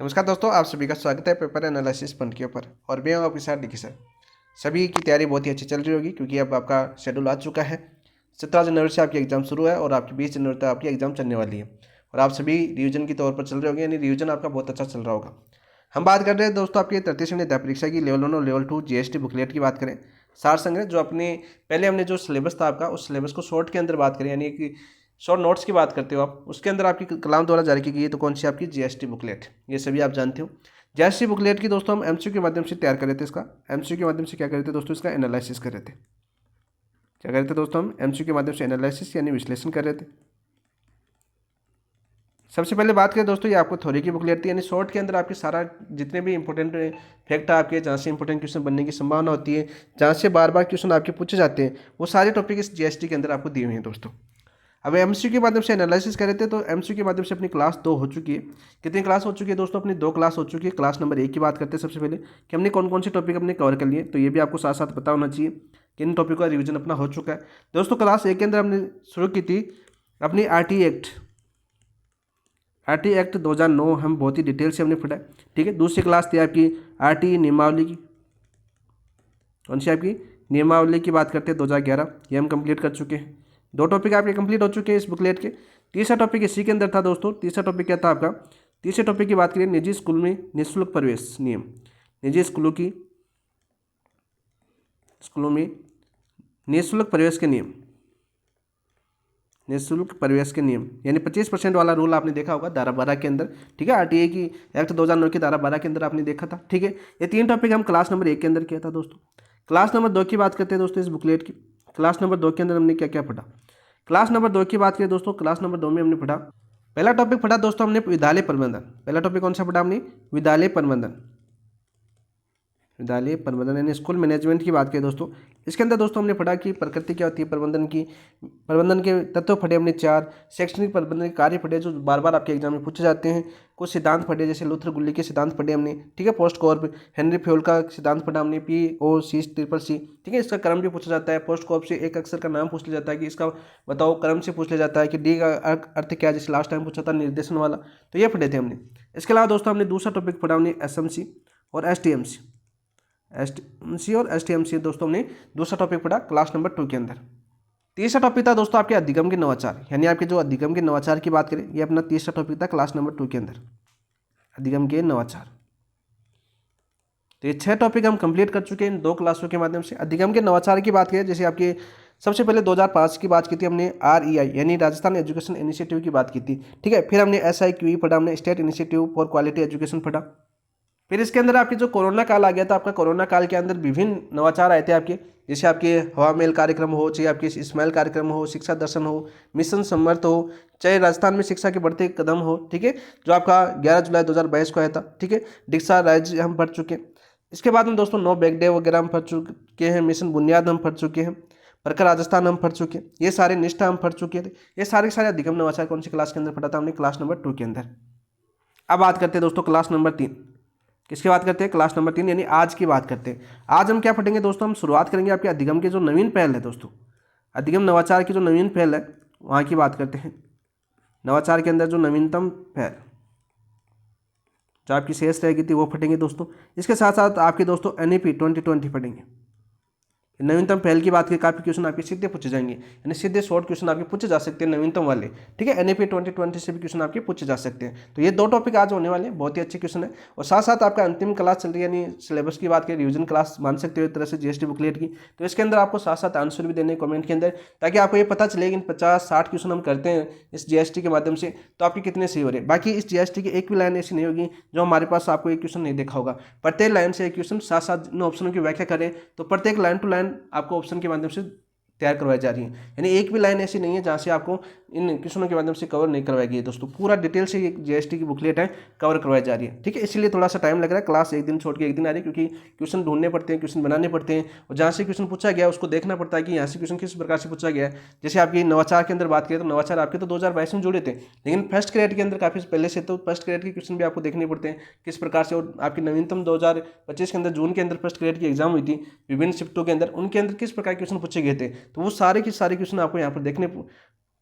नमस्कार दोस्तों, आप सभी का स्वागत है पेपर एनालिसिस पॉइंट के ऊपर। और मैं हूं आपके साथ डिकी सर। सभी की तैयारी बहुत ही अच्छी चल रही होगी क्योंकि अब आपका शेड्यूल आ चुका है। 17 जनवरी से आपकी एग्जाम शुरू है और आपकी 20 जनवरी तक आपकी एग्जाम चलने वाली है। और आप सभी रिवीजन की तौर पर चल रहे होंगे, यानी रिवीजन आपका बहुत अच्छा चल रहा होगा। हम बात कर रहे हैं दोस्तों आपकी तृतीय श्रेणी अध्याय परीक्षा की लेवल 1 और लेवल 2 जीएसटी बुकलेट की बात करें। सार संग्रह जो अपने पहले हमने जो सिलेबस था आपका, उस सिलेबस को शॉर्ट के अंदर बात करें, यानी कि शॉर्ट नोट्स की बात करते हो आप, उसके अंदर आपकी कलाम द्वारा जारी की गई है तो कौन सी आपकी जीएसटी बुकलेट, ये सभी आप जानते हो। जीएसटी बुकलेट की दोस्तों हम एमसीक्यू के माध्यम से तैयार कर रहे थे। इसका एमसीक्यू के माध्यम से क्या कर रहे थे दोस्तों, इसका एनालिसिस कर रहे थे। क्या कर रहे थे दोस्तों, हम एमसीक्यू के माध्यम से एनालिसिस यानी विश्लेषण कर रहे थे। सबसे पहले बात करें दोस्तों, ये आपको थ्योरी की बुकलेट थी, यानी शॉर्ट के अंदर आपके सारा जितने भी इंपॉर्टेंट फैक्ट आपके जहाँ से इंपॉर्टेंट क्वेश्चन बनने की संभावना होती है, जहाँ से बार बार क्वेश्चन आपके पूछे जाते हैं, वो सारे टॉपिक इस जीएसटी के अंदर आपको दिए हुए हैं दोस्तों। अब एमसीक्यू के माध्यम से एनालिसिस कर रहे थे, तो एमसीक्यू के माध्यम से अपनी क्लास 2 हो चुकी है। कितनी क्लास हो चुकी है दोस्तों, अपनी 2 क्लास हो चुकी है। क्लास नंबर 1 की बात करते हैं सबसे पहले कि हमने कौन कौन से टॉपिक अपने कवर कर लिए, तो ये भी आपको साथ साथ पता होना चाहिए कि इन टॉपिक का रिवीजन अपना हो चुका है दोस्तों। क्लास 1 के अंदर हमने शुरू की थी अपनी आरटी एक्ट 2009, हम बहुत ही डिटेल से हमने पढ़ा है। ठीक है, दूसरी क्लास थी आपकी आरटी नियमावली की। कौन सी आपकी नियमावली की बात करते हैं 2011, ये हम कंप्लीट कर चुके हैं। 2 टॉपिक आपके कंप्लीट हो चुके हैं इस बुकलेट के। तीसरा टॉपिक इसी के अंदर था दोस्तों। तीसरा टॉपिक क्या था आपका, तीसरे टॉपिक की बात करें निजी स्कूल में निःशुल्क प्रवेश नियम। निजी स्कूलों में निःशुल्क प्रवेश के नियम, निःशुल्क प्रवेश के नियम यानी 25% वाला रूल आपने देखा होगा धारा 12 के अंदर। ठीक है, आरटीए की एक्ट 2009 की धारा 12 के अंदर आपने देखा था। ठीक है, ये 3 टॉपिक हम क्लास नंबर 1 के अंदर किया था दोस्तों। क्लास नंबर 2 की बात करते हैं दोस्तों इस बुकलेट की। क्लास नंबर 2 के अंदर हमने क्या क्या पढ़ा। क्लास नंबर 2 की बात करें दोस्तों, क्लास नंबर 2 में हमने पढ़ा, पहला टॉपिक पढ़ा दोस्तों हमने विद्यालय प्रबंधन। पहला टॉपिक कौन सा पढ़ा हमने, विद्यालय प्रबंधन। विद्यालय प्रबंधन यानी स्कूल मैनेजमेंट की बात करें दोस्तों, इसके अंदर दोस्तों हमने पढ़ा कि प्रकृति क्या होती है प्रबंधन की, प्रबंधन के तत्व पढ़े हमने 4, शैक्षणिक प्रबंधन के कार्य पढ़े जो बार बार आपके एग्जाम में पूछे जाते हैं, कुछ सिद्धांत पढ़े जैसे लूथर गुल्ली के सिद्धांत पढ़े हमने। ठीक है, पोस्ट कॉर्प हेनरी फ्योल का सिद्धांत पढ़ा हमने, POC, ठीक है, इसका क्रम भी पूछा जाता है। पोस्ट कॉर्प से एक अक्षर का नाम पूछ लिया जाता है कि इसका बताओ, क्रम से पूछ लिया जाता है कि डी का अर्थ क्या है, जैसे लास्ट टाइम पूछा था निर्देशन वाला, तो ये पढ़े थे हमने। इसके अलावा दोस्तों हमने दूसरा टॉपिक पढ़ा हमने SMC और STMC दोस्तों हमने दूसरा टॉपिक पढ़ा क्लास नंबर 2 के अंदर। तीसरा टॉपिक था दोस्तों आपके अधिगम के नवाचार, यानी आपके जो अधिगम के नवाचार की बात करें, ये अपना तीसरा टॉपिक था क्लास नंबर 2 के अंदर, अधिगम के नवाचार। तो ये 6 टॉपिक हम कंप्लीट कर चुके हैं इन 2 क्लासों के माध्यम से। अधिगम के नवाचार की बात करें, जैसे आपके सबसे पहले 2005 की बात की थी हमने, REI यानी राजस्थान एजुकेशन इनिशिएटिव की बात की थी। ठीक है, फिर हमने SIQE पढ़ा, हमने state initiative for quality education पढ़ा। फिर इसके अंदर आपके जो कोरोना काल आ गया था, आपका कोरोना काल के अंदर विभिन्न नवाचार आए थे आपके, जैसे आपके हवा महल कार्यक्रम हो, चाहे आपके स्माइल कार्यक्रम हो, शिक्षा दर्शन हो, मिशन समर्थ हो, चाहे राजस्थान में शिक्षा के बढ़ते कदम हो। ठीक है, जो आपका 11 जुलाई 2022 को आया था। ठीक है, दीक्षा राज्य हम पढ़ चुके हैं। इसके बाद में दोस्तों नो बैक डे वगैरह हम पढ़ चुके हैं, मिशन बुनियाद हम पढ़ चुके हैं, प्रखर राजस्थान हम पढ़ चुके हैं, ये सारे निष्ठा हम पढ़ चुके थे। ये सारे के सारे अधिगम नवाचार कौन सी क्लास के अंदर पढ़ा था हमने, क्लास नंबर 2 के अंदर। अब बात करते हैं दोस्तों क्लास नंबर 3, किसकी बात करते हैं, क्लास नंबर 3 यानी आज की बात करते हैं। आज हम क्या पढ़ेंगे दोस्तों, हम शुरुआत करेंगे आपके अधिगम के जो नवीन पहल है दोस्तों, अधिगम नवाचार की जो नवीन पहल है वहाँ की बात करते हैं। नवाचार के अंदर जो नवीनतम पहल जो आपकी शेष रह गई थी वो पढ़ेंगे दोस्तों। इसके साथ साथ आपके दोस्तों NEP 2020 पढ़ेंगे। नवीनतम पहल की बात की काफ़ी क्वेश्चन आपके सीधे पूछे जाएंगे, यानी सीधे शॉर्ट क्वेश्चन आपके पूछे जा सकते हैं नवीनतम वाले। ठीक है, NEP 2020 से भी क्वेश्चन आपके पूछे जा सकते हैं। तो ये 2 टॉपिक आज होने वाले हैं, बहुत ही अच्छे क्वेश्चन है। और साथ साथ आपका अंतिम क्लास चल रही है, यानी सिलेबस की बात करें, रिवीजन क्लास मान सकते हो एक तरह से GST बुकलेट की। तो इसके अंदर आपको साथ साथ आंसर भी देने कमेंट के अंदर, ताकि आपको ये पता चले कि 50-60 क्वेश्चन हम करते हैं इस GST के माध्यम से, तो आपके कितने सही हो रहे हैं। बाकी इस GST की एक भी लाइन ऐसी नहीं होगी जो हमारे पास आपको एक क्वेश्चन नहीं देखा होगा। प्रत्येक लाइन से एक क्वेश्चन, साथ साथ इन ऑप्शनों की व्याख्या करें तो प्रत्येक लाइन टू लाइन आपको ऑप्शन के माध्यम से तैयार करवाई जा रही है, यानी एक भी लाइन ऐसी नहीं है जहाँ से आपको इन क्वेश्चनों के माध्यम से कवर नहीं करवाई गई है दोस्तों। पूरा डिटेल से ये GST की बुकलेट है कवर करवाई जा रही है। ठीक है, इसलिए थोड़ा सा टाइम लग रहा है, क्लास एक दिन छोड़ के एक दिन आ रही है, क्योंकि क्वेश्चन ढूंढने पड़ते हैं, क्वेश्चन बनाने पड़ते हैं, और जहाँ से क्वेश्चन पूछा गया उसको देखना पड़ता है कि यहाँ से क्वेश्चन किस प्रकार से पूछा गया है। जैसे आपकी नवाचार के अंदर बात करें तो नवाचार आपके तो 2022 में जुड़े थे, लेकिन फर्स्ट ग्रेड के अंदर काफ़ी पहले से, तो फर्स्ट ग्रेड के क्वेश्चन भी आपको देखने पड़ते हैं किस प्रकार से। और आपकी नवीनतम 2025 के अंदर जून के अंदर फर्स्ट ग्रेड की एग्जाम हुई थी विभिन्न शिफ्टों के अंदर, उनके अंदर किस प्रकार के क्वेश्चन पूछे गए थे, तो वो सारे के सारे क्वेश्चन आपको यहाँ पर देखने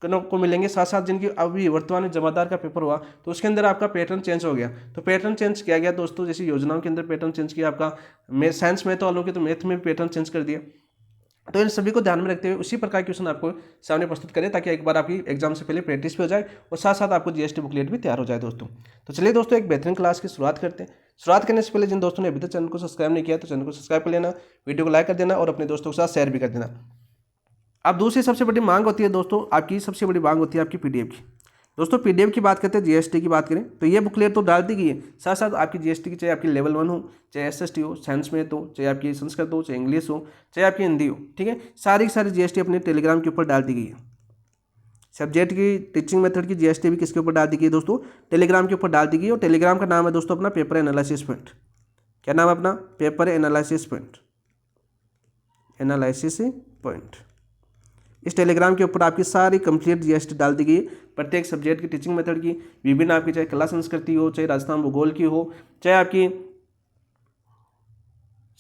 को मिलेंगे, साथ साथ जिनकी अभी वर्तमान में जमादार का पेपर हुआ तो उसके अंदर आपका पैटर्न चेंज हो गया। तो पैटर्न चेंज किया गया दोस्तों, जैसे योजनाओं के अंदर पैटर्न चेंज किया आपका, साइंस में तो अलग है तो मैथ में भी पैटर्न चेंज कर दिया। तो इन सभी को ध्यान में रखते हुए उसी प्रकार के क्वेश्चन आपको सामने प्रस्तुत करें, ताकि एक बार आपकी एग्जाम से पहले प्रैक्टिस भी हो जाए और साथ साथ आपको जीएसटी बुकलेट भी तैयार हो जाए दोस्तों। तो चलिए दोस्तों एक बेहतरीन क्लास की शुरुआत करते हैं। शुरुआत करने से पहले जिन दोस्तों ने अभी तक चैनल को सब्सक्राइब नहीं किया तो चैनल को सब्सक्राइब कर लेना, वीडियो को लाइक कर देना और अपने दोस्तों के साथ शेयर भी कर देना। अब दूसरी सबसे बड़ी मांग होती है दोस्तों, आपकी सबसे बड़ी मांग होती है आपकी पीडीएफ की। दोस्तों पीडीएफ की बात करते हैं, जीएसटी की बात करें तो ये बुकलेट तो डाल दी गई है, साथ साथ आपकी जीएसटी की चाहे आपकी लेवल 1 हो, चाहे एसएसटी हो, साइंस में हो, चाहे आपकी संस्कृत हो, चाहे इंग्लिश हो, चाहे आपकी हिंदी हो, ठीक है, सारी की सारी जीएसटी अपने टेलीग्राम के ऊपर डाल दी गई है। सब्जेक्ट की टीचिंग मेथड की जीएसटी भी किसके ऊपर डाल दी गई है दोस्तों, टेलीग्राम के ऊपर डाल दी गई है। और टेलीग्राम का नाम है दोस्तों अपना पेपर एनालिसिस पॉइंट। क्या नाम है अपना, paper analysis point, analysis point. इस टेलीग्राम के ऊपर आपकी सारी कंप्लीट जीएसटी डाल दी गई, प्रत्येक सब्जेक्ट की टीचिंग मेथड की, विभिन्न आपकी चाहे कला संस्कृति हो, चाहे राजस्थान भूगोल की हो, चाहे आपकी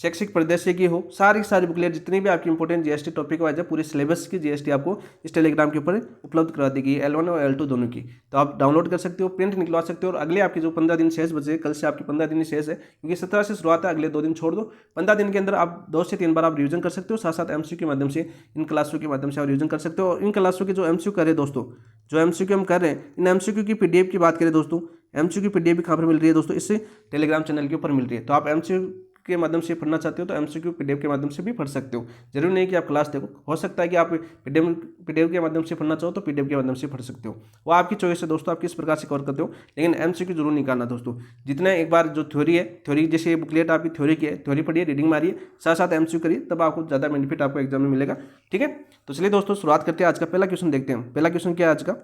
शैक्षिक परिदृश्य की हो, सारी बुकलेट जितनी भी आपकी इंपॉर्टेंट जीएसटी टॉपिक वाइज है पूरे सिलेबस की जीएसटी आपको इस टेलीग्राम के ऊपर उपलब्ध करा दी गई है, L1 और L2 दोनों की। तो आप डाउनलोड कर सकते हो, प्रिंट निकलवा सकते हो और अगले आपके जो 15 दिन शेष बचे, कल से आपकी 15 दिन शेष है क्योंकि 17 से शुरुआत है, अगले 2 दिन छोड़ दो। 15 दिन के अंदर आप 2 से 3 बार आप रिविजन कर सकते हो, साथ साथ एमसीक्यू के माध्यम से, इन क्लासों के माध्यम से आप रिविजन कर सकते हो। और इन क्लासों के जो एमसीक्यू कर रहे हैं दोस्तों, जो एमसीक्यू हम कर रहे हैं, इन एमसीक्यू की पीडीएफ की बात करें दोस्तों, एमसीक्यू की पीडीएफ भी कहाँ पर मिल रही है दोस्तों, इससे टेलीग्राम चैनल के ऊपर मिल रही है। तो आप एमसीक्यू के माध्यम से पढ़ना चाहते हो तो एमसीक्यू पीडीएफ के माध्यम से भी पढ़ सकते हो, जरूरी नहीं कि आप क्लास देखो, हो सकता है कि आप पीडीएफ के माध्यम से पढ़ना चाहो तो पीडीएफ के माध्यम से पढ़ सकते हो, वो आपकी चॉइस है दोस्तों, आप किस प्रकार से कवर करते हो। लेकिन एमसीक्यू जरूर निकालना दोस्तों, जितना एक बार जो थ्योरी है, थ्योरी जैसे बुकलेट आपकी थ्योरी की है, थ्योरी पढ़िए, रीडिंग मारिए, साथ साथ एमसीक्यू करिए, तब आपको ज़्यादा बेनिफिट आपको एग्जाम में मिलेगा, ठीक है। तो चलिए दोस्तों शुरुआत करते हैं, आज का पहला क्वेश्चन देखते हैं। पहला क्वेश्चन क्या है आज का,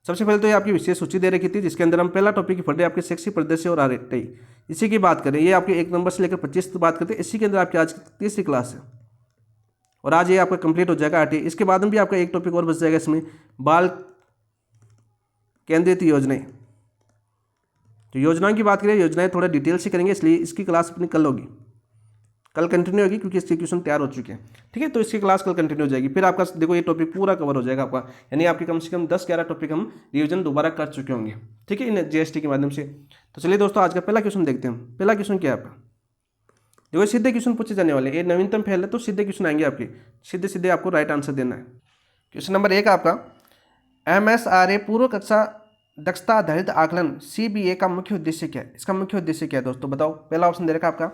सबसे पहले तो ये आपकी विशेष सूची दे रखी थी जिसके अंदर हम पहला टॉपिक पढ़ रहे हैं आपके शैक्षिक परिदृश्य और आरटीआई, इसी की बात करें। ये आपके 1 नंबर से लेकर 25 तक बात करते हैं, इसी के अंदर आपकी आज की तीसरी क्लास है और आज ये आपका कंप्लीट हो जाएगा आरटीआई। इसके बाद में भी आपका एक टॉपिक और बच जाएगा इसमें, बाल केंद्रित योजनाएं। तो योजनाओं की बात करें, योजनाएं थोड़ा डिटेल से करेंगे, इसलिए इसकी क्लास अपनी कल होगी, कल कंटिन्यू होगी क्योंकि इसके क्वेश्चन तैयार हो चुके हैं, ठीक है। तो इसकी क्लास कल कंटिन्यू हो जाएगी, फिर आपका देखो ये टॉपिक पूरा कवर हो जाएगा आपका, यानी आपके कम से कम 10-11 टॉपिक हम रिवीजन दोबारा कर चुके होंगे, ठीक है, इन जीएसटी के माध्यम से। तो चलिए दोस्तों आज का पहला क्वेश्चन देखते हैं। पहला क्वेश्चन क्या है आपका, देखो सीधे क्वेश्चन पूछे जाने वाले, ये नवीनतम पहल है तो सीधे क्वेश्चन आएंगे आपके, सीधे सीधे आपको राइट आंसर देना है। क्वेश्चन नंबर 1 आपका, MSRA पूर्व कक्षा दक्षता आधारित आकलन CBA का मुख्य उद्देश्य क्या है। इसका मुख्य उद्देश्य क्या है दोस्तों, बताओ। पहला ऑप्शन दे रखा आपका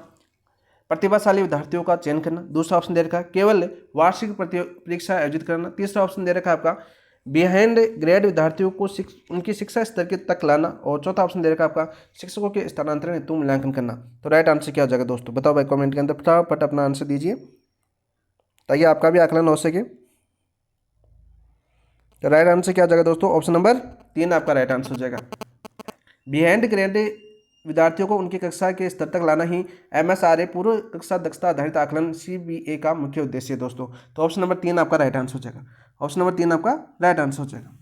प्रतिभाशाली विद्यार्थियों का चयन करना, दूसरा ऑप्शन दे रखा है केवल वार्षिक परीक्षा आयोजित करना, तीसरा ऑप्शन दे रखा है आपका बिहाइंड ग्रेड विद्यार्थियों को उनकी शिक्षा स्तर के तक लाना, और चौथा ऑप्शन दे रखा है आपका शिक्षकों के स्थानांतरण हेतु मूल्यांकन करना। तो राइट आंसर क्या हो जाएगा दोस्तों, बताओ भाई कमेंट के अंदर फटाफट अपना आंसर दीजिए ताकि आपका भी आकलन हो सके। तो राइट आंसर क्या हो जाएगा दोस्तों, ऑप्शन नंबर 3 आपका राइट आंसर हो जाएगा। बिहाइंड ग्रेड विद्यार्थियों को उनकी कक्षा के स्तर तक लाना ही MSRA पूर्व कक्षा दक्षता आधारित आकलन CBA का मुख्य उद्देश्य है दोस्तों। तो ऑप्शन नंबर 3 आपका राइट आंसर हो जाएगा, ऑप्शन नंबर 3 आपका राइट आंसर हो जाएगा।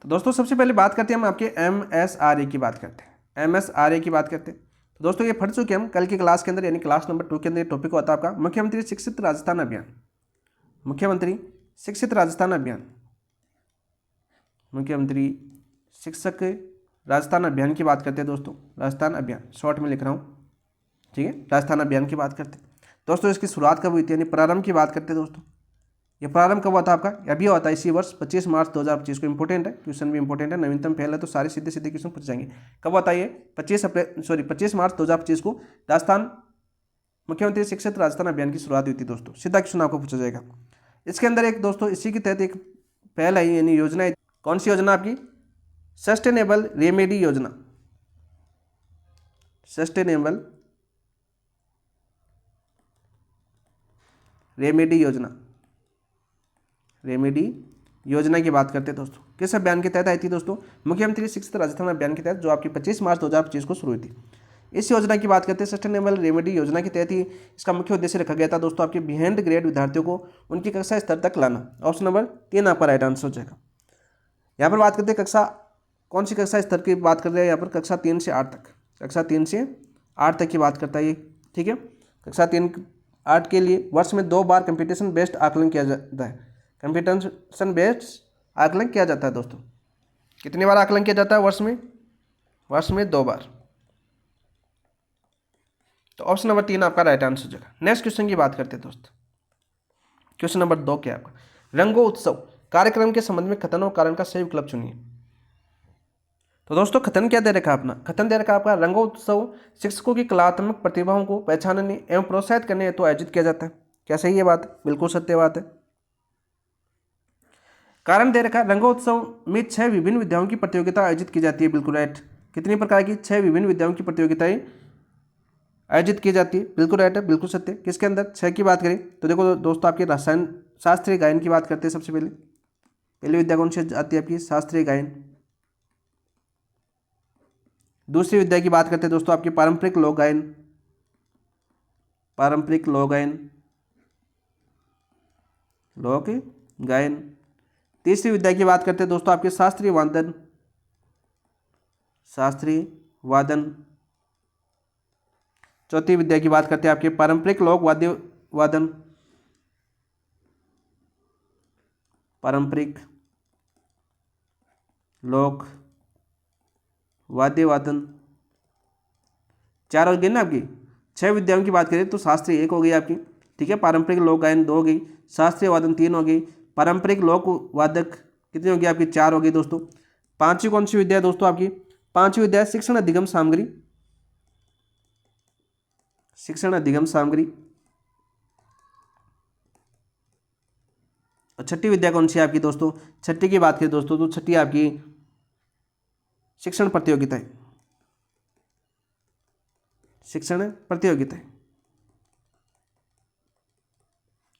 तो दोस्तों सबसे पहले बात करते हैं हम आपके MSRA की बात करते हैं, MSRA की बात करते हैं। तो दोस्तों ये पढ़ चुके हम कल की क्लास के अंदर, यानी क्लास नंबर 2 के अंदर टॉपिक होता है आपका मुख्यमंत्री शिक्षित राजस्थान अभियान, मुख्यमंत्री शिक्षित राजस्थान अभियान, मुख्यमंत्री शिक्षक राजस्थान अभियान की बात करते हैं दोस्तों, राजस्थान अभियान शॉर्ट में लिख रहा हूँ, ठीक है, राजस्थान अभियान की बात करते हैं दोस्तों। इसकी शुरुआत कब हुई थी, यानी प्रारंभ की बात करते हैं दोस्तों। ये प्रारंभ कब हुआ था आपका, अभी हुआ था इसी वर्ष 25 मार्च 2025 को। इंपॉर्टेंट है, क्वेश्चन भी इंपॉर्टेंट है, नवीनतम पहल है तो सारे सीधे सीधे क्वेश्चन पूछ जाएंगे। कब होता है ये, 25 मार्च 2025 को राजस्थान मुख्यमंत्री शिक्षित राजस्थान अभियान की शुरुआत हुई थी दोस्तों। सीधा क्वेश्चन आपको पूछा जाएगा। इसके अंदर एक दोस्तों इसी के तहत एक पहल है, यानी योजना है, कौन सी योजना आपकी, सस्टेनेबल रेमेडी योजना, सस्टेनेबल रेमेडी योजना, रेमेडी योजना की बात करते हैं दोस्तों। किस अभियान के तहत आई थी दोस्तों, मुख्यमंत्री शिक्षित राजस्थान अभियान के तहत, जो आपकी 25 मार्च 2025 को शुरू हुई थी। इस योजना की बात करते हैं, सस्टेनेबल रेमेडी योजना के तहत ही इसका मुख्य उद्देश्य रखा गया था दोस्तों आपके बिहाइंड ग्रेड विद्यार्थियों को उनकी कक्षा स्तर तक लाना। ऑप्शन नंबर 3 आपका राइट आंसर हो जाएगा। यहाँ पर बात करते हैं कक्षा, कौन सी कक्षा स्तर की बात कर रहे हैं यहाँ पर, कक्षा 3 से 8 तक, कक्षा 3 से 8 तक की बात करता है ये, ठीक है। कक्षा 3-8 के लिए वर्ष में 2 बार कंपटीशन बेस्ड आकलन किया जाता है, कंप्यूटेशन बेस्ड आकलन किया जाता है दोस्तों। कितनी बार आकलन किया जाता है वर्ष में? वर्ष में 2 बार। तो ऑप्शन नंबर 3 आपका राइट आंसर हो जाएगा। नेक्स्ट क्वेश्चन की बात करते हैं दोस्त। क्वेश्चन नंबर 2 क्या है आपका? रंगोत्सव कार्यक्रम के संबंध में कथन और कारण का सही विकल्प चुनिए। तो दोस्तों कथन क्या दे रखा है अपना? कथन दे रखा है आपका, रंगोत्सव शिक्षकों की कलात्मक प्रतिभाओं को पहचानने एवं प्रोत्साहित करने हेतु आयोजित किया जाता है। क्या सही है बात? बिल्कुल सत्य बात है। कारण दे रखा है, रंगोत्सव में 6 विभिन्न विधाओं की प्रतियोगिता आयोजित की जाती है। बिल्कुल राइट। कितनी प्रकार की? 6 विभिन्न विधाओं की प्रतियोगिताएं आयोजित की जाती है। बिल्कुल राइट है, बिल्कुल सत्य। किसके अंदर? 6 की बात करें तो देखो दोस्तों, आपके रसायन शास्त्रीय गायन की बात करते हैं। सबसे पहली विद्या कौन सी आती है आपकी? शास्त्रीय गायन। दूसरी विद्या की बात करते हैं दोस्तों, आपकी पारंपरिक लोक गायन। पारंपरिक लोक गायन, लोक गायन। तीसरी विद्या की बात करते हैं दोस्तों, आपके शास्त्रीय वादन। शास्त्रीय वादन। चौथी विद्या की बात करते हैं आपके पारंपरिक लोक वाद्य वादन। पारंपरिक लोक वाद्य वादन। 4 हो गई ना आपकी। 6 विद्याओं की बात करें तो शास्त्रीय 1 हो गई आपकी, ठीक है। पारंपरिक लोक गायन 2 हो गई, शास्त्रीय वादन 3 हो गई, पारंपरिक लोक वादक कितनी होगी आपकी? 4 हो गई दोस्तों। 5वीं कौन सी विद्या है दोस्तों आपकी? 5वीं विद्या शिक्षण अधिगम सामग्री। शिक्षण अधिगम सामग्री। और 6ठी विद्या कौन सी है आपकी दोस्तों? 6ठी की बात करें दोस्तों तो 6ठी आपकी शिक्षण प्रतियोगिताएं। शिक्षण प्रतियोगिताएं।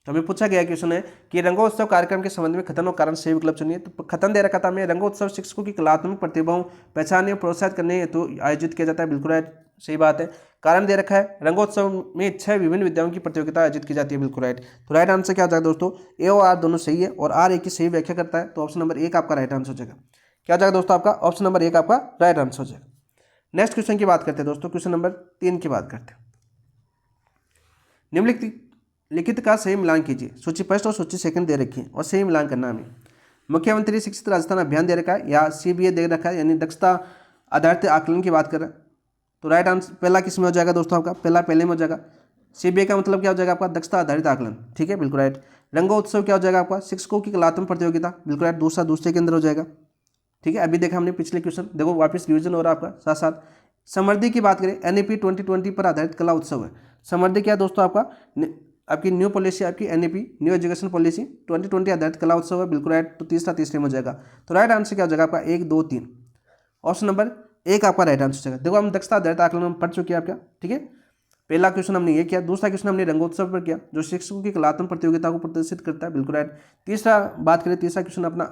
तो हमें पूछा गया क्वेश्चन है कि रंगोत्सव कार्यक्रम के संबंध में कथन और कारण सही विकल्प चुनिए। तो कथन दे रखा था हमें, रंगोत्सव शिक्षकों की कलात्मक प्रतिभाओं पहचानने और प्रोत्साहित करने हेतु आयोजित किया जाता है। बिल्कुल राइट, सही बात है। कारण दे रखा है, रंगोत्सव में 6 विभिन्न विद्याओं की प्रतियोगिता आयोजित की जाती है। बिल्कुल राइट। तो राइट आंसर क्या हो जाएगा दोस्तों? ए और आर दोनों सही है और आर ए की सही व्याख्या करता है। तो ऑप्शन नंबर 1 आपका राइट आंसर हो जाएगा। क्या हो जाएगा दोस्तों आपका? ऑप्शन नंबर 1 आपका राइट आंसर हो जाएगा। नेक्स्ट क्वेश्चन की बात करते हैं दोस्तों। क्वेश्चन नंबर 3 की बात करते हैं। निम्नलिखित का सही मिलान कीजिए। सूची फर्स्ट और सूची सेकंड दे रखी है और सही मिलान करना हमें। मुख्यमंत्री शिक्षित राजस्थान अभियान दे रखा है या CBA दे रखा है, यानी दक्षता आधारित आकलन की बात कर रहा है। तो राइट आंसर पहला किस में हो जाएगा दोस्तों आपका? पहले में हो जाएगा। CBA का मतलब क्या हो जाएगा आपका? दक्षता आधारित आकलन, ठीक है। बिल्कुल राइट। रंगोत्सव क्या हो जाएगा आपका? शिक्षकों की कलात्मक प्रतियोगिता। बिल्कुल राइट, दूसरे के अंदर हो जाएगा, ठीक है। अभी देखा हमने पिछले क्वेश्चन, देखो वापस रिविजन हो रहा है आपका साथ साथ। समृद्धि की बात करें, NEP 2020 पर आधारित कला उत्सव है। समृद्धि क्या है दोस्तों आपका? आपकी न्यू पॉलिसी, आपकी NEP न्यू एजुकेशन पॉलिसी 2020 आधारित कला उत्सव है। बिल्कुल राइट। तो तीसरे में हो जाएगा। तो राइट आंसर क्या हो जाएगा आपका? 1, 2, 3। ऑप्शन नंबर 1 आपका राइट आंसर हो जाएगा। देखो हम दक्षता आधारित आकलन में पढ़ चुके हैं आपका, ठीक है। पहला क्वेश्चन हमने ये किया, दूसरा क्वेश्चन हमने रंगोत्सव पर किया जो शिक्षकों की कलात्मक प्रतियोगिता को प्रदर्शित करता है। बिल्कुल राइट। तीसरा क्वेश्चन अपना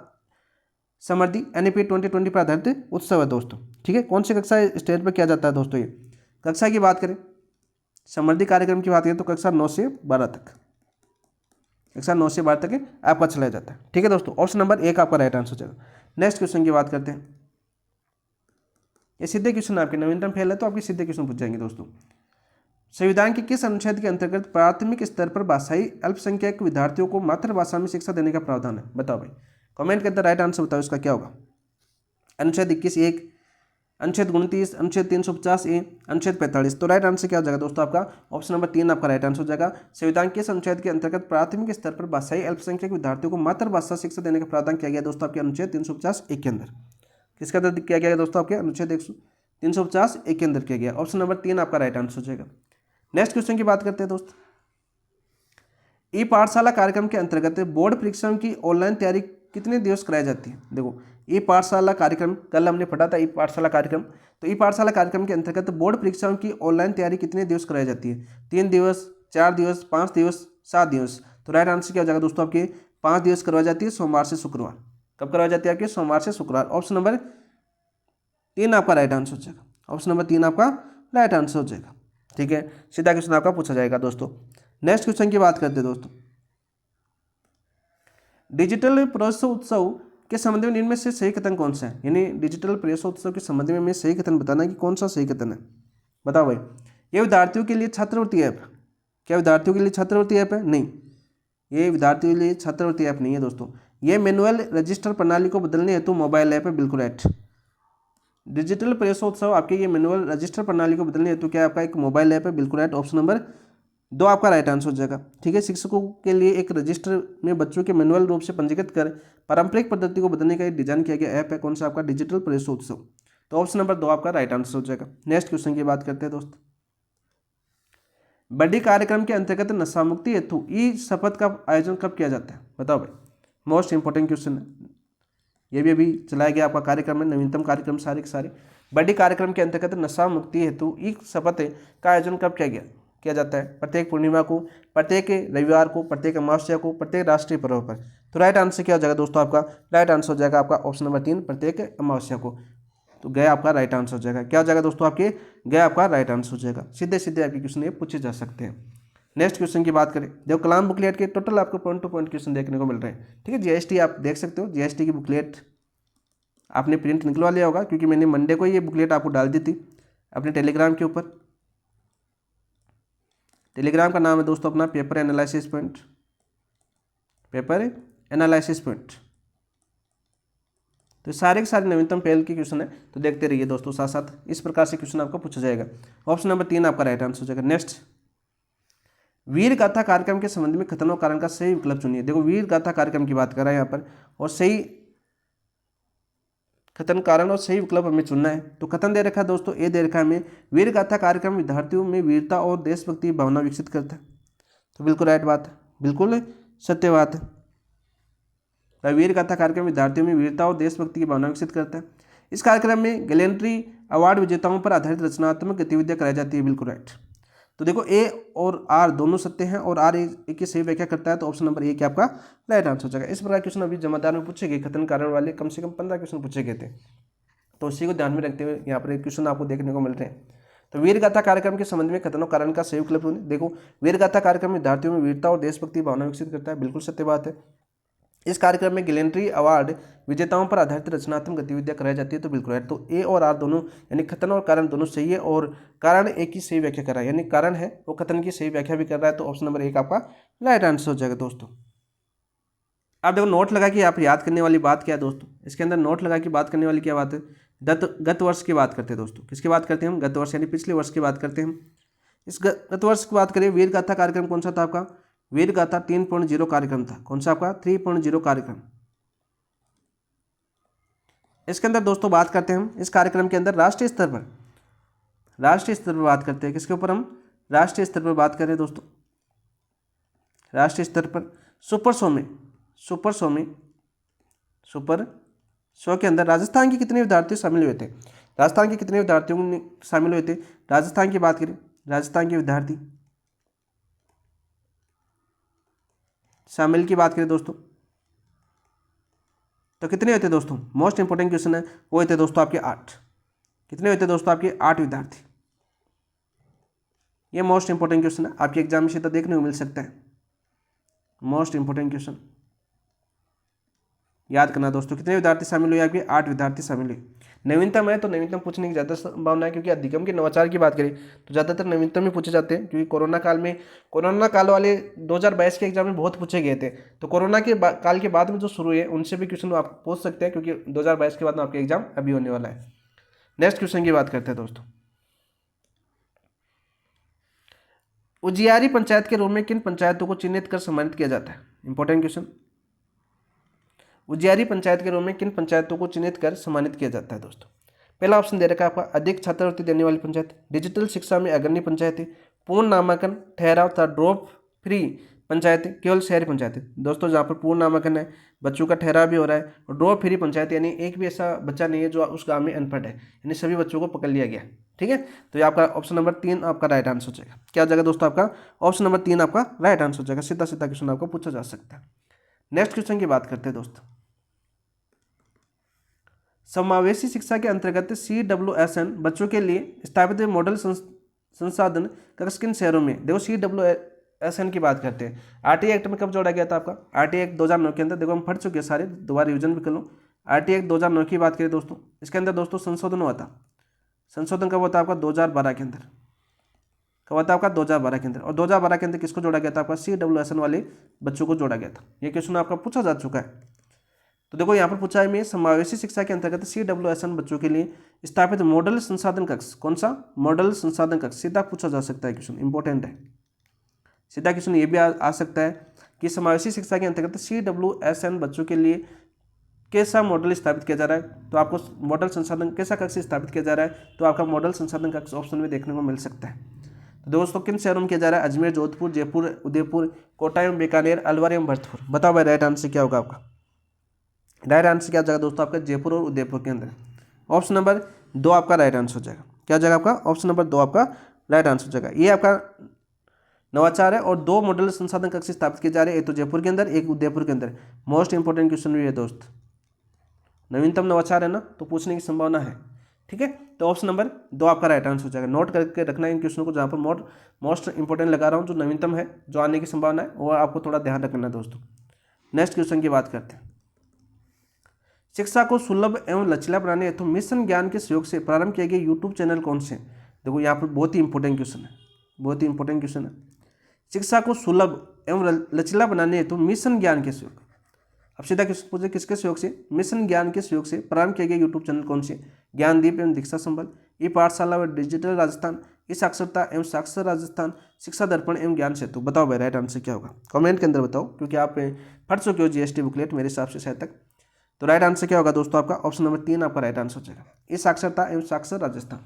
समृद्धि NEP 2020 पर आधारित उत्सव है दोस्तों, ठीक है। कौन सी कक्षा स्टेज पर किया जाता है दोस्तों? ये कक्षा की बात करें, समृद्धि कार्यक्रम की बात करें तो कक्षा 9 से 12 तक, कक्षा 9 से 12 तक आपका चलाया जाता है, ठीक है दोस्तों। ऑप्शन नंबर 1 आपका राइट आंसर हो जाएगा। नेक्स्ट क्वेश्चन की बात करते हैं। ये सीधे क्वेश्चन आपके नवीनतम फेल है तो आपके सीधे क्वेश्चन पूछ जाएंगे दोस्तों। संविधान के किस अनुच्छेद के अंतर्गत प्राथमिक स्तर पर भाषाई अल्पसंख्यक विद्यार्थियों को मातृभाषा में शिक्षा देने का प्रावधान है? बताओ भाई, कमेंट के अंदर राइट आंसर बताओ इसका क्या होगा। अनुच्छेद 21(1), अनुच्छेद 29, अनुच्छेद 350(a), अनुच्छेद 45। तो राइट आंसर क्या हो जाएगा दोस्तों आपका? ऑप्शन नंबर 3 आपका राइट आंसर हो जाएगा। संविधान के अनुच्छेद के अंतर्गत प्राथमिक स्तर पर भाषाई अल्पसंख्यक विद्यार्थियों को मातृभाषा शिक्षा देने का प्रावधान किया गया दोस्तों आपके अनुच्छेद 350(1) के अंदर। किसके अंदर किया गया दोस्तों? आपके अनुच्छेद 350(1) के अंदर किया गया। ऑप्शन नंबर 3 आपका राइट आंसर हो जाएगा। नेक्स्ट क्वेश्चन की बात करते हैं दोस्त। ई पाठशाला कार्यक्रम के अंतर्गत बोर्ड परीक्षाओं की ऑनलाइन तैयारी कितने दिवस कराई जाती है? देखो ई पाठशाला कार्यक्रम कल हमने पढ़ा था, ई पाठशाला कार्यक्रम। तो ई पाठशाला कार्यक्रम के अंतर्गत बोर्ड परीक्षाओं की ऑनलाइन तैयारी कितने दिवस कराई जाती है? 3 दिवस, 4 दिवस, 5 दिवस, 7 दिवस। तो राइट आंसर क्या हो जाएगा दोस्तों आपके? 5 दिवस करवाई जाती है, सोमवार से शुक्रवार। कब करवाई जाती है आपके? सोमवार से शुक्रवार। ऑप्शन नंबर 3 आपका राइट आंसर हो जाएगा। ऑप्शन नंबर 3 आपका राइट आंसर हो जाएगा, ठीक है। सीधा क्वेश्चन आपका पूछा जाएगा दोस्तों। नेक्स्ट क्वेश्चन की बात करते हैं दोस्तों। डिजिटल प्रवेशोत्सव के संबंध में इनमें से सही कथन कौन सा है? यानी डिजिटल प्रवेशोत्सव के संबंध में हमें सही कथन बताना है कि कौन सा सही कथन है। बताओ भाई। ये विद्यार्थियों के लिए छात्रवृत्ति ऐप, क्या विद्यार्थियों के लिए छात्रवृत्ति ऐप है? नहीं। ये विद्यार्थियों के लिए छात्रवृत्ति ऐप नहीं है दोस्तों। ये मैनुअल रजिस्टर प्रणाली को बदलने हेतु मोबाइल ऐप है, बिल्कुल राइट। डिजिटल प्रवेशोत्सव आपके ये मैनुअल रजिस्टर प्रणाली को बदलने हेतु क्या आपका एक मोबाइल ऐप है, बिल्कुल राइट। ऑप्शन नंबर 2 आपका राइट आंसर हो जाएगा। ठीक है, शिक्षकों के लिए एक रजिस्टर में बच्चों के मैनुअल रूप से पंजीकृत कर पारंपरिक पद्धति को बदलने का एक डिजाइन किया गया ऐप है, कौन सा आपका डिजिटल प्रवेशोत्सव। तो ऑप्शन नंबर 2 आपका राइट आंसर हो जाएगा। नेक्स्ट क्वेश्चन की बात करते हैं दोस्त। बड़ी कार्यक्रम के अंतर्गत नशा मुक्ति हेतु ई शपथ का आयोजन कब किया जाता है, बताओ भाई। मोस्ट इंपॉर्टेंट क्वेश्चन है, ये भी अभी चलाया गया आपका कार्यक्रम है, नवीनतम कार्यक्रम सारे के सारे। बड़ी कार्यक्रम के अंतर्गत नशा मुक्ति हेतु ई शपथ का आयोजन कब किया जाता है, प्रत्येक पूर्णिमा को, प्रत्येक रविवार को, प्रत्येक अमावस्या को, प्रत्येक राष्ट्रीय पर्व पर। तो राइट आंसर क्या हो जाएगा दोस्तों आपका, राइट आंसर हो जाएगा आपका ऑप्शन नंबर 3 प्रत्येक अमावस्या को। तो गया आपका राइट आंसर हो जाएगा, क्या हो जाएगा दोस्तों आपके, गया आपका राइट आंसर हो जाएगा। सीधे सीधे आपके क्वेश्चन ये पूछे जा सकते हैं। नेक्स्ट क्वेश्चन की बात करें, देखो कलाम बुकलेट के टोटल आपको पॉइंट टू पॉइंट क्वेश्चन देखने को मिल रहे हैं। ठीक है, जीएसटी आप देख सकते हो, जीएसटी की बुकलेट आपने प्रिंट निकलवा लिया होगा, क्योंकि मैंने मंडे को ये बुकलेट आपको डाल दी थी अपने टेलीग्राम के ऊपर। टेलीग्राम का नाम है दोस्तों अपना paper analysis point, paper analysis point. तो सारे के सारे नवीनतम पहल के क्वेश्चन है, तो देखते रहिए दोस्तों, साथ साथ इस प्रकार से क्वेश्चन आपको पूछा जाएगा। ऑप्शन नंबर 3 आपका राइट आंसर हो जाएगा। नेक्स्ट, वीर गाथा कार्यक्रम के संबंध में कथन और कारण का सही विकल्प चुनिए। देखो वीर गाथा कार्यक्रम की बात कर रहा है यहाँ पर, और सही कथन कारण और सही विकल्प हमें चुनना है। तो कथन दे रखा है दोस्तों, ए दे रखा है हमें, वीर गाथा कार्यक्रम विद्यार्थियों में वीरता और देशभक्ति की भावना विकसित करता है। तो बिल्कुल राइट बात है, बिल्कुल सत्य बात है। वीर गाथा कार्यक्रम विद्यार्थियों में वीरता और देशभक्ति की भावना विकसित करता है। इस कार्यक्रम में गैलेंट्री अवार्ड विजेताओं पर आधारित रचनात्मक गतिविधियां कराई जाती है, बिल्कुल राइट। तो देखो ए और आर दोनों सत्य हैं, और आर एक की सही व्याख्या करता है, तो ऑप्शन नंबर 1 आपका राइट आंसर हो जाएगा। इस प्रकार क्वेश्चन अभी जमादार में पूछे गए, कथन कारण वाले कम से कम 15 क्वेश्चन पूछे गए थे, तो उसी को ध्यान में रखते हुए यहाँ पर एक क्वेश्चन आपको देखने को मिल रहे हैं। तो वीर गाथा कार्यक्रम के संबंध में कथन और कारण का सही विकल्प देखो, वीर गाथा कार्यक्रम विद्यार्थियों में वीरता और देशभक्ति भावना विकसित करता है, बिल्कुल सत्य बात है। इस कार्यक्रम में गैलेंट्री अवार्ड विजेताओं पर आधारित रचनात्मक गतिविधियां कराई जाती है, तो बिल्कुल राइट। तो ए और आर दोनों यानी कथन और कारण दोनों सही है, और कारण एक की सही व्याख्या कर रहा है, यानी कारण है वो कथन की सही व्याख्या भी कर रहा है, तो ऑप्शन नंबर 1 आपका राइट आंसर हो जाएगा दोस्तों। आप देखो नोट लगा कि आप याद करने वाली बात क्या है दोस्तों, इसके अंदर नोट लगा कि बात करने वाली क्या बात है, गत वर्ष की बात करते हैं दोस्तों। किसकी बात करते हैं हम, गत वर्ष यानी पिछले वर्ष की बात करते हैं हम। इस गत वर्ष की बात करें, वीर गाथा कार्यक्रम कौन सा था आपका, वीर गाथा 3.0 कार्यक्रम था, कौन सा आपका 3.0 कार्यक्रम। इसके अंदर दोस्तों बात करते हैं हम, इस कार्यक्रम के अंदर राष्ट्रीय स्तर पर बात करते हैं, किसके ऊपर हम राष्ट्रीय स्तर पर बात करें दोस्तों, राष्ट्रीय स्तर पर सुपर 100 के अंदर राजस्थान के कितने विद्यार्थी शामिल हुए थे, राजस्थान के कितने विद्यार्थियों शामिल हुए थे। राजस्थान की बात करें, राजस्थान के विद्यार्थी शामिल की बात करें दोस्तों, तो कितने हुए थे दोस्तों, मोस्ट इंपोर्टेंट क्वेश्चन है, वो हुए थे दोस्तों आपके 8। कितने हुए थे दोस्तों आपके 8 विद्यार्थी। ये मोस्ट इंपोर्टेंट क्वेश्चन है, आपके एग्जाम में सीधा देखने को मिल सकता है। मोस्ट इंपोर्टेंट क्वेश्चन याद करना दोस्तों, कितने विद्यार्थी शामिल हुए आपके 8 विद्यार्थी शामिल हुए। नवीनतम है तो नवीनतम पूछने की ज़्यादा संभावना है, क्योंकि अधिगम के नवाचार की बात करें तो ज़्यादातर नवीनतम ही पूछे जाते हैं, क्योंकि कोरोना काल वाले 2022 के एग्जाम में बहुत पूछे गए थे। तो कोरोना के काल के बाद में जो शुरू हुए उनसे भी क्वेश्चन आप पूछ सकते हैं, क्योंकि 2022 के बाद में आपका एग्जाम अभी होने वाला है। नेक्स्ट क्वेश्चन की बात करते हैं दोस्तों, उजियारी पंचायत के रूप में किन पंचायतों को चिन्हित कर सम्मानित किया जाता है। इंपॉर्टेंट क्वेश्चन, उजियारी पंचायत के रूप में किन पंचायतों को चिन्हित कर सम्मानित किया जाता है दोस्तों। पहला ऑप्शन दे रखा है आपका अधिक छात्रवृत्ति देने वाली पंचायत, डिजिटल शिक्षा में अग्रणी पंचायतें, पूर्ण नामांकन ठहराव तथा ड्रॉप फ्री पंचायतें, केवल शहरी पंचायतें। दोस्तों जहाँ पर पूर्ण नामांकन है, बच्चों का ठहराव भी हो रहा है, और ड्रॉप फ्री पंचायत यानी एक भी ऐसा बच्चा नहीं है जो उस गाँव में अनपढ़ है, यानी सभी बच्चों को पकड़ लिया गया। ठीक है, तो ये आपका ऑप्शन नंबर 3 आपका राइट आंसर हो जाएगा। क्या हो जाएगा दोस्तों आपका ऑप्शन नंबर 3 आपका राइट आंसर हो जाएगा। सीधा सीधा क्वेश्चन आपको पूछा जा सकता है। नेक्स्ट क्वेश्चन की बात करते हैं दोस्तों, समावेशी शिक्षा के अंतर्गत CWSN बच्चों के लिए स्थापित मॉडल संसाधन कक्ष किन शहरों में। देखो CWSN की बात करते हैं, RTI एक्ट में कब जोड़ा गया था आपका, RTI एक्ट 2009 के अंदर। देखो हम पढ़ चुके हैं सारे, दोबारा रिविजन भी कर लो। RTI एक्ट 2009 की बात करें दोस्तों, इसके अंदर दोस्तों संशोधन हुआ था। संशोधन कब होता है आपका 2012 के अंदर। कब आता है आपका 2012 के अंदर। और 2012 के अंदर किसको जोड़ा गया था आपका CWSN वाले बच्चों को जोड़ा गया था। ये क्वेश्चन आपका पूछा जा चुका है। तो देखो यहाँ पर पूछा है मैं समावेशी शिक्षा के अंतर्गत CWSN बच्चों के लिए स्थापित मॉडल संसाधन कक्ष, कौन सा मॉडल संसाधन कक्ष, सीधा पूछा जा सकता है क्वेश्चन, इंपॉर्टेंट है। सीधा क्वेश्चन ये भी आ सकता है कि समावेशी शिक्षा के अंतर्गत CWSN बच्चों के लिए कैसा मॉडल स्थापित किया जा रहा है। तो आपको मॉडल संसाधन कैसा कक्ष स्थापित किया जा रहा है, तो आपका मॉडल संसाधन कक्ष ऑप्शन में देखने को मिल सकता है। तो दोस्तों किन शहरों में किया जा रहा है, अजमेर, जोधपुर, जयपुर, उदयपुर, कोटा एवं बीकानेर, अलवर एवं भरतपुर। बताओ भाई राइट आंसर क्या होगा आपका। राइट आंसर क्या जाएगा दोस्तों आपका जयपुर और उदयपुर के अंदर। ऑप्शन नंबर 2 आपका राइट आंसर हो जाएगा। क्या जाएगा आपका ऑप्शन नंबर 2 आपका राइट आंसर हो जाएगा। ये आपका नवाचार है और 2 मॉडल संसाधन कक्ष स्थापित किए जा रहे हैं, एक तो जयपुर के अंदर, एक उदयपुर के अंदर। मोस्ट इंपोर्टेंट क्वेश्चन भी है दोस्त, नवीनतम नवाचार है ना, तो पूछने की संभावना है। ठीक है, तो ऑप्शन नंबर 2 आपका राइट आंसर हो जाएगा। नोट करके रखना है इन क्वेश्चनों को, जहाँ पर मोस्ट इंपोर्टेंट लगा रहा हूँ, जो नवीनतम है, जो आने की संभावना है, वो आपको थोड़ा ध्यान रखना है दोस्तों। नेक्स्ट क्वेश्चन की बात करते हैं। शिक्षा को सुलभ एवं लचीला बनाने हेतु मिशन ज्ञान के सहयोग से प्रारंभ किए गए यूट्यूब चैनल कौन से हैं। देखो यहाँ पर बहुत ही इंपॉर्टेंट क्वेश्चन है, बहुत ही इंपॉर्टेंट क्वेश्चन है। शिक्षा को सुलभ एवं लचीला बनाने हेतु मिशन ज्ञान के सहयोग, अब सीधा क्वेश्चन पूछे किसके सहयोग से, मिशन ज्ञान के सहयोग से प्रारंभ किए गए यूट्यूब चैनल कौन से, ज्ञानदीप एवं दीक्षा संबल, ई पाठशाला व डिजिटल राजस्थान, ई साक्षरता एवं साक्षर राजस्थान, शिक्षा दर्पण एवं ज्ञान सेतु। बताओ भाई राइट आंसर क्या होगा, कमेंट के अंदर बताओ, क्योंकि आप पढ़ चुके हो GST बुकलेट मेरे हिसाब से शायद तक। तो राइट आंसर क्या होगा दोस्तों आपका ऑप्शन नंबर 3 आपका राइट आंसर हो जाएगा। ई साक्षरता एवं साक्षर राजस्थान,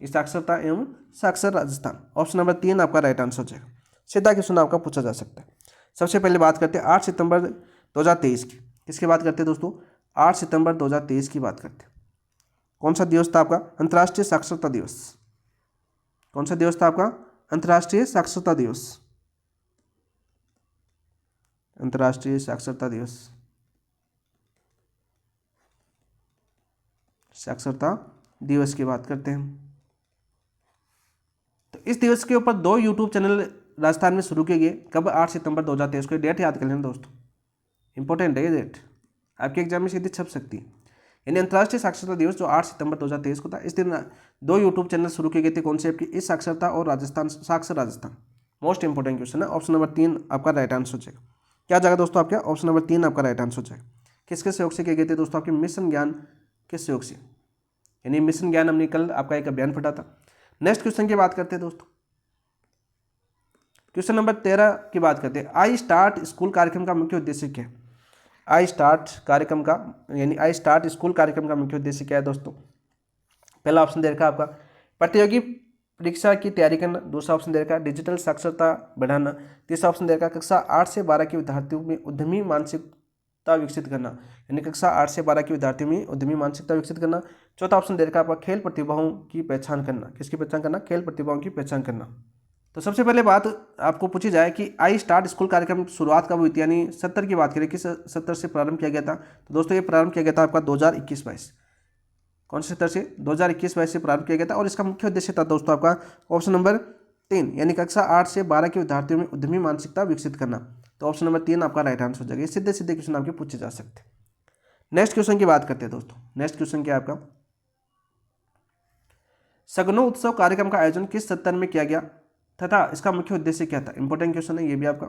ई साक्षरता एवं साक्षर राजस्थान, ऑप्शन नंबर 3 आपका राइट आंसर हो जाएगा। सीधा क्वेश्चन आपका पूछा जा सकता है। सबसे पहले बात करते हैं 8 सितंबर 2023 की। किसकी बात करते हैं दोस्तों, 8 सितंबर 2023 की बात करते हैं। कौन सा दिवस था आपका, अंतर्राष्ट्रीय साक्षरता दिवस। कौन सा दिवस था आपका, अंतर्राष्ट्रीय साक्षरता दिवस, अंतर्राष्ट्रीय साक्षरता दिवस, साक्षरता दिवस की बात करते हैं। तो इस दिवस के ऊपर 2 यूट्यूब चैनल राजस्थान में शुरू किए गए, कब, 8 सितंबर 2023 को। डेट याद कर लेना दोस्तों, इंपॉर्टेंट है ये डेट, आपके एग्जाम में सीधी छप सकती है। यानी अंतर्राष्ट्रीय साक्षरता दिवस जो 8 सितंबर 2023 को था, इस दिन 2 यूट्यूब चैनल शुरू किए गए थे। कौन से आपकी, इस साक्षरता और राजस्थान, साक्षर राजस्थान। मोस्ट इंपॉर्टेंट क्वेश्चन है, ऑप्शन नंबर 3 आपका राइट आंसर हो जाएगा। क्या जाएगा दोस्तों आपका ऑप्शन नंबर 3 आपका राइट आंसर हो जाएगा। किसके सहयोग से किए गए थे दोस्तों, आपके मिशन ज्ञान के सहयोग से, यानी मिशन ज्ञान हमने कल आपका एक अभियान पढ़ा था। नेक्स्ट क्वेश्चन की बात करते हैं दोस्तों, क्वेश्चन नंबर 13 की बात करते हैं। आई स्टार्ट स्कूल कार्यक्रम का मुख्य उद्देश्य क्या है। आई स्टार्ट कार्यक्रम का, यानी आई स्टार्ट स्कूल कार्यक्रम का मुख्य उद्देश्य क्या है दोस्तों। पहला ऑप्शन दे रखा आपका प्रतियोगी परीक्षा की तैयारी करना, दूसरा ऑप्शन दे रखा डिजिटल साक्षरता बढ़ाना, तीसरा ऑप्शन दे रखा कक्षा 8 से 12 के विद्यार्थियों में उद्यमी मानसिकता विकसित करना, यानी कक्षा 8 से 12 के विद्यार्थियों में उद्यमी मानसिकता विकसित करना। चौथा ऑप्शन दे रखा आपका खेल प्रतिभाओं की पहचान करना, किसकी पहचान करना, खेल प्रतिभाओं की पहचान करना। तो सबसे पहले बात आपको पूछी जाए कि आई स्टार्ट स्कूल कार्यक्रम की शुरुआत कब हुई थी, यानी 70 की बात करें, किस 70 से प्रारंभ किया गया था। तो दोस्तों ये प्रारंभ किया गया था आपका 2021-22, कौन से 70 से 2021-22 से प्रारंभ किया गया था। और इसका मुख्य उद्देश्य था दोस्तों आपका ऑप्शन नंबर 3, यानी कक्षा 8 से 12 के विद्यार्थियों में उद्यमी मानसिकता विकसित करना। तो ऑप्शन नंबर 3 आपका राइट आंसर हो जाएगा। सीधे सीधे क्वेश्चन आपके पूछे जा सकते हैं। नेक्स्ट क्वेश्चन की बात करते हैं दोस्तों। नेक्स्ट क्वेश्चन क्या है आपका, सगनो उत्सव कार्यक्रम का आयोजन किस सत्र में किया गया तथा इसका मुख्य उद्देश्य क्या था। इंपॉर्टेंट क्वेश्चन है ये भी आपका।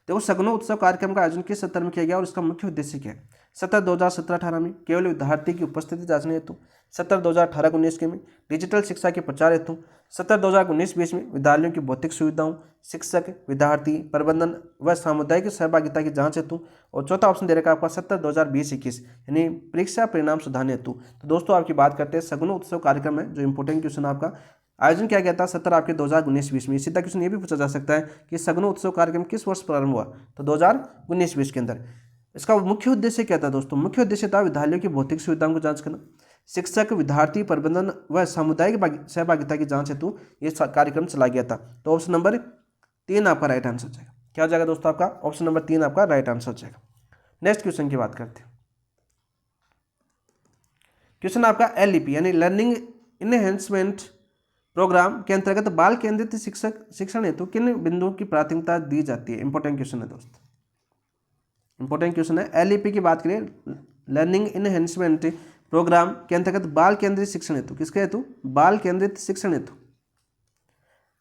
देखो सगनो उत्सव कार्यक्रम का आयोजन किस सत्र में किया गया और इसका मुख्य उद्देश्य क्या है। सत्र 2017-18 में केवल विद्यार्थी की उपस्थिति जांचने हेतु, सत्र 2018-19 के में डिजिटल शिक्षा के प्रचार हेतु, सत्र 2019-20 में विद्यालयों की भौतिक सुविधाओं, शिक्षक, विद्यार्थी, प्रबंधन व सामुदायिक सहभागिता की जांच हेतु, और चौथा ऑप्शन दे रखा आपका सत्र 2020-21 यानी परीक्षा परिणाम सुधारने हेतु। तो दोस्तों आपकी बात करते हैं सगनो उत्सव कार्यक्रम है, जो इंपॉर्टेंट क्वेश्चन आपका आयोजन किया गया था सत्र आपके 2019-20 में। सीधा क्वेश्चन ये भी पूछा जा सकता है कि सगनो उत्सव कार्यक्रम किस वर्ष प्रारंभ हुआ, तो 2019-20 के अंदर। इसका मुख्य उद्देश्य क्या था दोस्तों, मुख्य उद्देश्य था विद्यालयों की भौतिक सुविधाओं को जांच करना, शिक्षक, विद्यार्थी, प्रबंधन व सामुदायिक सहभागिता की जांच हेतु ये कार्यक्रम चला गया था। तो ऑप्शन नंबर 3 आपका राइट आंसर हो जाएगा। क्या हो जाएगा दोस्तों आपका ऑप्शन नंबर 3 आपका राइट आंसर हो जाएगा। नेक्स्ट क्वेश्चन की बात करते हैं। क्वेश्चन आपका LEP यानी लर्निंग इनहेंसमेंट प्रोग्राम के अंतर्गत बाल केंद्रित शिक्षण हेतु किन बिंदुओं की प्राथमिकता दी जाती है। इंपॉर्टेंट क्वेश्चन है दोस्त, इंपॉर्टेंट क्वेश्चन है। LEP की बात करें, लर्निंग इनहेंसमेंट प्रोग्राम के अंतर्गत बाल केंद्रित शिक्षण हेतु, किसके हेतु, बाल केंद्रित शिक्षण हेतु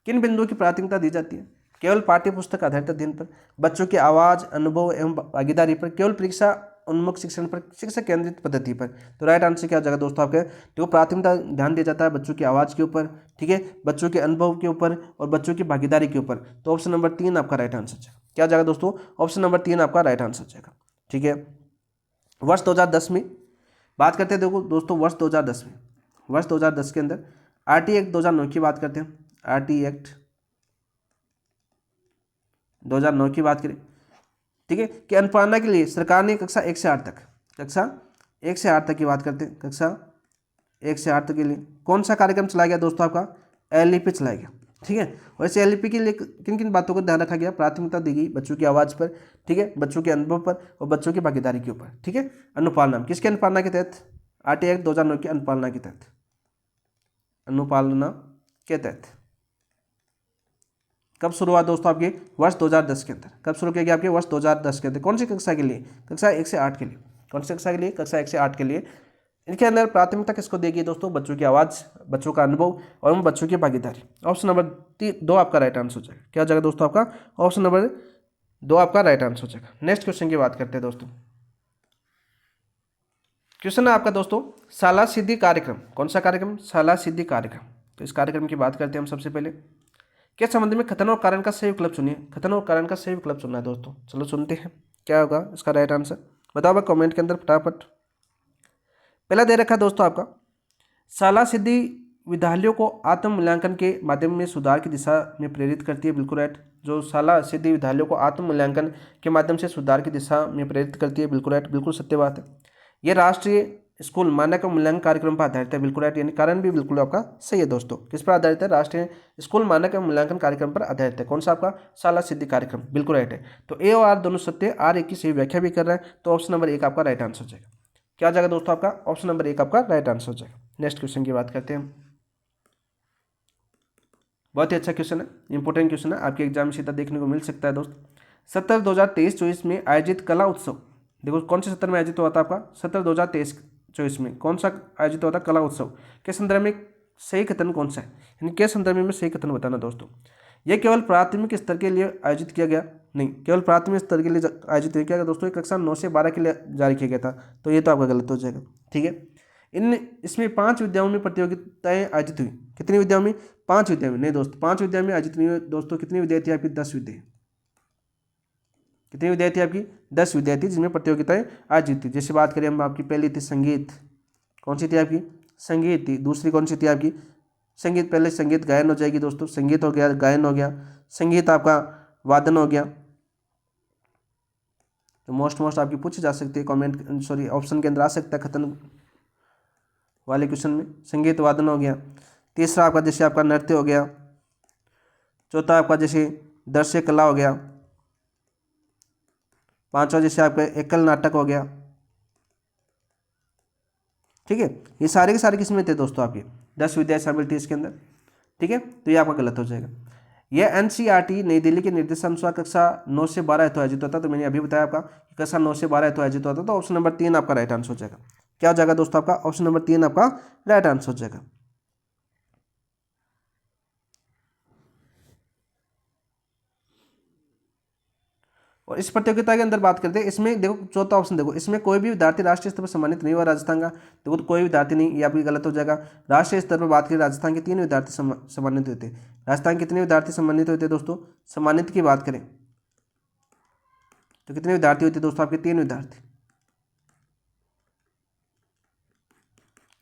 किन बिंदुओं की प्राथमिकता दी जाती है? केवल पाठ्य पुस्तक आधारित अध्ययन पर, बच्चों की आवाज, अनुभव एवं भागीदारी पर, केवल परीक्षा उन्मुख शिक्षण पर, शिक्षक केंद्रित पद्धति पर। तो राइट आंसर क्या हो जाएगा दोस्तों आपके? देखो प्राथमिकता ध्यान दिया जाता है बच्चों की आवाज़ के ऊपर, ठीक है, बच्चों के अनुभव के ऊपर और बच्चों की भागीदारी के ऊपर। तो ऑप्शन नंबर 3 आपका राइट आंसर है। क्या हो जाएगा दोस्तों? ऑप्शन नंबर 3 आपका राइट आंसर हो जाएगा, ठीक है। वर्ष 2010 में बात करते हैं, देखो दोस्तों वर्ष 2010 में, वर्ष 2010 के अंदर RT एक्ट 2009 की बात करते हैं। RT एक्ट 2009 की बात करें, ठीक है, कि अनुपालना के लिए सरकार ने कक्षा 1 से 8 तक, कक्षा 1 से 8 तक की बात करते हैं, कक्षा 1 से 8 तक के लिए कौन सा कार्यक्रम चलाया गया दोस्तों? आपका LEP चलाया गया, ठीक है। और इस LEP के लिए किन किन बातों का ध्यान रखा गया? प्राथमिकता दी गई बच्चों की आवाज़ पर, ठीक है, बच्चों के अनुभव पर और बच्चों की भागीदारी के ऊपर, ठीक है। अनुपालना किसके अनुपालना के तहत? RT एक्ट 2009 की अनुपालना के तहत, अनुपालना के तहत। कब शुरू हुआ दोस्तों? आपके वर्ष 2010 के अंदर। कब शुरू किया गया? आपके वर्ष 2010 के अंदर। कौन सी कक्षा के लिए? कक्षा 1 से 8 के लिए। कौन सी कक्षा के लिए? कक्षा 1 से 8 के लिए। इनके अंदर प्राथमिकता किसको देगी दोस्तों? बच्चों की आवाज़, बच्चों का अनुभव और उन बच्चों की भागीदारी। ऑप्शन नंबर 2 आपका राइट आंसर हो जाएगा। क्या हो जाएगा दोस्तों आपका? ऑप्शन नंबर 2 आपका राइट आंसर हो जाएगा। नेक्स्ट क्वेश्चन की बात करते हैं दोस्तों। क्वेश्चन है आपका दोस्तों, शाला सिद्धि कार्यक्रम। कौन सा कार्यक्रम? शाला सिद्धि कार्यक्रम। तो इस कार्यक्रम की बात करते हैं हम सबसे पहले। किस संबंध में कथन और कारण का सही विकल्प चुनिए? कथन और कारण का सही विकल्प चुनना है दोस्तों। चलो सुनते हैं क्या होगा इसका राइट आंसर। बताओ कमेंट के अंदर फटाफट। पहला दे रखा है दोस्तों आपका, शाला सिद्धि विद्यालयों को आत्म मूल्यांकन के माध्यम में सुधार की दिशा में प्रेरित करती है। बिल्कुल राइट। जो शाला सिद्धि विद्यालयों को आत्म मूल्यांकन के माध्यम से सुधार की दिशा में प्रेरित करती है। बिल्कुल राइट, बिल्कुल सत्य बात है। यह राष्ट्रीय स्कूल मानक मूल्यांकन कार्यक्रम पर आधारित है। बिल्कुल राइट, यानी कारण भी बिल्कुल आपका सही है दोस्तों। किस पर आधारित है? राष्ट्रीय स्कूल मानक मूल्यांकन कार्यक्रम पर आधारित है। कौन सा आपका? शाला सिद्धि कार्यक्रम। बिल्कुल राइट है। तो ए और आर दोनों सत्य, आर एक की सही व्याख्या भी कर रहा है। तो ऑप्शन नंबर 1 आपका राइट आंसर हो जाएगा। क्या हो जाएगा दोस्तों आपका? ऑप्शन नंबर 1 आपका राइट आंसर हो जाएगा। नेक्स्ट क्वेश्चन की बात करते हैं। बहुत ही अच्छा क्वेश्चन है, इंपॉर्टेंट क्वेश्चन है, आपके एग्जाम में सीधा देखने को मिल सकता है दोस्त। 17 2023-24 में आयोजित कला उत्सव, देखो कौन से 17 में आयोजित हुआ था आपका? 17 2023-24 में कौन सा आयोजित हुआ था? कला उत्सव के संदर्भ में सही कथन कौन सा है? यानी के संदर्भ में सही कथन बताना दोस्तों। यह केवल प्राथमिक स्तर के लिए आयोजित किया गया? नहीं, केवल प्राथमिक स्तर के लिए आयोजित नहीं किया गया दोस्तों। कक्षा 9 से 12 के लिए जारी किया गया था। तो ये तो आपका गलत हो जाएगा, ठीक है। इसमें 5 विद्याओं में प्रतियोगिताएं आयोजित हुई। कितनी विद्याओं में? 5 विद्याओं में। नहीं दोस्तों, 5 विद्याओं में आयोजित नहीं हुई दोस्तों। कितनी विद्याएं थी आपकी? 10 विद्याएं। कितनी विद्याएं थी आपकी? 10 विद्याएं थी जिनमें प्रतियोगिताएं आयोजित थी। जैसे बात करें हम, आपकी पहली थी संगीत। कौन सी थी आपकी? संगीत थी। दूसरी कौन सी थी आपकी? संगीत। पहले संगीत गायन हो जाएगी दोस्तों, संगीत हो गया, गायन हो गया, संगीत आपका वादन हो गया। तो मोस्ट आपकी पूछी जा सकती है, कमेंट सॉरी ऑप्शन के अंदर आ सकता है कथन वाले क्वेश्चन में। संगीत वादन हो गया। तीसरा आपका जैसे आपका नृत्य हो गया। चौथा आपका जैसे दृश्य कला हो गया। पांचवा जैसे आपका एकल नाटक हो गया, ठीक है। ये सारे के सारे किसमें थे दोस्तों? आपके 10 विद्याएं शामिल थी इसके अंदर, ठीक है। तो ये आपका गलत हो जाएगा। यह NCERT नई दिल्ली के निर्देशानुसार कक्षा 9 से 12 हेतु आयोजित होता है। तो मैंने अभी बताया आपका कि कक्षा 9 से 12 हेतु आयोजित होता है। तो ऑप्शन नंबर 3 आपका राइट आंसर हो जाएगा। क्या हो जाएगा दोस्तों आपका? ऑप्शन नंबर 3 आपका राइट आंसर हो जाएगा। और इस प्रतियोगिता के अंदर बात करते हैं, इसमें देखो चौथा ऑप्शन देखो, इसमें कोई भी विद्यार्थी राष्ट्रीय स्तर पर सम्मानित नहीं हुआ राजस्थान का। देखो तो कोई विद्यार्थी नहीं, ये आपकी गलत हो जाएगा। राष्ट्रीय स्तर पर बात करें, राजस्थान के 3 विद्यार्थी सम्मानित हुए थे। राजस्थान के कितने विद्यार्थी सम्मानित हुए थे दोस्तों? सम्मानित की बात करें तो कितने विद्यार्थी हुए थे दोस्तों? आपके 3 विद्यार्थी।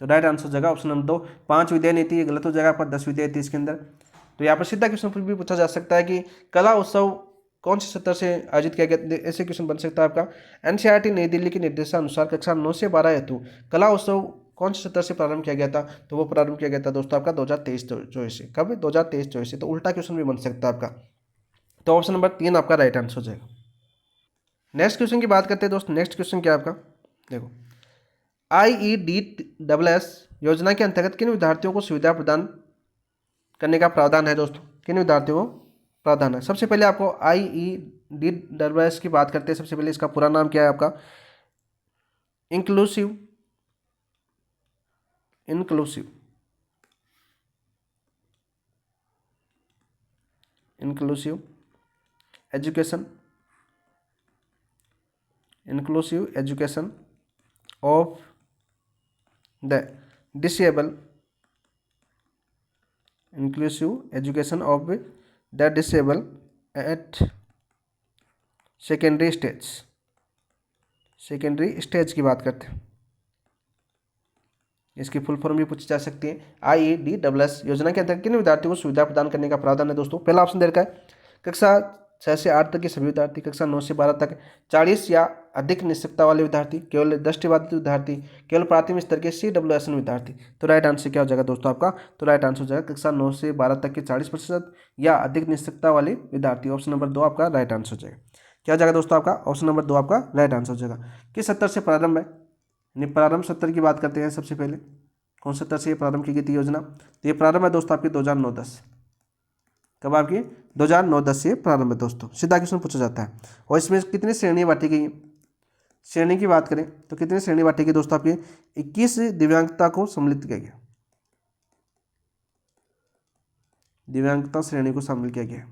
तो राइट आंसर हो जाएगा ऑप्शन नंबर 2। 5 विद्याएं नहीं थी, ये गलत हो जाएगा आपका। 10 विद्याएं थी इसके अंदर। तो यहाँ पर सीधा क्वेश्चन भी पूछा जा सकता है कि कला उत्सव कौन से सत्र से आयोजित किया गया? ऐसे क्वेश्चन बन सकता है आपका। NCERT नई दिल्ली के निर्देशानुसार कक्षा 9 से 12 हेतु कला उत्सव कौन से सत्र से प्रारंभ किया गया था? तो वो प्रारंभ किया गया था दोस्तों आपका 2023-24 से। कब? 2023-24 से। तो उल्टा क्वेश्चन भी बन सकता है आपका। तो ऑप्शन नंबर 3 आपका राइट आंसर हो जाएगा। नेक्स्ट क्वेश्चन की बात करते हैं दोस्त। नेक्स्ट क्वेश्चन क्या आपका? देखो, IEDSS योजना के अंतर्गत किन विद्यार्थियों को सुविधा प्रदान करने का प्रावधान है दोस्तों? किन विद्यार्थियों को प्रावधान है? सबसे पहले आपको IEDSS की बात करते हैं। सबसे पहले इसका पूरा नाम क्या है आपका? Inclusive inclusive education, inclusive education of the disable, inclusive education of the disable at secondary stage, secondary stage की बात करते हैं। इसकी फुल फॉर्म भी पूछी जा सकती है। IEDSS योजना के अंतर्गत किन विद्यार्थियों को सुविधा प्रदान करने का प्रावधान है दोस्तों? पहला ऑप्शन दे रखा है कक्षा 6 से 8 तक के सभी विद्यार्थी, कक्षा 9 से 12 तक 40 या अधिक निश्चितता वाले विद्यार्थी, केवल दृष्टिबाधित विद्यार्थी, केवल प्राथमिक स्तर के CWSN विद्यार्थी। तो राइट आंसर क्या हो जाएगा दोस्तों आपका? तो राइट आंसर हो जाएगा कक्षा 9 से 12 तक के 40% या अधिक निश्चितता वाले विद्यार्थी। ऑप्शन नंबर 2 आपका राइट आंसर हो जाएगा। क्या हो जाएगा दोस्तों आपका? ऑप्शन नंबर 2 आपका राइट आंसर हो जाएगा। किस सत्र से प्रारंभ है? प्रारंभ सत्र की बात करते हैं सबसे पहले। कौन से सत्र से ये प्रारंभ की गई थी योजना? तो ये प्रारंभ है दोस्तों आपकी 2009-10। कब आपकी? 2009-10 से प्रारंभ है दोस्तों। सीधा क्वेश्चन पूछा जाता है। और इसमें कितनी श्रेणी बांटी गई? श्रेणी की बात करें तो कितनी श्रेणी बांटी गई दोस्तों आपकी? 21 दिव्यांगता को सम्मिलित किया गया, दिव्यांगता श्रेणी को शामिल किया गया।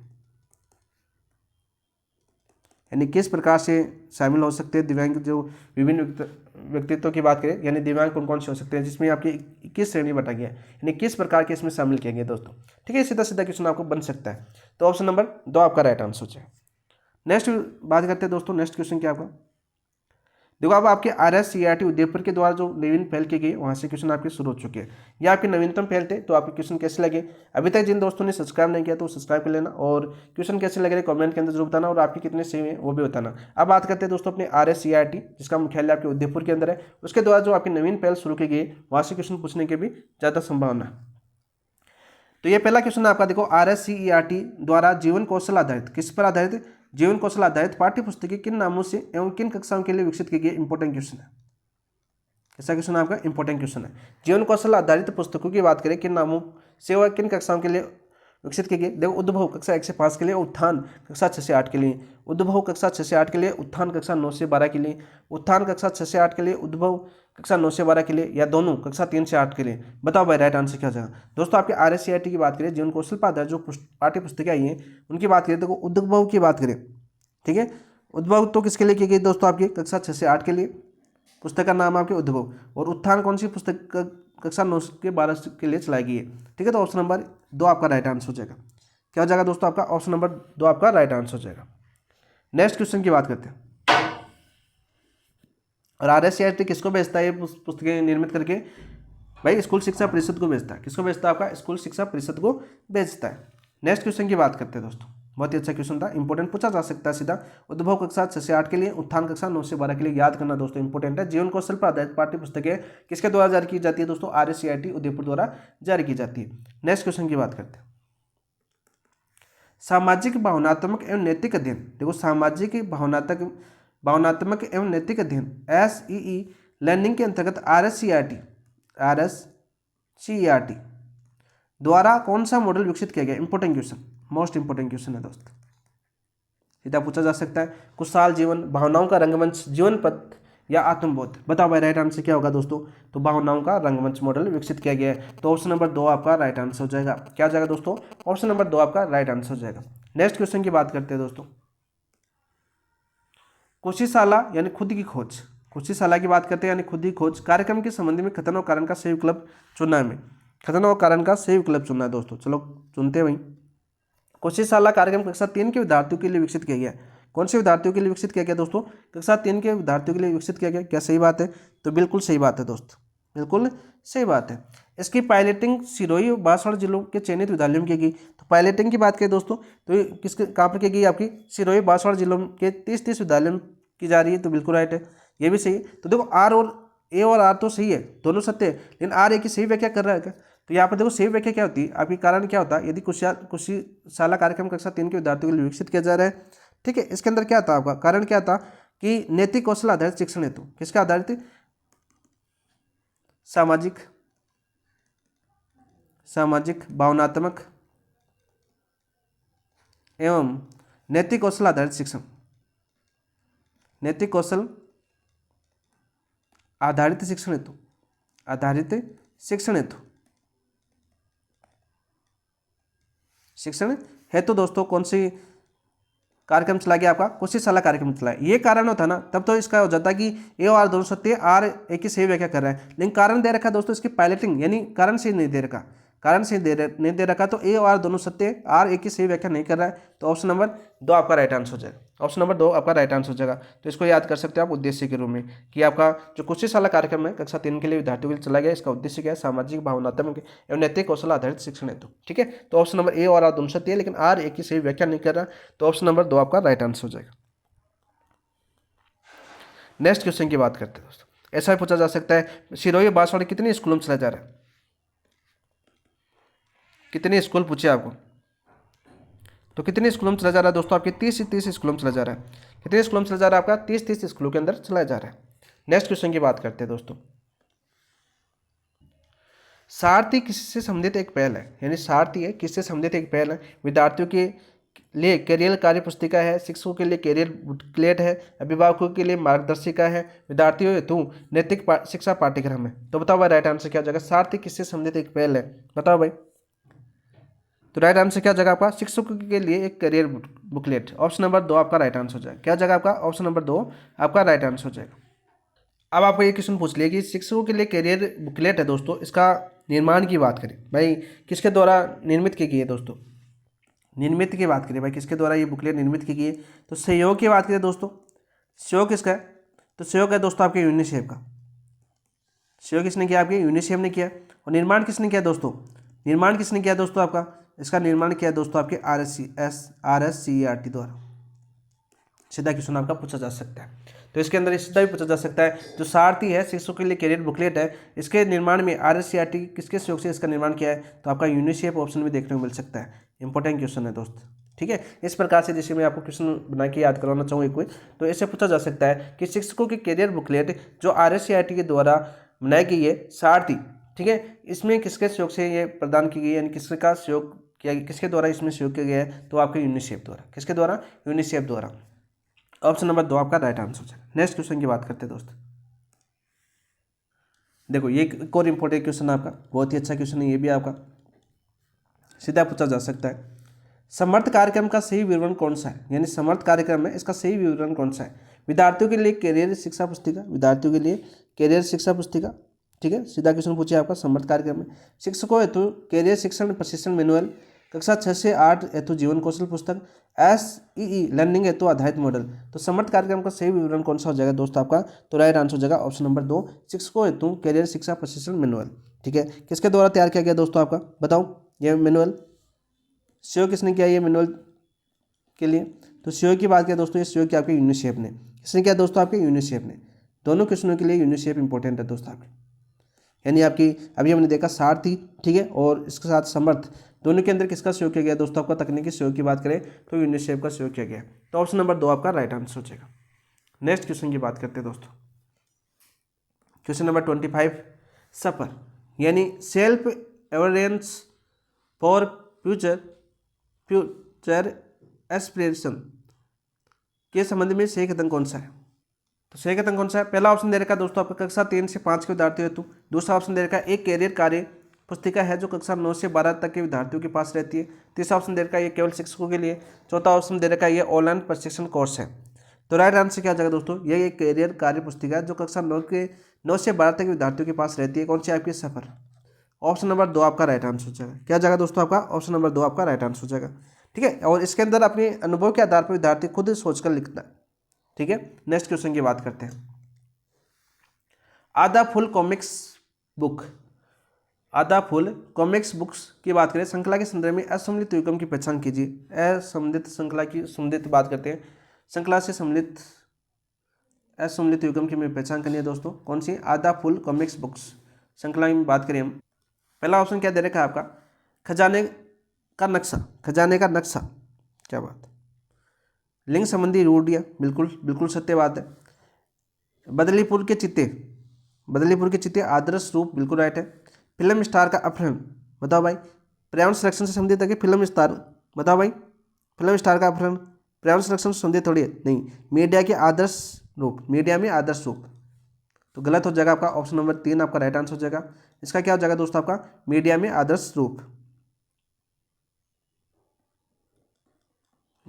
यानी किस प्रकार से शामिल हो सकते हैं दिव्यांग, जो विभिन्न व्यक्तित्व की बात करें, यानी दिव्यांग कौन कौन से हो सकते हैं, जिसमें आपकी 21 श्रेणी बटा गया है, यानी किस प्रकार के इसमें शामिल किया गया दोस्तों। ठीक है, सीधा सीधा क्वेश्चन आपको बन सकता है। तो ऑप्शन नंबर 2 आपका राइट आंसर हो जाए। नेक्स्ट बात करते हैं दोस्तों, नेक्स्ट क्वेश्चन क्या आपका? देखो अब आपके RSCERT उदयपुर के द्वारा जो नवीन पहल की गई, वहाँ से क्वेश्चन आपके शुरू हो चुके हैं। ये आपके नवीनतम पहल थे। तो आपके क्वेश्चन कैसे लगे? अभी तक जिन दोस्तों ने सब्सक्राइब नहीं किया तो सब्सक्राइब कर लेना, और क्वेश्चन कैसे लग रहे कमेंट के अंदर जरूर बताना, और आपके कितने सही हैं वो भी बताना। अब बात करते हैं दोस्तों अपने RSCERT, जिसका मुख्यालय आपके उदयपुर के अंदर है, उसके द्वारा जो आपकी नवीन पहल शुरू की गई, वहाँ से क्वेश्चन पूछने की भी ज़्यादा संभावना है। तो ये पहला क्वेश्चन आपका देखो, RSCERT द्वारा जीवन कौशल आधारित, किस पर आधारित? जीवन कौशल आधारित पाठ्य पुस्तकें किन नामों से एवं किन कक्षाओं के लिए विकसित की गई? इंपॉर्टेंट क्वेश्चन है। कैसा क्वेश्चन है आपका? इंपॉर्टेंट क्वेश्चन है। जीवन कौशल आधारित पुस्तकों की बात करें, किन नामों से व किन कक्षाओं के लिए विकसित की गई? देखो, उद्भव कक्षा 1 से 5 के लिए, उत्थान कक्षा 6 से 8 के लिए, उद्भव कक्षा 6 से 8 के लिए, उत्थान कक्षा 9 से 12 के लिए, उत्थान कक्षा 6 से 8 के लिए, उद्भव कक्षा 9 से 12 के लिए, या दोनों कक्षा 3 से 8 के लिए? बताओ भाई राइट आंसर क्या हो जाएगा दोस्तों? आपके RSCERT की बात करें, जीवन कौशल पर आधारित जो पाठ्य पुस्तकें आई हैं उनकी बात करें, देखो उद्भव की बात करें, ठीक है, उद्भव तो किसके लिए की गई दोस्तों? आपकी कक्षा 6 से 8 के लिए, पुस्तक का नाम आपके उद्भव। और उत्थान कौन सी पुस्तक कक्षा 9 के 12 के लिए चलाई गई है? ठीक है, तो ऑप्शन नंबर 2 आपका राइट आंसर हो जाएगा। क्या हो जाएगा दोस्तों आपका? ऑप्शन नंबर 2 आपका राइट आंसर हो जाएगा। नेक्स्ट क्वेश्चन की बात करते हैं। और RSCERT किसको भेजता है ये पुस्तकें निर्मित करके? भाई स्कूल शिक्षा परिषद को भेजता है। किसको भेजता है? आपका स्कूल शिक्षा परिषद को भेजता है। नेक्स्ट क्वेश्चन की बात करते हैं दोस्तों, बहुत ही अच्छा क्वेश्चन था, इंपॉर्टेंट पूछा जा सकता है सीधा। उद्भव कक्षा 6 से 8 के लिए, उत्थान कक्षा 9 से 12 के लिए, याद करना दोस्तों इंपॉर्टेंट है। जीवन कौशल पर आधारित पाठ्य पुस्तकें किसके द्वारा जारी की जाती है दोस्तों? RSCERT उदयपुर द्वारा जारी की जाती है। नेक्स्ट क्वेश्चन की बात करते हैं, सामाजिक भावनात्मक एवं नैतिक अध्ययन। देखो, सामाजिक भावनात्मक एवं नैतिक अध्ययन SEE लर्निंग के अंतर्गत RSCERT द्वारा कौन सा मॉडल विकसित किया गया? Important question, most important question है दोस्त, सीधा पूछा जा सकता है। खुशहाल जीवन, भावनाओं का रंगमंच, जीवन पथ, या आत्मबोध? बताओ भाई राइट आंसर क्या होगा दोस्तों? तो भावनाओं का रंगमंच मॉडल विकसित किया गया है। तो ऑप्शन नंबर 2 आपका राइट आंसर हो जाएगा। क्या हो जाएगा दोस्तों? ऑप्शन नंबर 2 आपका राइट आंसर हो जाएगा। नेक्स्ट क्वेश्चन की बात करते हैं दोस्तों, कोशिशाला यानी खुद की खोज, कोशिशाला की बात करते हैं यानी खुद की खोज कार्यक्रम के संबंध में कथन और कारण का सही विकल्प चुनना है। हमें कथन और कारण का सही विकल्प चुनना है दोस्तों। चलो चुनते हैं वहीं। कोशिशाला कार्यक्रम कक्षा 3 के विद्यार्थियों के लिए विकसित किया गया। कौन से विद्यार्थियों के लिए विकसित किया गया दोस्तों? कक्षा 3 के विद्यार्थियों के लिए विकसित किया गया। क्या सही बात है? तो बिल्कुल सही बात है दोस्त, बिल्कुल सही बात है। इसकी पायलटिंग सिरोही और बांसवाड़ा जिलों के चयनित विद्यालयों में की गई। तो पायलटिंग की बात करें दोस्तों, तो ये किसके कहाँ पर की गई? आपकी सिरोही बांसवाड़ा जिलों के 30 विद्यालयों में की जा रही है। तो बिल्कुल राइट है, ये भी सही है। तो देखो आर और ए और आर तो सही है, दोनों सत्य है, लेकिन आर ए की सही व्याख्या कर रहा है क्या? तो यहाँ पर देखो सही व्याख्या क्या होती है आपकी? कारण क्या होता है? यदि कोशिशाला कार्यक्रम कक्षा 3 के विद्यार्थियों के लिए विकसित किया जा रहा है, ठीक है, इसके अंदर क्या था आपका? कारण क्या था कि नैतिक कौशल आधारित शिक्षण हेतु, किसके आधारित? सामाजिक भावनात्मक एवं नैतिक कौशल आधारित शिक्षण, नैतिक कौशल आधारित शिक्षण हेतु, आधारित शिक्षण हेतु, शिक्षण है तो दोस्तों कौन सी कार्यक्रम चला गया आपका, कोशिशाला कार्यक्रम चला है। ये कारण होता ना तब तो इसका हो जाता कि ए और आर दोनों सत्य, आर ए की सही व्याख्या कर रहा है, लेकिन कारण दे रखा दोस्तों इसकी पायलटिंग यानी कारण से नहीं दे रखा, कारण से नहीं दे रखा तो ए और आर दोनों सत्य, आर ए की सही व्याख्या नहीं कर रहा है, तो ऑप्शन नंबर 2 आपका राइट आंसर हो जाएगा। ऑप्शन नंबर 2 आपका राइट आंसर हो जाएगा। तो इसको याद कर सकते हैं आप उद्देश्य के रूप में कि आपका जो कोशिशाला कार्यक्रम है कक्षा 3 के लिए विद्यार्थियों के लिए चला गया, इसका उद्देश्य क्या है, सामाजिक भावनात्मक एवं नैतिक कौशल आधारित शिक्षण हेतु। ठीक है, तो ऑप्शन नंबर ए और आर दोनों सत्य है, लेकिन आर ए की सही व्याख्या नहीं कर रहा, तो ऑप्शन नंबर 2 आपका राइट आंसर हो जाएगा। नेक्स्ट क्वेश्चन की बात करते हैं दोस्तों। ऐसा पूछा जा सकता है सिरोही बांसवाड़ा कितने स्कूलों में चला जा रहा है, कितने स्कूल पूछे आपको, तो कितने स्कूलों में चला जा रहा है दोस्तों, आपके 30 स्कूलों में चला जा रहा है। कितने स्कूलों में चला जा रहा है आपका, 30 स्कूलों के अंदर चला जा रहा है। नेक्स्ट क्वेश्चन की बात करते हैं दोस्तों। सारथी किससे संबंधित एक पहल है, यानी सारथी है किससे संबंधित एक पहल है, विद्यार्थियों के लिए कैरियर कार्य पुस्तिका है, शिक्षकों के लिए कैरियर बुकलेट है, अभिभावकों के लिए मार्गदर्शिका है, विद्यार्थियों हेतु नैतिक शिक्षा पाठ्यक्रम है। तो बताओ भाई राइट आंसर क्या हो जाएगा, सारथी किससे संबंधित एक पहल है, बताओ भाई। तो राइट आंसर क्या जगह आपका, शिक्षकों के लिए एक करियर बुकलेट। ऑप्शन नंबर 2 आपका राइट आंसर हो जाएगा। क्या जगह आपका, ऑप्शन नंबर 2 आपका राइट आंसर हो जाएगा। अब आपको ये क्वेश्चन पूछ लिया कि शिक्षकों के लिए करियर बुकलेट है दोस्तों, इसका निर्माण की बात करें भाई किसके द्वारा निर्मित की गई है दोस्तों, निर्मित की बात करें भाई किसके द्वारा ये बुकलेट निर्मित की गई है, तो सहयोग की बात करें दोस्तों, सहयोग किसका है, तो सहयोग है दोस्तों आपके यूनिसेफ का। सहयोग किसने किया, आपके यूनिसेफ ने किया। और निर्माण किसने किया दोस्तों, निर्माण किसने किया दोस्तों आपका, इसका निर्माण किया दोस्तों आपके RSCERT द्वारा। सीधा क्वेश्चन आपका पूछा जा सकता है। तो इसके अंदर सीधा भी पूछा जा सकता है जो सारथी है शिक्षकों के लिए करियर बुकलेट है, इसके निर्माण में RSCERT किसके सहयोग से इसका निर्माण किया है, तो आपका यूनिसेफ ऑप्शन भी देखने को मिल सकता है। इंपॉर्टेंट क्वेश्चन है दोस्त। ठीक है, इस प्रकार से जैसे मैं आपको क्वेश्चन बना के याद करवाना चाहूँ एक, तो ऐसे पूछा जा सकता है कि शिक्षकों की करियर बुकलेट जो RSCERT के द्वारा बनाई गई है सारथी, ठीक है, इसमें किसके सहयोग से ये प्रदान की गई है, यानी किसका सहयोग किया, किसके द्वारा इसमें सहयोग किया गया है, तो आपके यूनिसेफ द्वारा। किसके द्वारा, यूनिसेफ द्वारा। ऑप्शन नंबर 2 आपका राइट आंसर है। नेक्स्ट क्वेश्चन की बात करते हैं दोस्त। देखो ये एक और इंपॉर्टेंट क्वेश्चन है आपका, बहुत ही अच्छा क्वेश्चन है ये भी आपका, सीधा पूछा जा सकता है। समर्थ कार्यक्रम का सही विवरण कौन सा है, यानी समर्थ कार्यक्रम है इसका सही विवरण कौन सा है, विद्यार्थियों के लिए कैरियर शिक्षा पुस्तिका, विद्यार्थियों के लिए कैरियर शिक्षा पुस्तिका। ठीक है, सीधा क्वेश्चन पूछिए आपका समर्थ कार्यक्रम में। शिक्षकों हेतु कैरियर शिक्षण प्रशिक्षण मैनुअल, कक्षा 6 से 8 हेतु जीवन कौशल पुस्तक, SEE लर्निंग हेतु आधारित मॉडल। तो समर्थ कार्यक्रम का सही विवरण कौन सा हो जाएगा दोस्तों आपका, तो राइट आंसर हो जाएगा ऑप्शन नंबर 2 शिक्षकों हेतु कैरियर शिक्षा प्रशिक्षण मैनुअल। ठीक है, किसके द्वारा तैयार किया गया दोस्तों आपका, बताओ ये मैनुअल, सहयोग किसने किया ये मैनुअल के लिए, तो सहयोग की बात किया दोस्तों, ये सहयोग किया आपके यूनिसेफ ने। किसने किया दोस्तों, आपके यूनिसेफ ने। दोनों क्वेश्चनों के लिए यूनिसेफ इंपॉर्टेंट है दोस्तों आपके, यानी आपकी अभी हमने देखा सारथी, ठीक है, और इसके साथ समर्थ, दोनों के अंदर किसका सहयोग किया गया दोस्तों, आपका तकनीकी सहयोग की बात करें तो यूनिसेफ का सहयोग किया गया। तो ऑप्शन नंबर 2 आपका राइट आंसर हो जाएगा। नेक्स्ट क्वेश्चन की बात करते हैं दोस्तों। क्वेश्चन नंबर 25, सफर यानी सेल्फ एवरेंस फॉर फ्यूचर एस्पिरेशन के संबंध में सही कथन कौन सा है, तो सही कथन कौन सा है। पहला ऑप्शन दे रखा है दोस्तों आपका कक्षा 3 से 5 के विद्यार्थियों हेतु। दूसरा ऑप्शन दे रखा है एक कैरियर कार्य पुस्तिका है जो कक्षा 9 से 12 तक के विद्यार्थियों के पास रहती है। तीसरा ऑप्शन दे रखा है ये केवल शिक्षकों के लिए। चौथा ऑप्शन दे रखा है ये ऑनलाइन प्रशिक्षण कोर्स है। तो राइट आंसर क्या जाएगा दोस्तों, ये एक कैरियर कार्य पुस्तिका है जो कक्षा 9 से 12 तक के विद्यार्थियों के पास रहती है। कौन सी आपकी, सफर। ऑप्शन नंबर 2 आपका राइट आंसर हो जाएगा। क्या जाएगा दोस्तों आपका, ऑप्शन नंबर 2 आपका राइट आंसर हो जाएगा। ठीक है, और इसके अंदर अपने अनुभव के आधार पर विद्यार्थी खुद सोचकर लिखता है। ठीक है, नेक्स्ट क्वेश्चन की बात करते हैं। आधा फुल कॉमिक्स बुक, आधा फुल कॉमिक्स बुक्स की बात करें श्रृंखला के संदर्भ में असम्मिलित युग्म की पहचान कीजिए। असम्मिलित श्रृंखला की सम्मिलित बात करते हैं, श्रृंखला से सम्मिलित असम्मिलित युग्म की हमें पहचान करनी है दोस्तों। कौन सी, आधा फुल कॉमिक्स बुक्स श्रृंखला में बात करें हम। पहला ऑप्शन क्या दे रखा है आपका, खजाने का नक्शा, खजाने का नक्शा, क्या बात। लिंग संबंधी रूढ़ियाँ, बिल्कुल बिल्कुल सत्य बात है। बदलीपुर के चित्ते, बदलीपुर के चित्ते आदर्श रूप, बिल्कुल राइट है। फिल्म स्टार का अपहरण, बताओ भाई। पर्यावरण संरक्षण से संबंधित है कि फिल्म स्टार, बताओ भाई। फिल्म स्टार का अपहरण पर्यावरण संरक्षण से संबंधित थोड़ी है, नहीं। मीडिया के आदर्श रूप, मीडिया में आदर्श रूप, तो गलत हो जाएगा आपका। ऑप्शन नंबर 3 आपका राइट आंसर हो जाएगा। इसका क्या हो जाएगा दोस्तों आपका, मीडिया में आदर्श रूप।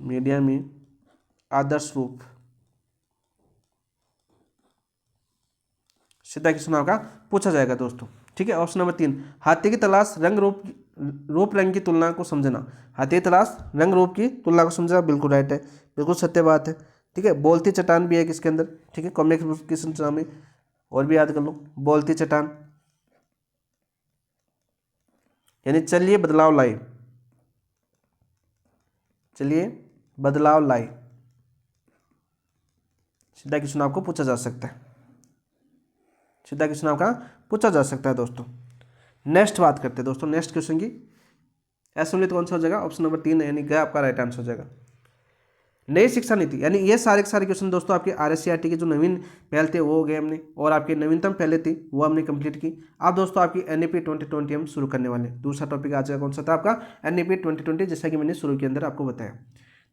मीडिया में आदर्श रूप, सीधा क्वेश्चन आपका पूछा जाएगा दोस्तों। ठीक है, ऑप्शन नंबर 3, हाथी की तलाश रूप रंग की तुलना को समझना। हाथी की तलाश रंग रूप की तुलना को समझना, बिल्कुल राइट है, बिल्कुल सत्य बात है। ठीक है, बोलती चट्टान भी है किसके अंदर। ठीक है, कम्युनिकेशन में, और भी याद कर लो, बोलती चट्टान, यानी चलिए बदलाव लाए, चलिए बदलाव लाए, सीधा क्वेश्चन आपको पूछा जा सकता है, सीधा क्वेश्चन आपका पूछा जा सकता है दोस्तों। नेक्स्ट बात करते हैं दोस्तों, नेक्स्ट क्वेश्चन की। असम्मिलित कौन सा हो जाएगा, ऑप्शन नंबर 3 यानी ग आपका राइट आंसर हो जाएगा। नई शिक्षा नीति, यानी ये सारे के सारे क्वेश्चन दोस्तों आपके RSCRT के जो नवीन पहल थे वो हो गए हमने, और आपके नवीनतम पहले थी वो हमने कंप्लीट की। अब दोस्तों आपकी NEP 2020 हम शुरू करने वाले हैं। दूसरा टॉपिक आज का कौन सा था आपका, NEP 2020, जैसा कि मैंने शुरू के अंदर आपको बताया।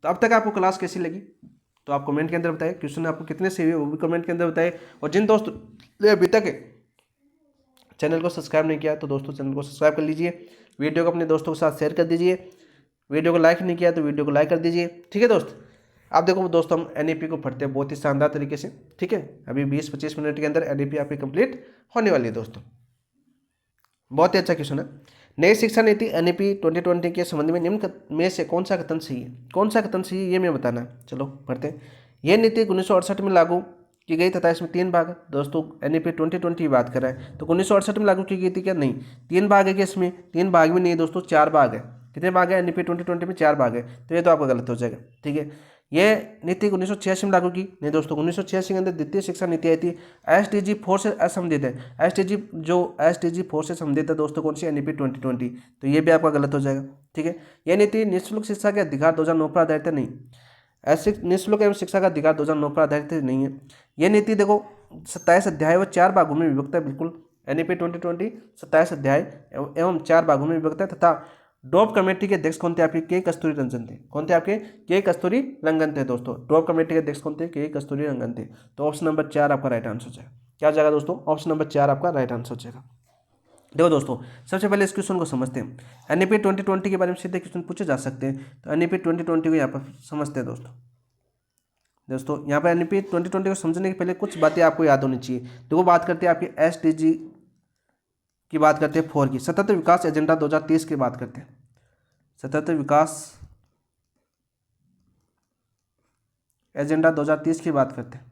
तो अब तक आपको क्लास कैसी लगी तो आप कमेंट के अंदर बताइए, क्वेश्चन आपको कितने सही हुए वो भी कमेंट के अंदर बताइए। और जिन दोस्तों ने अभी तक चैनल को सब्सक्राइब नहीं किया तो दोस्तों चैनल को सब्सक्राइब कर लीजिए, वीडियो को अपने दोस्तों के साथ शेयर कर दीजिए, वीडियो को लाइक नहीं किया तो वीडियो को लाइक कर दीजिए। ठीक है दोस्त, आप देखो दोस्तों हम NEP को पढ़ते हैं बहुत ही शानदार तरीके से। ठीक है, अभी 20-25 मिनट के अंदर NEP आपकी कंप्लीट होने वाली है दोस्तों। बहुत ही अच्छा क्वेश्चन है। नई शिक्षा नीति NEP 2020 के संबंध में निम्न में से कौन सा कथन सही है, कौन सा कथन सही है ये मैं बताना है। चलो पढ़ते हैं। यह नीति 1968 में लागू की गई तथा इसमें 3 भाग, दोस्तों NEP 2020 की बात कर रहा है तो 1968 में लागू की गई थी क्या, नहीं। 3 भाग है कि इसमें, 3 भाग भी नहीं है दोस्तों, 4 भाग है। कितने भाग है, NEP 2020 में 4 भाग है, तो ये तो आपका गलत हो जाएगा। ठीक है, यह नीति 1986 में लागू की, नहीं दोस्तों 1986 के अंदर द्वितीय शिक्षा नीति आई थी। SDG 4 से असंबंधित है, SDG 4 से संबंधित है दोस्तों कौन सी, NEP 2020, तो ये भी आपका गलत हो जाएगा। ठीक है, यह नीति निःशुल्क शिक्षा के अधिकार 2009 पर आधारित नहीं, ऐसे निःशुल्क एवं शिक्षा का अधिकार 2009 पर आधारित नहीं है। यह नीति देखो 27 अध्याय व 4 भागों में विभक्त है, बिल्कुल NEP 2020 27 अध्याय एवं 4 भागों में विभक्त है। तथा ड्रॉप कमेटी के अध्यक्ष कौन थे आपके, के कस्तूरी रंजन थे। कौन थे आपके, के कस्तूरी रंगन थे दोस्तों। ड्रॉप कमेटी के अध्यक्ष कौन थे, के कस्तूरी रंगन थे। तो ऑप्शन नंबर 4 आपका राइट आंसर हो जाएगा। क्या हो जाएगा दोस्तों, ऑप्शन नंबर 4 आपका राइट आंसर हो जाएगा। देखो दोस्तों सबसे पहले इस क्वेश्चन को समझते हैं। NEP 2020 के बारे में सीधे क्वेश्चन पूछे जा सकते हैं, तो NEP 2020 को यहाँ पर समझते हैं दोस्तों यहाँ पर NEP 2020 को समझने के पहले कुछ बातें आपको याद होनी चाहिए। देखो बात करते हैं आपकी SDG की, बात करते हैं 4 की, सतत विकास एजेंडा 2030 की बात करते हैं। सतत विकास एजेंडा 2030 की बात करते हैं,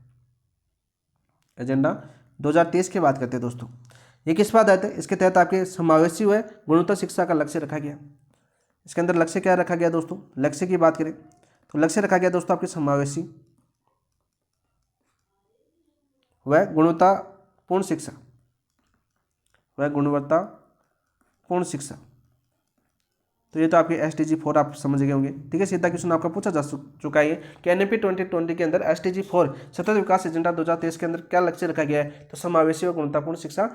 एजेंडा 2030 की बात करते हैं दोस्तों। ये किस बात आते हैं, इसके तहत आपके समावेशी व गुणवत्ता शिक्षा का लक्ष्य रखा गया। इसके अंदर लक्ष्य क्या रखा गया दोस्तों, लक्ष्य की बात करें तो लक्ष्य रखा गया दोस्तों आपके समावेशी व गुणवत्तापूर्ण शिक्षा, वह गुणवत्तापूर्ण शिक्षा। तो ये तो आपके SDG 4 आप समझ गए होंगे। ठीक है, सीधा क्वेश्चन आपका पूछा जा चुका है कि NEP 2020 के अंदर SDG 4 सतत विकास एजेंडा 2023 के अंदर क्या लक्ष्य रखा गया है, तो समावेशी और गुणवत्तापूर्ण शिक्षा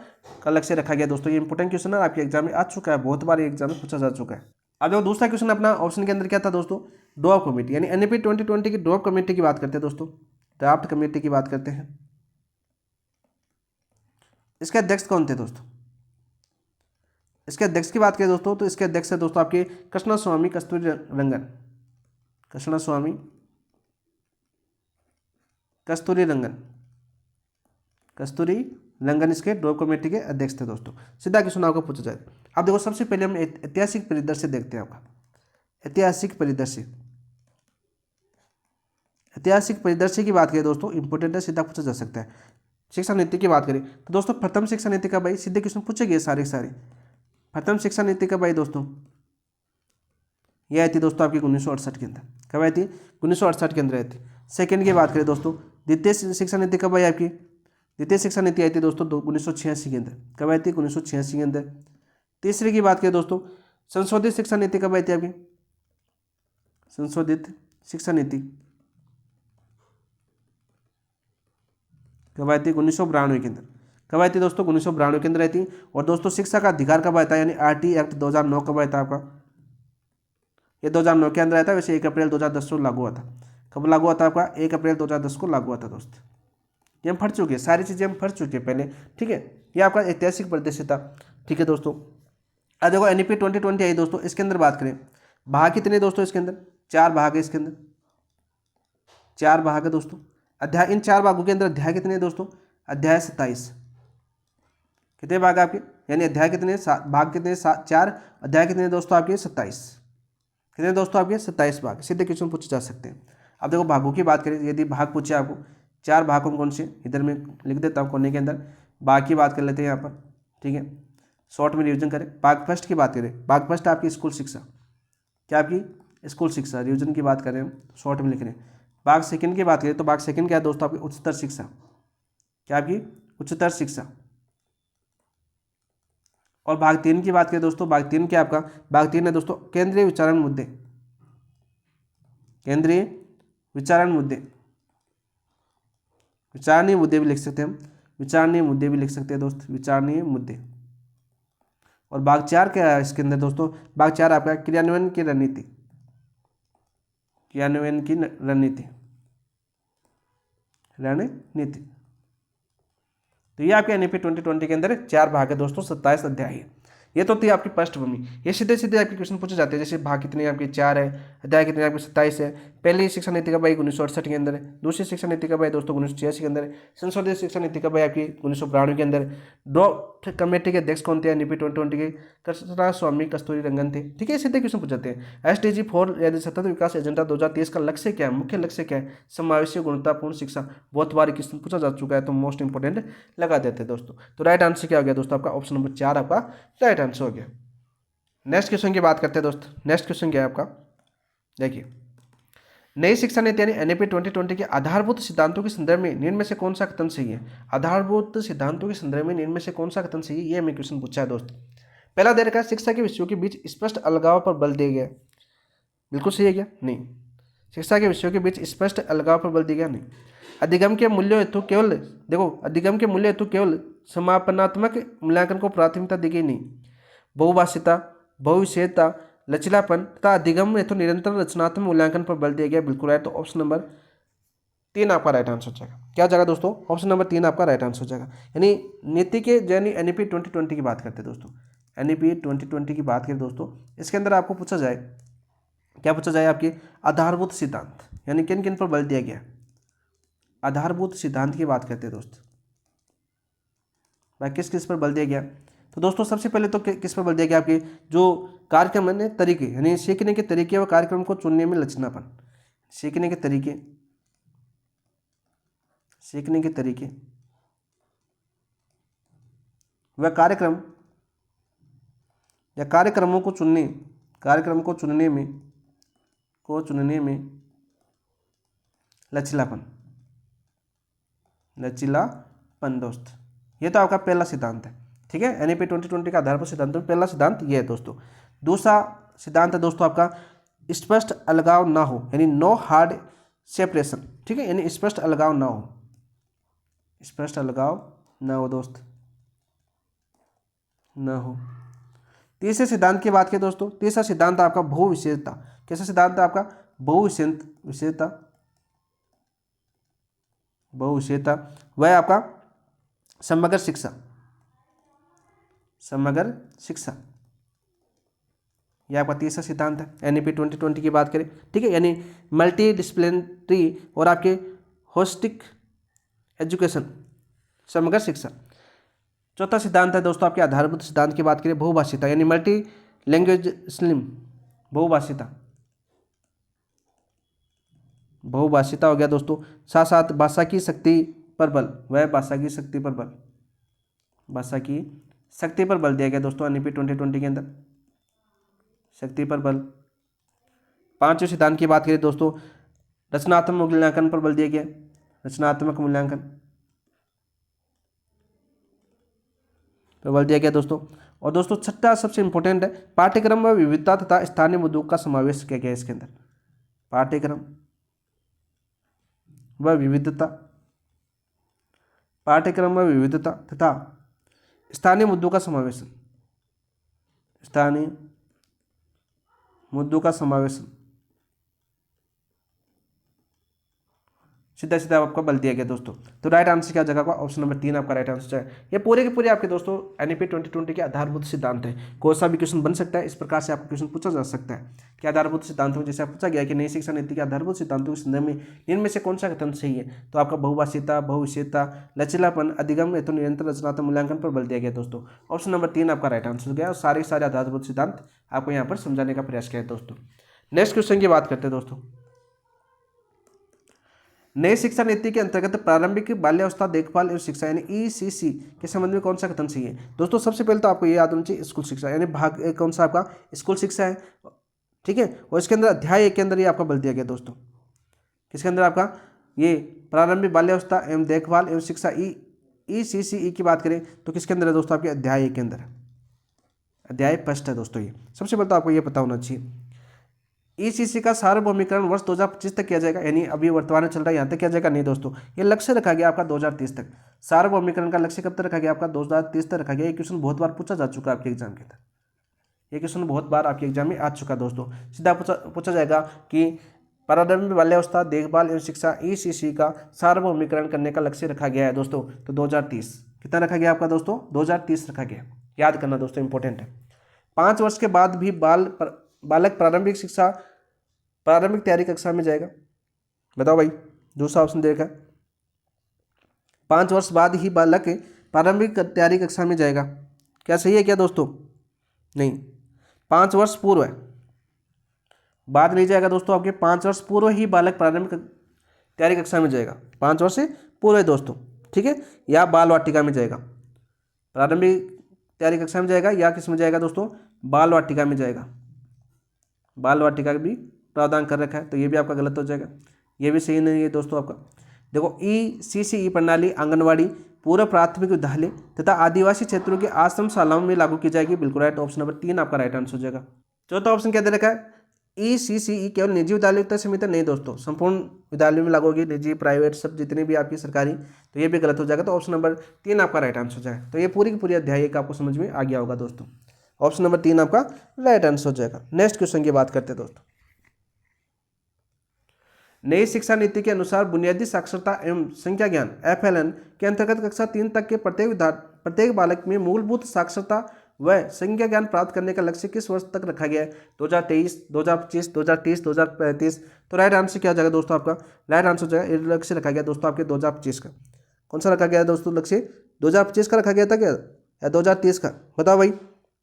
का लक्ष्य रखा गया दोस्तों। ये इंपोर्टेंट क्वेश्चन है, आपके एग्जाम में आ चुका है, बहुत बार एग्जाम में पूछा जा चुका है। अब जो दूसरा क्वेश्चन अपना ऑप्शन के अंदर क्या था दोस्तों, ड्रॉप कमेटी, यानी NEP 2020 की ड्रॉप कमेटी की बात करते हैं दोस्तों, ड्राफ्ट कमेटी की बात करते हैं। इसके अध्यक्ष कौन थे दोस्तों, इसके अध्यक्ष की बात करें दोस्तों तो इसके अध्यक्ष है दोस्तों आपके कृष्णस्वामी कस्तूरी रंगन, कृष्णस्वामी कस्तूरी रंगन इसके ड्रॉप कमेटी के अध्यक्ष थे दोस्तों। सीधा क्वेश्चन आपको पूछा जाए। अब देखो सबसे पहले हम ऐतिहासिक परिदृश्य देखते हैं आपका, ऐतिहासिक परिदृश्य की बात करें दोस्तों, इंपोर्टेंट है, सीधा पूछा जा सकता है। शिक्षा नीति की बात करें तो दोस्तों प्रथम शिक्षा नीति का भाई सीधे क्वेश्चन पूछे गए सारे प्रथम शिक्षा नीति कब आई दोस्तों, यह आई थी दोस्तों आपकी 1968 के अंदर। कब आई थी, 1968 के अंदर आई थी। सेकंड की बात करें दोस्तों, द्वितीय शिक्षा नीति कब आई आपकी, द्वितीय शिक्षा नीति आई थी दोस्तों 1986 के अंदर। कब आई थी, 1986 के अंदर। तीसरी की बात करें दोस्तों, संशोधित शिक्षा नीति कब आई थी आपकी, संशोधित शिक्षा नीति कब आई थी, 1992 के अंदर। कब आई थी दोस्तों, 1992 के अंदर आई थी। और दोस्तों शिक्षा का अधिकार कब आया था, यानी RT एक्ट 2009 कब आया था आपका, ये 2009 के अंदर आया था। वैसे 1 अप्रैल 2010 को लागू हुआ था। कब लागू हुआ था आपका, 1 अप्रैल 2010 को लागू हुआ था दोस्त। ये हम पढ़ चुके हैं, सारी चीज़ें हम पढ़ चुके हैं पहले। ठीक है, ये आपका ऐतिहासिक परिदृश्य था। ठीक है दोस्तों, अब देखो NEP 2020 आई दोस्तों, इसके अंदर बात करें भाग कितने दोस्तों, इसके अंदर 4 भाग है इसके अंदर। 4 भाग है दोस्तों। अध्याय, इन 4 भागों के अंदर अध्याय कितने हैं दोस्तों? अध्याय 27। कितने भाग आपके, यानी अध्याय कितने, भाग कितने, 4, अध्याय कितने दोस्तों आपके? 27। कितने दोस्तों आपके? 27 भाग। सीधे क्वेश्चन पूछे जा सकते हैं। अब देखो भागों की बात करें, यदि भाग पूछे आपको, 4 भाग कौन कौन से, इधर मैं लिख देता हूँ कोने के अंदर। भाग की बात कर लेते हैं यहाँ पर, ठीक है, शॉर्ट में रिविजन करें। भाग फर्स्ट की बात करें, भाग फर्स्ट आपकी स्कूल शिक्षा, क्या आपकी? स्कूल शिक्षा, रिविजन की बात करें हम, शॉर्ट में लिख रहे हैं। भाग सेकंड की बात करें तो भाग सेकंड क्या है दोस्तों? आपकी उच्चतर शिक्षा, क्या आपकी? उच्चतर शिक्षा। और भाग 3 की बात करें दोस्तों, भाग 3 क्या आपका? भाग 3 है दोस्तों केंद्रीय विचारण मुद्दे, केंद्रीय विचारण मुद्दे, विचारणीय मुद्दे भी लिख सकते हैं हम, विचारणीय मुद्दे भी लिख सकते हैं दोस्त, विचारणीय मुद्दे। और भाग 4 क्या है इसके अंदर दोस्तों? भाग 4 आपका क्रियान्वयन की रणनीति, क्रियान्वयन की रणनीति, रणनीति। तो ये आपके एनईपी 2020 के अंदर 4 भाग है दोस्तों, 27 अध्याय है। ये तो थी आपकी पृष्ठभूमि। ये सीधे सीधे आपके क्वेश्चन पूछे जाते हैं, जैसे भाग कितने आपके? 4 है, अध्याय कितने आपके? 27 है। पहली शिक्षा नीति का भाई 1968 के अंदर है, दूसरी शिक्षा नीति का भाई दोस्तों 1986 के अंदर है, संशोधित शिक्षा नीति का भाई आपकी 1992 के अंदर। ड्राफ्ट कमेटी के अध्यक्ष कौन थे एनईपी 2020 के? कृष्णा स्वामी कस्तूरी रंगन थे, ठीक है। सीधे क्वेश्चन पूछ जाते हैं। SDG 4 यानी सतत विकास एजेंडा 2023 का लक्ष्य क्या है, मुख्य लक्ष्य क्या है? समावेशी गुणवत्तापूर्ण शिक्षा। बहुत बार क्वेश्चन पूछा जा चुका है, तो मोस्ट इंपोर्टेंट लगा देते हैं दोस्तों। तो राइट आंसर क्या हो गया दोस्तों? आपका ऑप्शन नंबर 4 आपका राइट आंसर हो गया। नेक्स्ट क्वेश्चन की बात करते हैं दोस्त। नेक्स्ट क्वेश्चन क्या है आपका? देखिए, नई शिक्षा नीति यानी एनईपी 2020 के आधारभूत सिद्धांतों के संदर्भ में निम्न में से कौन सा कथन सही है? आधारभूत सिद्धांतों के संदर्भ में निम्न में से कौन सा कथन सही है, ये हमें क्वेश्चन पूछा है दोस्त। पहला दे रखा है, शिक्षा के विषयों के बीच स्पष्ट अलगाव पर बल दिया गया। बिल्कुल सही है क्या? नहीं। शिक्षा के विषयों के बीच स्पष्ट अलगाव पर बल दिया गया, नहीं। अधिगम के मूल्यों हेतु केवल, देखो, अधिगम के मूल्य हेतु केवल समापनात्मक मूल्यांकन को प्राथमिकता दी गई, नहीं। बहुभाषिता, बहुविषयता, लचीलापन तथा अधिगम हेतु निरंतर रचनात्मक मूल्यांकन पर बल दिया गया। बिल्कुल राइट। तो ऑप्शन नंबर 3 आपका राइट आंसर हो जाएगा। क्या हो जाएगा दोस्तों? ऑप्शन नंबर 3 आपका राइट आंसर हो जाएगा। यानी नीति के, यानी एनईपी 2020 की बात करते हैं दोस्तों, एनईपी 2020 की बात करें दोस्तों, इसके अंदर आपको पूछा जाए, क्या पूछा जाए? आपके आधारभूत सिद्धांत, यानी किन किन पर बल दिया गया? आधारभूत सिद्धांत की बात करते हैं दोस्त, भाई किस किस पर बल दिया गया? तो दोस्तों सबसे पहले तो किस पर बल दिया गया? आपके जो कार्यक्रम है, तरीके, यानी सीखने के तरीके व कार्यक्रम को चुनने में लचीलापन, सीखने के तरीके, सीखने के तरीके व कार्यक्रम या कार्यक्रमों को चुनने, कार्यक्रम को चुनने में लचीलापन, लचीलापन दोस्त। ये तो आपका पहला सिद्धांत है, ठीक है। एनईपी 2020 का आधारभूत सिद्धांत में पहला सिद्धांत ये है दोस्तों। दूसरा सिद्धांत है दोस्तों आपका स्पष्ट अलगाव ना हो, यानी नो हार्ड सेपरेशन, ठीक है, यानी स्पष्ट अलगाव ना हो, स्पष्ट अलगाव ना हो दोस्त, ना हो। तीसरे सिद्धांत की बात करें दोस्तों, तीसरा सिद्धांत आपका बहुविषयता। कैसा सिद्धांत है आपका? बहुविषयता, बहुविषयता। वह आपका समग्र शिक्षा, समग्र शिक्षा, यह आपका तीसरा सिद्धांत है एनईपी 2020 की बात करें, ठीक है, यानी मल्टी डिसिप्लिनरी और आपके होस्टिक एजुकेशन, समग्र शिक्षा। चौथा सिद्धांत है दोस्तों आपके आधारभूत सिद्धांत की बात करें, बहुभाषिता, यानी मल्टी लैंग्वेज स्लिम, बहुभाषिता, बहुभाषिता हो गया दोस्तों। साथ साथ भाषा की शक्ति पर बल, वह भाषा की शक्ति पर बल, भाषा की शक्ति पर बल दिया गया दोस्तों एनईपी 2020 के अंदर, शक्ति पर बल। पांचवें सिद्धांत की बात करें दोस्तों, रचनात्मक मूल्यांकन पर बल दिया गया, रचनात्मक मूल्यांकन पर बल दिया गया दोस्तों। और दोस्तों छठा सबसे इंपॉर्टेंट है, पाठ्यक्रम में विविधता तथा स्थानीय मुद्दों का समावेश किया गया है इसके अंदर, पाठ्यक्रम व विविधता, पाठ्यक्रम में विविधता तथा स्थानीय मुद्दों का समावेश, स्थानीय मुद्दों का समावेश सीधा सीधा आपका बल दिया गया दोस्तों। तो राइट आंसर क्या जगह का ऑप्शन नंबर 3 आपका राइट आंसर है। ये पूरे के पूरे आपके दोस्तों एनईपी 2020 के आधारभूत सिद्धांत है। कोई सा भी क्वेश्चन बन सकता है, इस प्रकार से आपको क्वेश्चन पूछा जा सकता है कि आधारभूत सिद्धांतों जैसे पूछा गया कि नई शिक्षा नीति के आधारभूत सिद्धांतों के संदर्भ में इनमें से कौन सा कथन सही है, तो आपका बहुभाषीयता, बहुविषयता, लचीलापन, अधिगम हेतु निरंतर रचनात्मक मूल्यांकन पर बल दिया गया दोस्तों। ऑप्शन नंबर 3 आपका राइट आंसर हो गया और सारे आधारभूत सिद्धांत आपको यहाँ पर समझाने का प्रयास किया है दोस्तों। नेक्स्ट क्वेश्चन की बात करते हैं दोस्तों। नई शिक्षा नीति के अंतर्गत प्रारंभिक बाल्यावस्था देखभाल एवं शिक्षा यानी ECC के संबंध में कौन सा कथन सही है दोस्तों। सबसे पहले तो आपको ये याद होना चाहिए स्कूल शिक्षा यानी भाग कौन सा आपका स्कूल शिक्षा है, ठीक है। और इसके अंदर अध्याय 1 के अंदर ये आपका बल दिया गया दोस्तों, किसके अंदर आपका ये प्रारंभिक बाल्यावस्था एवं देखभाल एवं शिक्षा ECCE की बात करें तो किसके अंदर है दोस्तों, आपके अध्याय 1 के अंदर, अध्याय फर्स्ट है दोस्तों। ये सबसे पहले तो आपको ये पता होना चाहिए। ECC का सार्वभौमिकरण वर्ष 2025 तक किया जाएगा, यानी अभी वर्तमान में चल रहा है यहाँ तक किया जाएगा नहीं दोस्तों। ये लक्ष्य रखा गया आपका 2030 तक। सार्वभौमिकरण का लक्ष्य कब तक रखा गया आपका 2030 तक रखा गया। ये क्वेश्चन बहुत बार पूछा जा चुका है आपके एग्जाम के अंदर, ये क्वेश्चन बहुत बार आपके एग्जाम में आ चुका दोस्तों। सीधा पूछा जाएगा कि प्रारंभिक बाल्यावस्था देखभाल एवं शिक्षा ECC का सार्वभौमिकरण करने का लक्ष्य रखा गया है दोस्तों। तो 2030 कितना रखा गया आपका दोस्तों, 2030 रखा गया। याद करना दोस्तों, इंपॉर्टेंट है। 5 वर्ष के बाद भी बालक प्रारंभिक शिक्षा प्रारंभिक तैयारी कक्षा में जाएगा। बताओ भाई, दूसरा ऑप्शन देखा, 5 वर्ष बाद ही बालक प्रारंभिक तैयारी कक्षा में जाएगा, क्या सही है क्या दोस्तों? नहीं, 5 वर्ष पूर्व है, बाद नहीं जाएगा दोस्तों। आपके 5 वर्ष पूर्व ही बालक प्रारंभिक तैयारी कक्षा में जाएगा, 5 वर्ष से पूर्व है दोस्तों, ठीक है। या बाल वाटिका में जाएगा, प्रारंभिक तैयारी कक्षा में जाएगा या किस में जाएगा दोस्तों, बाल वाटिका में जाएगा। बाल वाटिका भी प्रावधान कर रखा है, तो ये भी आपका गलत हो जाएगा, ये भी सही नहीं है दोस्तों आपका। देखो ECCE प्रणाली आंगनवाड़ी, पूर्व प्राथमिक विद्यालय तथा आदिवासी क्षेत्रों के आश्रम शालाओं में लागू की जाएगी। बिल्कुल राइट, ऑप्शन नंबर 3 आपका राइट आंसर हो जाएगा। चौथा ऑप्शन क्या दे रखा है, ECCE केवल निजी विद्यालयों तक सीमित नहीं दोस्तों, संपूर्ण विद्यालयों में लागू होगी, निजी प्राइवेट सब जितने भी आपकी सरकारी, तो ये भी गलत हो जाएगा। तो ऑप्शन नंबर 3 आपका राइट आंसर हो जाएगा। तो ये पूरी की पूरी अध्याय एक आपको समझ में आ गया होगा दोस्तों। ऑप्शन नंबर 3 आपका राइट आंसर हो जाएगा। नेक्स्ट क्वेश्चन की बात करते हैं दोस्तों। नई शिक्षा नीति के अनुसार बुनियादी साक्षरता एवं संख्या ज्ञान FLN के अंतर्गत कक्षा 3 तक के प्रत्येक बालक में मूलभूत साक्षरता व संख्या ज्ञान प्राप्त करने का लक्ष्य किस वर्ष तक रखा गया है? 2023, 2025, 2030, 2035। तो राइट आंसर क्या हो जाएगा दोस्तों आपका? राइट आंसर हो जाएगा, लक्ष्य रखा गया दोस्तों आपके 2025 का। कौन सा रखा गया है दोस्तों लक्ष्य? 2025 का रखा गया था क्या, या 2030 का? बताओ भाई।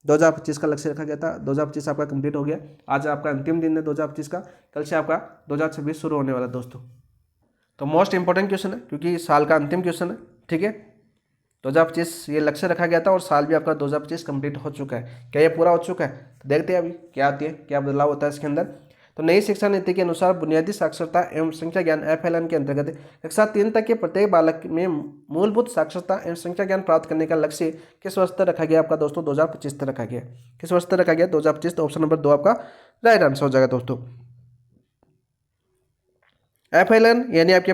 2025 का लक्ष्य रखा गया था, 2025 आपका कंप्लीट हो गया। आज आपका अंतिम दिन है 2025 का, कल से आपका 2026 शुरू होने वाला है दोस्तों। तो मोस्ट इंपॉर्टेंट क्वेश्चन है क्योंकि साल का अंतिम क्वेश्चन है, ठीक है। 2025 ये लक्ष्य रखा गया था और साल भी आपका 2025 कंप्लीट हो चुका है। क्या ये पूरा हो चुका है? तो देखते हैं अभी क्या आती है, क्या बदलाव होता है इसके अंदर। तो नई शिक्षा नीति के अनुसार बुनियादी साक्षरता एवं संख्या ज्ञान FLN के अंतर्गत कक्षा 3 तक के प्रत्येक बालक में मूलभूत साक्षरता एवं संख्या ज्ञान प्राप्त करने का लक्ष्य किस वर्ष तक रखा गया आपका दोस्तों? 2025 तक रखा गया। किस वर्ष तक रखा गया? 2025। तो ऑप्शन नंबर 2 आपका राइट आंसर हो जाएगा दोस्तों। FLN यानी आपके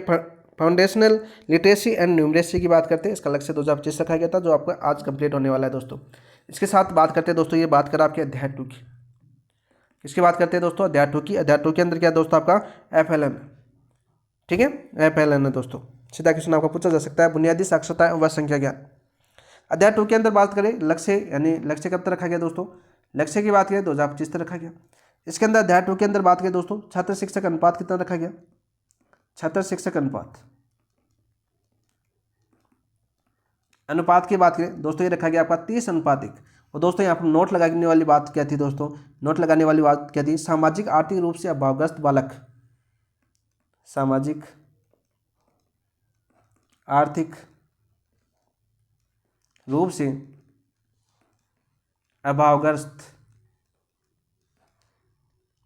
फाउंडेशनल लिटरेसी एंड न्यूमरेसी की बात करते हैं, इसका लक्ष्य 2025 रखा गया था, जो आपका आज कंप्लीट होने वाला है दोस्तों। इसके साथ बात करते हैं दोस्तों, ये बात करा आपके अध्याय 2 की। किसकी बात करते हैं दोस्तों? अध्याय 2 की। अध्याय 2 के अंदर क्या दोस्तों आपका FLN, ठीक है, FLN है दोस्तों। सीधा क्वेश्चन आपका पूछा जा सकता है, बुनियादी साक्षरता व संख्या ज्ञान। अध्याय 2 के अंदर बात करें लक्ष्य, यानी लक्ष्य कब तक रखा गया दोस्तों? लक्ष्य की बात करें 2025 तक रखा गया। इसके अंदर अध्याय 2 के अंदर बात करें दोस्तों, छात्र शिक्षक अनुपात कितना रखा गया? छात्र शिक्षक अनुपात की बात करें दोस्तों, ये रखा गया आपका 30:1। और दोस्तों यहाँ पर नोट लगाने वाली बात क्या थी दोस्तों? नोट लगाने वाली बात क्या थी? सामाजिक आर्थिक रूप से अभावग्रस्त बालक, सामाजिक आर्थिक रूप से अभावग्रस्त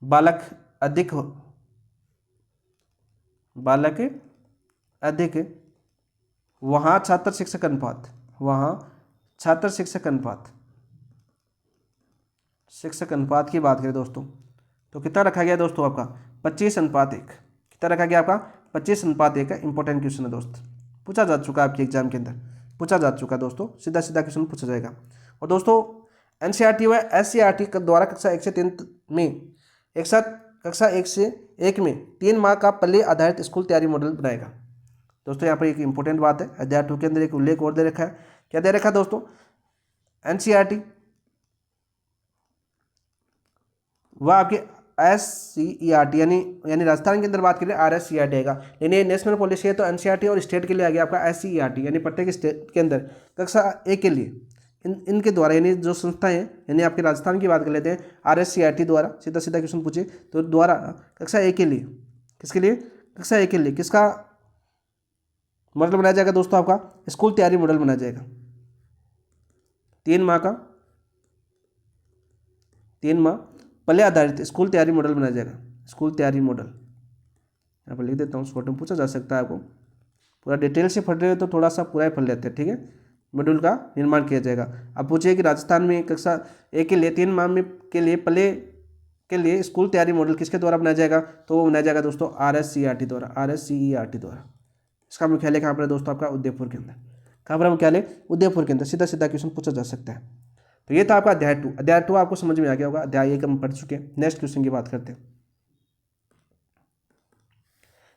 बालक अधिक वहाँ छात्र शिक्षक अनुपात, शिक्षक अनुपात की बात करें दोस्तों, तो कितना रखा गया दोस्तों आपका? 25:1। कितना रखा गया आपका? 25:1 का इंपॉर्टेंट क्वेश्चन है दोस्त, पूछा जा चुका है आपके एग्जाम के अंदर, पूछा जा चुका है दोस्तों, सीधा सीधा क्वेश्चन पूछा जाएगा। और दोस्तों NCERT व SCERT द्वारा कक्षा 1 से 3 में एक साथ कक्षा 1 से 1 में 3 माह का पल्ले आधारित स्कूल तैयारी मॉडल बनाएगा। दोस्तों यहाँ पर एक इंपॉर्टेंट बात है, अध्याय 2 के अंदर एक उल्लेख और दे रखा है। क्या दे रखा है दोस्तों? एनसीईआरटी वह आपके SCERT यानी राजस्थान के अंदर बात करें RSCERT आएगा, लेकिन ये नेशनल पॉलिसी है तो NCERT और स्टेट के लिए आ गया आपका SCERT, यानी प्रत्येक स्टेट के अंदर कक्षा ए के लिए इनके द्वारा यानी जो संस्थाएं हैं, यानी आपके राजस्थान की बात कर लेते हैं RSCERT द्वारा, सीधा सीधा क्वेश्चन पूछे तो द्वारा कक्षा ए के लिए, किसके लिए? कक्षा ए के लिए किसका मॉडल बनाया जाएगा दोस्तों? आपका स्कूल तैयारी मॉडल बनाया जाएगा। 3 माह का 3 माह पहले आधारित स्कूल तैयारी मॉडल बनाया जाएगा। स्कूल तैयारी मॉडल यहाँ पर लिख देता हूँ, शॉर्ट में पूछा जा सकता है आपको। पूरा डिटेल से पढ़ रहे हो तो थोड़ा सा पूरा ही पढ़ लेते हैं, ठीक है। मॉड्यूल का निर्माण किया जाएगा। अब पूछिए कि राजस्थान में कक्षा ए के लिए 3 माह में के लिए पहले के लिए स्कूल तैयारी मॉडल किसके द्वारा बनाया जाएगा? तो वो बनाया जाएगा दोस्तों RSCERT द्वारा, RSCERT द्वारा। इसका मुख्यालय कहाँ पर है दोस्तों? आपका उदयपुर के अंदर। कहाँ पर मुख्यालय? उदयपुर के अंदर। सीधा सीधा क्वेश्चन पूछा जा सकता है। तो ये था आपका अध्याय 2। अध्याय 2 आपको समझ में आ गया होगा। अध्याय 1 हम पढ़ चुके हैं। नेक्स्ट क्वेश्चन की बात करते हैं।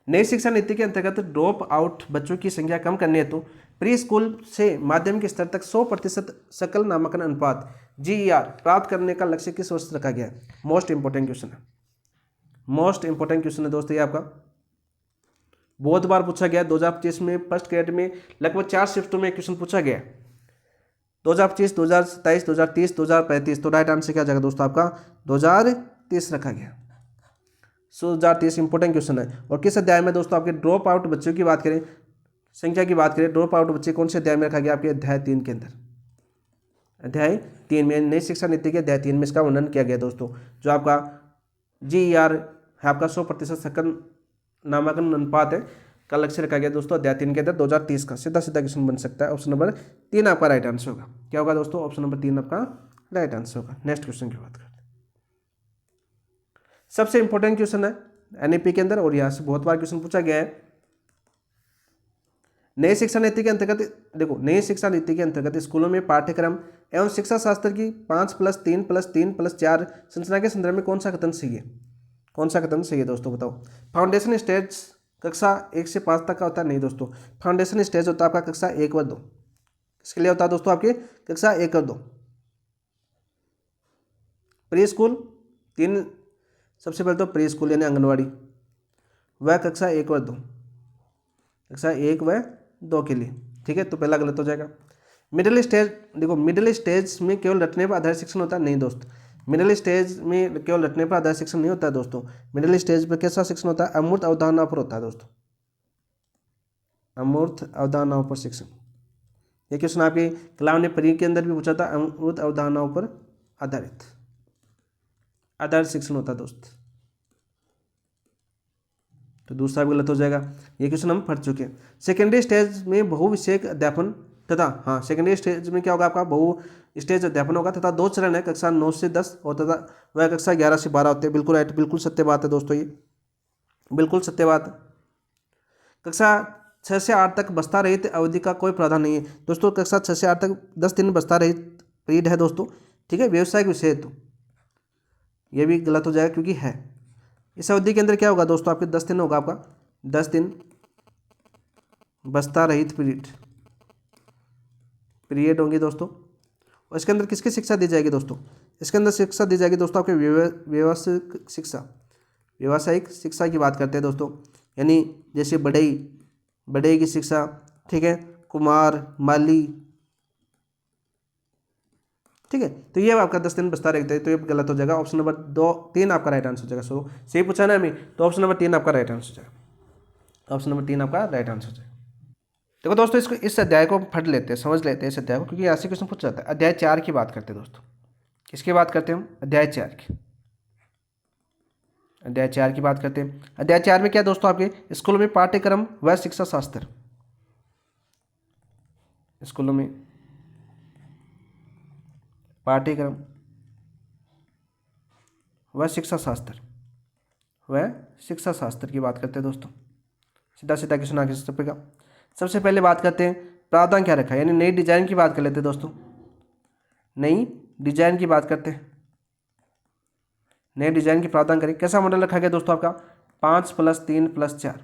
नई शिक्षा नीति के अंतर्गत ड्रॉप आउट बच्चों की संख्या कम करने हेतु प्री स्कूल से माध्यमिक स्तर तक 100% सकल नामांकन अनुपात GER प्राप्त करने का लक्ष्य किस वर्ष रखा गया है? मोस्ट इंपॉर्टेंट क्वेश्चन है। मोस्ट इंपॉर्टेंट क्वेश्चन है दोस्तों ये आपका, बहुत बार पूछा गया। 2025 में फर्स्ट ग्रेड में लगभग 4 शिफ्टों में क्वेश्चन पूछा गया। 2025, 2027, 2030, 2035। तो राइट आंसर क्या आ जाएगा दोस्तों? आपका 2030 रखा गया। 2030 इंपॉर्टेंट क्वेश्चन है। और किस अध्याय में दोस्तों? आपके ड्रॉप आउट बच्चों की बात करें, संख्या की बात करें, ड्रॉप आउट बच्चे कौन से अध्याय में रखा गया? आपके अध्याय 3 के अंदर। अध्याय 3 में नई शिक्षा नीति के अध्याय 3 में इसका वर्णन किया गया दोस्तों। जो आपका GER है आपका 100% सकल नामांकन अनुपात है का लक्ष्य रखा गया दोस्तों अध्याय 3 के अंदर 2030 का। सीधा सीधा क्वेश्चन बन सकता है। ऑप्शन नंबर 3 आपका राइट आंसर होगा। क्या होगा दोस्तों? ऑप्शन नंबर 3 आपका राइट आंसर होगा। नेक्स्ट क्वेश्चन की बात करते हैं। सबसे इंपॉर्टेंट क्वेश्चन है NEP के अंदर और यहाँ से बहुत बार क्वेश्चन पूछा गया है। नई शिक्षा नीति के अंतर्गत देखो, नई शिक्षा नीति के अंतर्गत स्कूलों में पाठ्यक्रम एवं शिक्षा शास्त्र की 5+3+3+4 संरचना के संदर्भ में कौन सा कथन सही है? कौन सा कथन सही है दोस्तों? बताओ। फाउंडेशन स्टेज कक्षा 1 से 5 तक का होता है? नहीं दोस्तों, फाउंडेशन स्टेज होता है आपका कक्षा 1 व 2। किसके लिए होता है दोस्तों? आपके कक्षा 1 और 2। प्री स्कूल 3, सबसे पहले तो प्री स्कूल यानी आंगनवाड़ी, वह कक्षा 1 व 2, कक्षा 1 व 2 के लिए, ठीक है। तो पहला गलत हो जाएगा। मिडिल स्टेज देखो, मिडिल स्टेज में केवल रटने पर आधारित शिक्षण होता है? नहीं दोस्त, मिडिल स्टेज में केवल रटने पर आधारित शिक्षण नहीं होता है दोस्तों। मिडिल स्टेज पर कैसा शिक्षण होता है? अमूर्त अवधारणाओं पर होता है दोस्तों, अमूर्त अवधारणाओं पर शिक्षण। ये क्वेश्चन आपके कलाम ने प्री के अंदर भी पूछा था। अमूर्त अवधारणाओं पर आधारित शिक्षण होता है दोस्त। तो दूसरा भी गलत हो जाएगा। ये क्वेश्चन हम पढ़ चुके हैं। सेकेंडरी स्टेज में बहुविषयक अध्यापन तथा, हाँ, सेकेंडरी स्टेज में क्या होगा? आपका बहु स्टेज अध्यापन होगा तथा 2 चरण है, कक्षा 9 से 10 और तथा वह कक्षा 11 से 12 होते हैं। बिल्कुल राइट, बिल्कुल सत्य बात है दोस्तों, ये बिल्कुल सत्य बात है। कक्षा 6 से 8 तक बस्ता रहित अवधि का कोई प्रावधान नहीं है दोस्तों। कक्षा 6 से 8 तक 10 दिन बस्ता रहित पीरियड है दोस्तों, ठीक है, व्यवसायिक विषय है। तो ये भी गलत हो जाएगा क्योंकि है। इस अवधि के अंदर क्या होगा दोस्तों? आपके 10 दिन होगा, आपका 10 दिन बस्ता रहित पीरियड होंगे दोस्तों। और इसके अंदर किसकी शिक्षा दी जाएगी दोस्तों? इसके अंदर शिक्षा दी जाएगी दोस्तों आपके व्यावसायिक शिक्षा। व्यावसायिक शिक्षा की बात करते हैं दोस्तों, यानी जैसे बढ़ई की शिक्षा, ठीक है, कुमार, माली, ठीक है। तो ये आपका 10 दिन बस्ता रखते हैं, तो ये गलत हो जाएगा। ऑप्शन नंबर 2, 3 आपका राइट आंसर हो जाएगा। सो सही पूछा ना हमें, तो ऑप्शन नंबर 3 आपका राइट आंसर हो जाएगा। ऑप्शन नंबर 3 आपका राइट आंसर हो जाएगा। देखो दोस्तों, इस अध्याय को पढ़ लेते हैं, समझ लेते हैं इस अध्याय को, क्योंकि ऐसे क्वेश्चन पूछ जाता है। अध्याय 4 की बात करते हैं दोस्तों। किसकी बात करते हैं हम? अध्याय 4 की। अध्याय 4 की बात करते हैं। अध्याय 4 में क्या दोस्तों? आपके स्कूलों में पाठ्यक्रम व शिक्षा शास्त्र, स्कूलों में पाठ्यक्रम व शिक्षा शास्त्र की बात करते हैं दोस्तों। सीधा सीधा क्वेश्चन आगे से चपेगा। सबसे पहले बात करते हैं प्रावधान क्या रखा है, यानी नई डिजाइन की बात कर लेते हैं दोस्तों। नई डिजाइन की बात करते हैं। नए डिजाइन की प्रावधान करें। कैसा मॉडल रखा गया दोस्तों? आपका 5+3+4,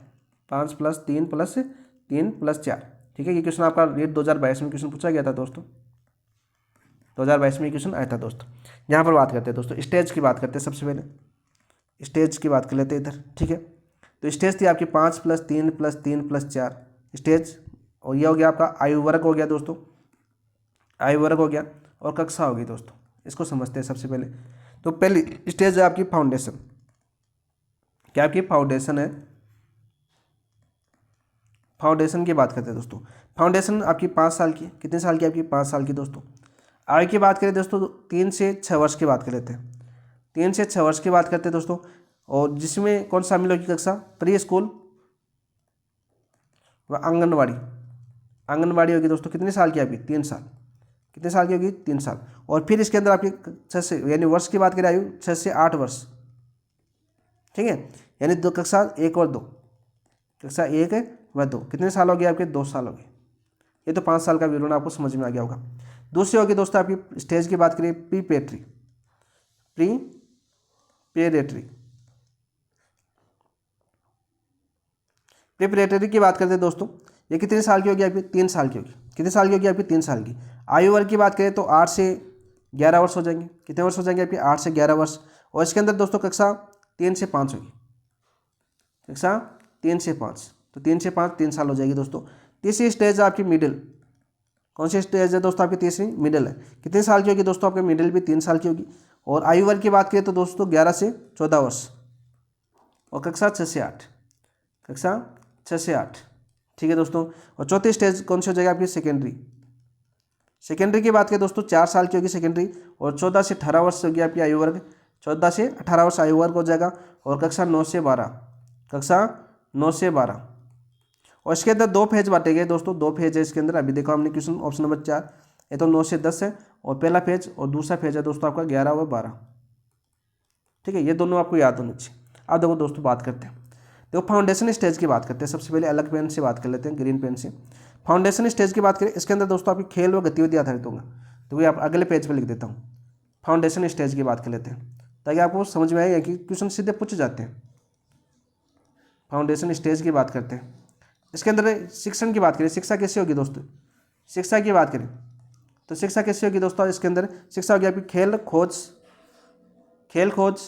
5+3+4 3 + 4। ठीक है, ये क्वेश्चन आपका रेट 2022 में क्वेश्चन पूछा गया था दोस्तों, 2022 में क्वेश्चन आया था दोस्तों। यहाँ पर बात करते हैं दोस्तों स्टेज की बात करते हैं। सबसे पहले स्टेज की बात कर लेते हैं इधर। ठीक है, तो स्टेज थी आपकी 5 + 3 + 3 + 4 स्टेज, और ये हो गया आपका आयु वर्ग हो गया दोस्तों, आयु वर्ग हो गया, और कक्षा होगी दोस्तों। इसको समझते हैं सबसे पहले। तो पहली स्टेज है आपकी फाउंडेशन। क्या आपकी फाउंडेशन है, फाउंडेशन की बात करते हैं दोस्तों। फाउंडेशन आपकी 5 साल की, कितने साल की आपकी 5 साल की दोस्तों। आयु की बात करें दोस्तों 3 से 6 वर्ष की बात कर लेते हैं, 3 से 6 वर्ष की बात करते हैं दोस्तों। और जिसमें कौन शामिल होगी कक्षा, प्री स्कूल व आंगनवाड़ी, आंगनवाड़ी होगी दोस्तों। कितने साल की आपकी 3 साल, कितने साल की होगी 3 साल। और फिर इसके अंदर आपकी 6 से यानी वर्ष की बात करें आयु 6 से 8 वर्ष। ठीक है, यानी दो कक्षा 1 और 2, कक्षा 1 व 2 कितने साल हो गए आपके 2 साल हो गए। ये तो 5 साल का विवरण आपको समझ में आ गया होगा। दूसरी होगी दोस्तों आपकी स्टेज की बात करें प्रीपेरेटरी, प्रीपेरेटरी, प्रीपेरेटरी की बात करते हैं दोस्तों। ये कितने साल की होगी आपकी 3 साल की होगी, कितने साल की होगी आपकी 3 साल की। आयु वर्ग की बात करें तो 8 से 11 वर्ष हो जाएंगे, कितने वर्ष हो जाएंगे आपके 8 से 11 वर्ष। और इसके अंदर दोस्तों कक्षा 3 से 5 होगी, कक्षा 3 से 5, तो 3 से 5 3 साल हो जाएगी दोस्तों। तीसरी स्टेज है आपकी मिडिल, कौन सी स्टेज है दोस्तों आपकी तीसरी, मिडिल है। कितने साल की होगी दोस्तों आपकी मिडिल भी 3 साल की होगी। और आयु वर्ग की बात करें तो दोस्तों 11 से 14 वर्ष, और कक्षा 6 से 8, कक्षा 6 से 8। ठीक है दोस्तों। और चौथी स्टेज कौन सी हो जाएगी आपकी सेकेंडरी, सेकेंडरी की बात करें दोस्तों 4 साल की होगी सेकेंडरी, और 14 से 18 वर्ष होगी आपकी आयु वर्ग, 14 से 18 वर्ष आयु वर्ग हो जाएगा। और कक्षा 9 से 12, कक्षा 9 से 12। और इसके अंदर 2 फेज बांटे गए दोस्तों, 2 फेज है इसके अंदर। अभी देखो हमने क्वेश्चन ऑप्शन नंबर 4, ये तो 9 से 10 है, और पहला फेज और दूसरा फेज है दोस्तों आपका 11 व 12। ठीक है, ये दोनों आपको याद होने चाहिए। अब देखो दोस्तों बात करते हैं, देखो फाउंडेशन स्टेज की बात करते हैं। सबसे पहले अलग पेन से बात कर लेते हैं, ग्रीन पेन से। फाउंडेशन स्टेज की बात करें, इसके अंदर दोस्तों आपकी खेल व गतिविधि आधारित होगा, तो ये आप अगले पेज पर लिख देता हूँ। फाउंडेशन स्टेज की बात कर लेते हैं ताकि आपको समझ में आएगा कि क्वेश्चन सीधे पूछे जाते हैं। फाउंडेशन स्टेज की बात करते हैं, इसके अंदर शिक्षण की बात करें, शिक्षा कैसे होगी दोस्तों। शिक्षा की बात करें तो शिक्षा कैसे होगी दोस्तों, इसके अंदर शिक्षा होगी आपकी खेल खोज, खेल खोज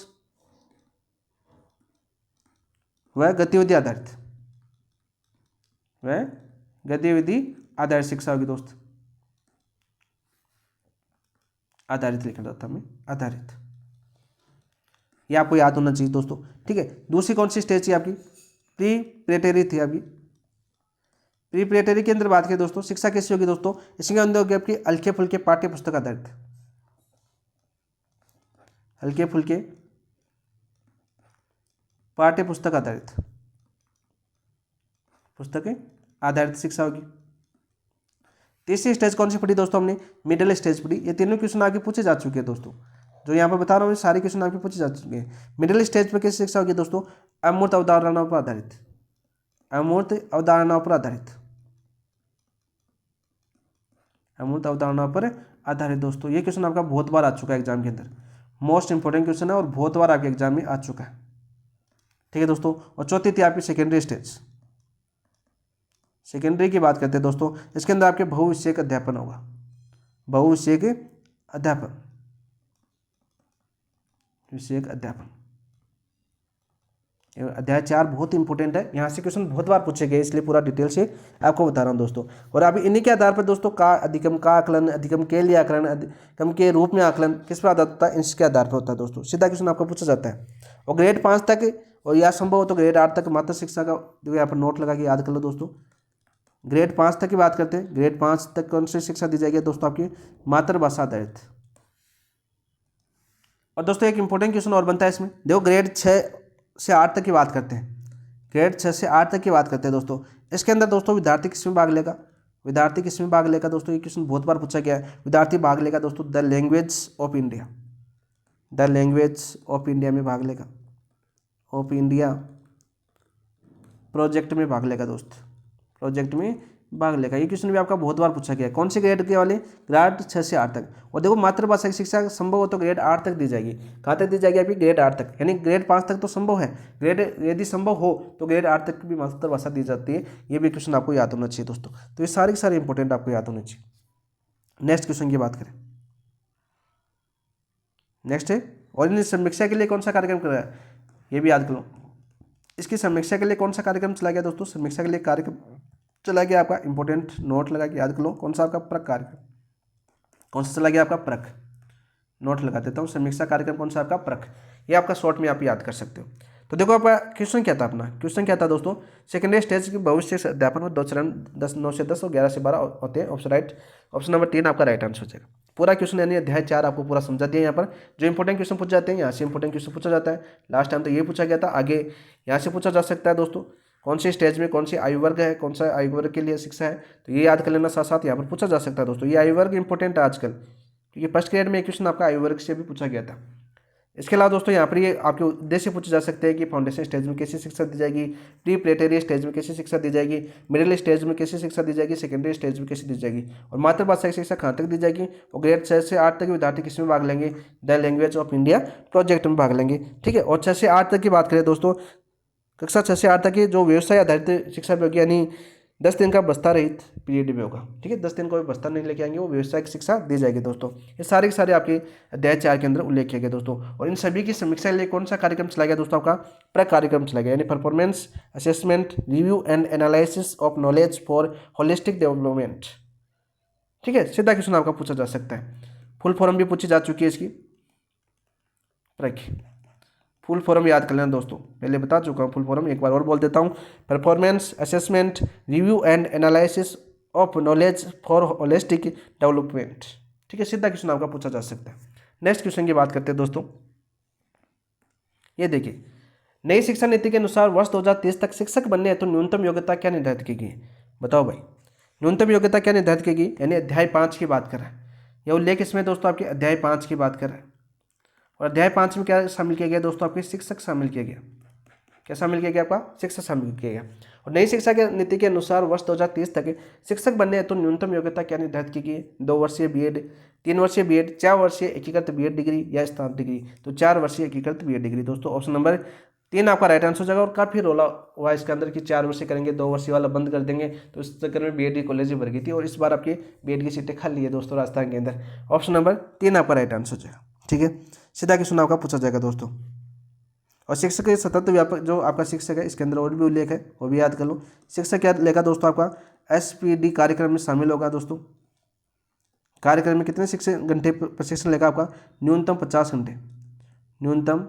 वह गतिविधि आधारित, वह गतिविधि आधारित शिक्षा होगी दोस्त, आधारित लिखा जाता है हमें, आधारित। ये आपको याद होना चाहिए दोस्तों। ठीक है, दूसरी कौन सी स्टेज थी आपकी, प्रीपेरेटरी थी अभी। प्रीपेरेटरी के अंदर बात करें दोस्तों, शिक्षा कैसी होगी दोस्तों, इसके अंदर होगी आपकी हल्के फुल्के पाठ्य पुस्तक आधारित, हल्के फुल्के पाठ्य पुस्तक आधारित, पुस्तकें आधारित शिक्षा होगी। तीसरी स्टेज कौन सी पढ़ी दोस्तों हमने, मिडिल स्टेज पढ़ी। ये तीनों क्वेश्चन आगे पूछे जा चुके हैं दोस्तों, जो यहाँ पर बता रहा हूँ सारे क्वेश्चन आपके पूछे जा चुके हैं। मिडिल स्टेज पर कैसी शिक्षा होगी दोस्तों, अमूर्त अवधारणाओं पर आधारित, अमूर्त अवधारणाओं पर आधारित, अमूर्त अवधारणाओं पर आधारित दोस्तों। ये क्वेश्चन आपका बहुत बार आ चुका है एग्जाम के अंदर, मोस्ट इंपॉर्टेंट क्वेश्चन है और बहुत बार आपके एग्जाम में आ चुका है। ठीक है दोस्तों। और चौथी थी आपकी सेकेंडरी स्टेज। सेकेंडरी की बात करते हैं दोस्तों, इसके अंदर आपके बहुविषयक अध्यापन होगा, बहुविषयक अध्यापन, विषयक अध्यापन। अध्याय 4 बहुत इंपॉर्टेंट है, यहाँ से क्वेश्चन बहुत बार पूछे गए, इसलिए पूरा डिटेल से आपको बता रहा हूँ दोस्तों। और अभी इन्हीं के आधार पर दोस्तों का अधिगम का आकलन, अधिगम के लिए आकलन, अधिगम के रूप में आकलन किस पर आधारित होता है, इसके आधार पर होता है दोस्तों। सीधा क्वेश्चन आपको पूछा जाता है। और ग्रेड 5 तक, और या संभव हो तो ग्रेड 8 तक मात्र शिक्षा का जो यहाँ पर नोट लगा के याद कर लो दोस्तों। ग्रेड 5 तक की बात करते हैं, ग्रेड 5 तक कौन सी शिक्षा दी जाएगी दोस्तों, आपकी मातृभाषा आधारित। और दोस्तों एक इंपॉर्टेंट क्वेश्चन और बनता है इसमें, देखो ग्रेड 6 से 8 तक की बात करते हैं, ग्रेड 6 से 8 तक की बात करते हैं दोस्तों। इसके अंदर दोस्तों विद्यार्थी किसमें भाग लेगा, विद्यार्थी किसमें भाग लेगा दोस्तों, ये क्वेश्चन बहुत बार पूछा गया है। विद्यार्थी भाग लेगा दोस्तों the language of India, the language of India में भाग लेगा, ऑफ इंडिया प्रोजेक्ट में भाग लेगा दोस्त, प्रोजेक्ट में भाग लेगा। ये क्वेश्चन भी आपका बहुत बार पूछा गया है। कौन से ग्रेड के वाले? ग्रेड 6 से 8 तक। और देखो मातृभाषा की शिक्षा संभव हो तो ग्रेड 8 तक दी जाएगी। कहाँ तक दी जाएगी आपकी? ग्रेड 8 तक। यानी ग्रेड 5 तक तो संभव है, ग्रेड यदि संभव हो तो ग्रेड 8 तक की भी मातृभाषा दी जाती है। ये भी क्वेश्चन आपको याद होना चाहिए दोस्तों। तो ये सारे के सारे इंपॉर्टेंट आपको याद होने चाहिए। नेक्स्ट क्वेश्चन की बात करें, नेक्स्ट है और इन समीक्षा के लिए कौन सा कार्यक्रम कर रहा है? ये भी याद करो। इसकी समीक्षा के लिए कौन सा कार्यक्रम चला गया दोस्तों? समीक्षा के लिए कार्यक्रम चला गया आपका, इंपॉर्टेंट नोट लगा के याद कर लो। कौन सा आपका? प्रक कार्यक्रम। कौन सा चला गया आपका? प्रक। नोट लगा देता हूँ। समीक्षा कार्यक्रम कौन सा आपका? प्रक। ये आपका शॉर्ट में आप याद कर सकते हो। तो देखो आपका क्वेश्चन क्या था अपना? क्वेश्चन क्या था दोस्तों? सेकेंडरी स्टेज की भविष्य अध्यापन में 2 चरण 9 से 10 और 11 से 12 होते हैं। ऑप्शन राइट, ऑप्शन नंबर 3 आपका राइट आंसर हो जाएगा। पूरा क्वेश्चन यानी अध्याय 4 आपको पूरा समझा दिया। यहाँ पर जो इंपॉर्टेंट क्वेश्चन पूछ जाते हैं यहाँ से इंपॉर्टेंट क्वेश्चन पूछा जाता है। लास्ट टाइम तो ये पूछा गया था, आगे यहाँ से पूछा जा सकता है दोस्तों। कौन से स्टेज में कौन सी आयु वर्ग है, कौन सा आयु वर्ग के लिए शिक्षा है, तो ये याद कर लेना। साथ साथ यहाँ पर पूछा जा सकता है दोस्तों। ये आयु वर्ग इंपॉर्टेंट है आजकल, क्योंकि फर्स्ट ग्रेड में एक क्वेश्चन आपका आयु वर्ग से भी पूछा गया था। इसके अलावा दोस्तों यहाँ पर ये आपके उद्देश्य पूछे जा सकते हैं कि फाउंडेशन स्टेज में कैसी शिक्षा दी जाएगी, प्री प्लेटरी स्टेज में कैसी शिक्षा दी जाएगी, मिडिल स्टेज में कैसी शिक्षा दी जाएगी, सेकेंडरी स्टेज में कैसी दी जाएगी, और मातृभाषा की शिक्षा कहाँ तक दी जाएगी। और ग्रेड 6 से 8 तक विद्यार्थी किसमें भाग लेंगे? The language of India project में भाग लेंगे। ठीक है। और 6 से 8 तक की बात करें दोस्तों, कक्षा 6 से 8 तक की जो व्यवसाय आधारित शिक्षा में होगी, यानी 10 दिन का बस्ता रहित पीरियड में होगा। ठीक है, 10 दिन कोई बस्ता नहीं लेके आएंगे, वो व्यवसायिक शिक्षा दी जाएगी दोस्तों। ये सारे के सारे आपके अध्याय 4 के अंदर उल्लेख किए गए दोस्तों। और इन सभी की समीक्षा के लिए कौन सा कार्यक्रम चला गया दोस्तों? आपका प्रक कार्यक्रम चला गया, यानी performance assessment review and analysis of knowledge for holistic development. ठीक है, सीधा क्वेश्चन आपका पूछा जा सकता है। फुल फॉर्म भी पूछी जा चुकी है इसकी, प्रक फुल फॉर्म याद कर लेना दोस्तों, पहले बता चुका हूँ। फुल फॉर्म एक बार और बोल देता हूँ, performance assessment review and analysis of knowledge for holistic development. ठीक है, सीधा क्वेश्चन आपका पूछा जा सकता है। नेक्स्ट क्वेश्चन की बात करते हैं दोस्तों। ये देखिए, नई शिक्षा नीति के अनुसार वर्ष 2030 तक शिक्षक बनने हेतु न्यूनतम योग्यता क्या निर्धारित की गई? बताओ भाई, न्यूनतम योग्यता क्या निर्धारित की गई? यानी अध्याय 5 की बात कर रहा है यह उल्लेख, इसमें दोस्तों आपके अध्याय 5 की बात कर रहा है। और अध्याय 5 में क्या शामिल किया गया दोस्तों? आपके शिक्षक शामिल किया गया। क्या शामिल किया गया? आपका शिक्षक शामिल किया गया। और नई शिक्षा के नीति के अनुसार वर्ष 2030 तक शिक्षक बनने हेतु न्यूनतम योग्यता क्या निर्धारित की गई? 2 वर्षीय बीएड, 3 वर्षीय बीएड, 4 वर्षीय एकीकृत बीएड डिग्री या स्नातक डिग्री। तो 4 वर्षीय एकीकृत बीएड डिग्री दोस्तों। ऑप्शन नंबर 3 आपका राइट आंसर हो जाएगा। और काफ़ी रोला हुआ इसके अंदर कि 4 वर्षीय करेंगे, 2 वर्षीय वाला बंद कर देंगे, तो इस चक्कर में बीएड की कॉलेज भर गई थी। और इस बार आपकी बीएड की सीटें खाली है दोस्तों राजस्थान के अंदर। ऑप्शन नंबर 3 आपका राइट आंसर हो जाएगा। ठीक है, सीधा क्वेश्चन आपका पूछा जाएगा दोस्तों। और शिक्षक के सतत व्यापक जो आपका शिक्षक है, इसके अंदर और भी उल्लेख है, वो भी याद कर लो। शिक्षक क्या लेगा दोस्तों? आपका एसपीडी कार्यक्रम में शामिल होगा दोस्तों। कार्यक्रम में कितने शिक्षण घंटे प्रशिक्षण लेगा? आपका न्यूनतम 50 घंटे। न्यूनतम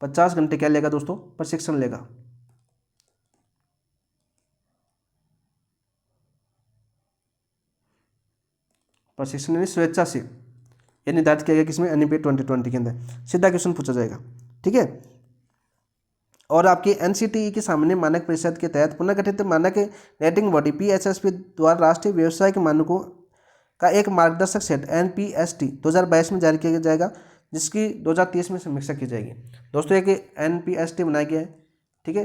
50 घंटे क्या लेगा दोस्तों? प्रशिक्षण लेगा। प्रशिक्षण यानी स्वेच्छा से, ये निर्धारित किया गया किसमें? एनईपी 2020 के अंदर। सीधा क्वेश्चन पूछा जाएगा। ठीक है। और आपके एनसीटीई के सामने मानक परिषद के तहत पुनर्गठित मानक रेटिंग बॉडी पीएचएसपी द्वारा राष्ट्रीय व्यवसायिक मानकों का एक मार्गदर्शक सेट एनपीएसटी 2022 में जारी किया जाएगा, जिसकी 2030 में समीक्षा की जाएगी। दोस्तों एक एनपीएसटी बनाया गया है। ठीक है,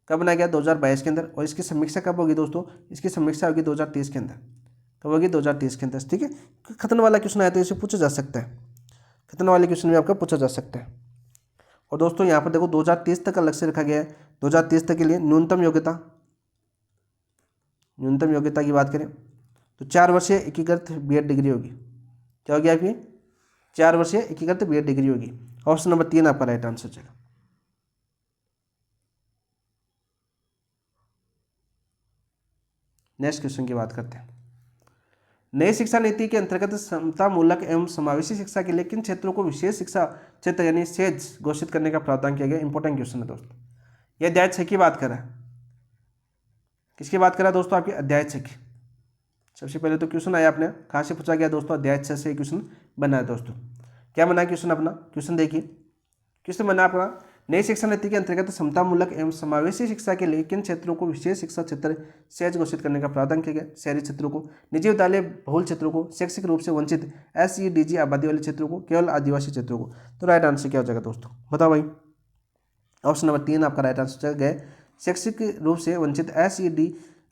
कब बनाया गया? 2022 के अंदर। और इसकी समीक्षा कब होगी दोस्तों? इसकी समीक्षा होगी 2030 के अंदर। कब होगी? 2030 के अंदर। ठीक है, खतरनाक वाला क्वेश्चन आया तो इसे पूछा जा सकता है। खतरनाक वाले क्वेश्चन भी आपका पूछा जा सकता है। और दोस्तों यहाँ पर देखो 2030 तक का लक्ष्य रखा गया है। 2030 तक के लिए न्यूनतम योग्यता की बात करें तो 4 वर्षीय एकीकृत बीएड डिग्री होगी। क्या होगी आपकी? 4 वर्षीय एकीकृत बीएड डिग्री होगी। ऑप्शन नंबर 3 आपका राइट आंसर चलेगा। नेक्स्ट क्वेश्चन की बात करते हैं। नई शिक्षा नीति के अंतर्गत समता मूलक एवं समावेशी शिक्षा के लिए किन क्षेत्रों को विशेष शिक्षा क्षेत्र यानी सेज घोषित करने का प्रावधान किया गया? इंपॉर्टेंट क्वेश्चन है दोस्तों। यह अध्याय 6 की बात कर रहा है। किसकी बात कर रहा है दोस्तों? आपके अध्याय 6 की। सबसे पहले तो क्वेश्चन आया अपने कहाँ से पूछा गया दोस्तों? अध्याय 6 से क्वेश्चन बना है दोस्तों। क्या बना है क्वेश्चन अपना? क्वेश्चन देखिए, क्वेश्चन बना अपना, नई शिक्षा नीति के अंतर्गत समतामूलक एवं समावेशी शिक्षा के लिए किन क्षेत्रों को विशेष शिक्षा क्षेत्र सेज घोषित करने का प्रावधान किया गया? शहरी क्षेत्रों को, निजी विद्यालय बहुल क्षेत्रों को, शैक्षिक रूप से वंचित एसईडीजी आबादी वाले क्षेत्रों को, केवल आदिवासी क्षेत्रों को। तो राइट आंसर क्या हो जाएगा दोस्तों? बताओ भाई। ऑप्शन नंबर 3 आपका राइट आंसर गया, शैक्षिक रूप से वंचित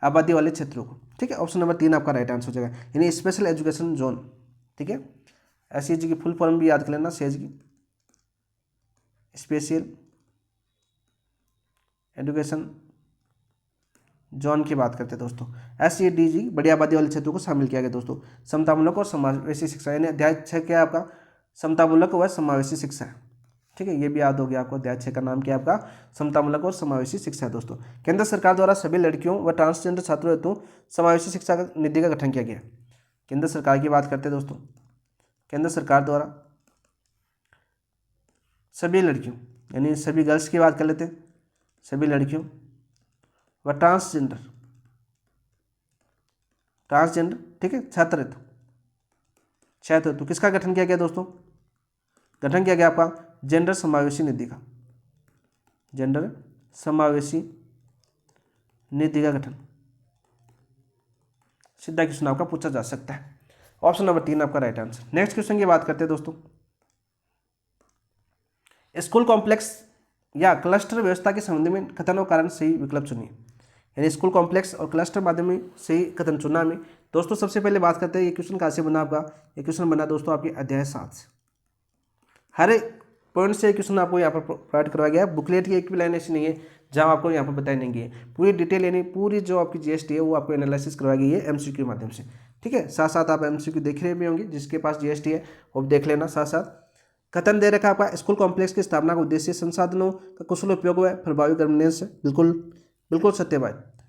आबादी वाले क्षेत्रों को। ठीक है, ऑप्शन नंबर 3 आपका राइट आंसर हो जाएगा, यानी स्पेशल एजुकेशन जोन। ठीक है, SEG की फुल फॉर्म भी याद कर लेना, SEG की स्पेशल एजुकेशन जोन की बात करते हैं दोस्तों। SEDG बड़ी आबादी वाले क्षेत्रों को शामिल किया गया दोस्तों। समतामूलक और समावेशी शिक्षा, यानी अध्याय 6 क्या है आपका, समतामूलक व समावेशी शिक्षा है। ठीक है, ये भी याद हो गया आपको, अध्याय 6 का नाम क्या है आपका, समतामूलक और समावेशी शिक्षा है दोस्तों। केंद्र सरकार द्वारा सभी लड़कियों व ट्रांसजेंडर छात्रों हेतु समावेशी शिक्षा निधि का गठन किया गया। केंद्र सरकार की बात करते हैं दोस्तों, केंद्र सरकार द्वारा सभी लड़कियों यानी सभी गर्ल्स की बात कर लेते हैं, सभी लड़कियों व ट्रांसजेंडर ठीक है छात्र हेतु किसका गठन किया गया दोस्तों, गठन किया गया आपका जेंडर समावेशी निधि का, जेंडर समावेशी निधि का गठन। सीधा क्वेश्चन आपका पूछा जा सकता है, ऑप्शन नंबर 3 आपका राइट आंसर। नेक्स्ट क्वेश्चन की बात करते हैं दोस्तों, स्कूल कॉम्प्लेक्स या क्लस्टर व्यवस्था के संबंध में कथन और कारण सही विकल्प चुनिए। यानी स्कूल कॉम्प्लेक्स और क्लस्टर माध्यम में सही कथन चुनना में दोस्तों। सबसे पहले बात करते हैं ये क्वेश्चन कहाँ से बना आपका, ये क्वेश्चन बना दोस्तों आपके अध्याय 7 से। हर एक पॉइंट से क्वेश्चन आपको यहाँ पर प्रोवाइड करवाया गया है। बुकलेट की एक भी लाइन ऐसी नहीं है जहाँ आपको यहाँ पर बताई नहीं गई है, पूरी डिटेल यानी पूरी जो आपकी GST है वो आपको एनालिसिस करवाई गई है MCQ के माध्यम से। ठीक है, साथ साथ आप MCQ देख रहे भी होंगे, जिसके पास GST है वो देख लेना। साथ साथ कथन दे रखा है आपका, स्कूल कॉम्प्लेक्स की स्थापना का उद्देश्य संसाधनों का कुशल उपयोग व प्रभावी गवर्नेंस है। बिल्कुल सत्य बात।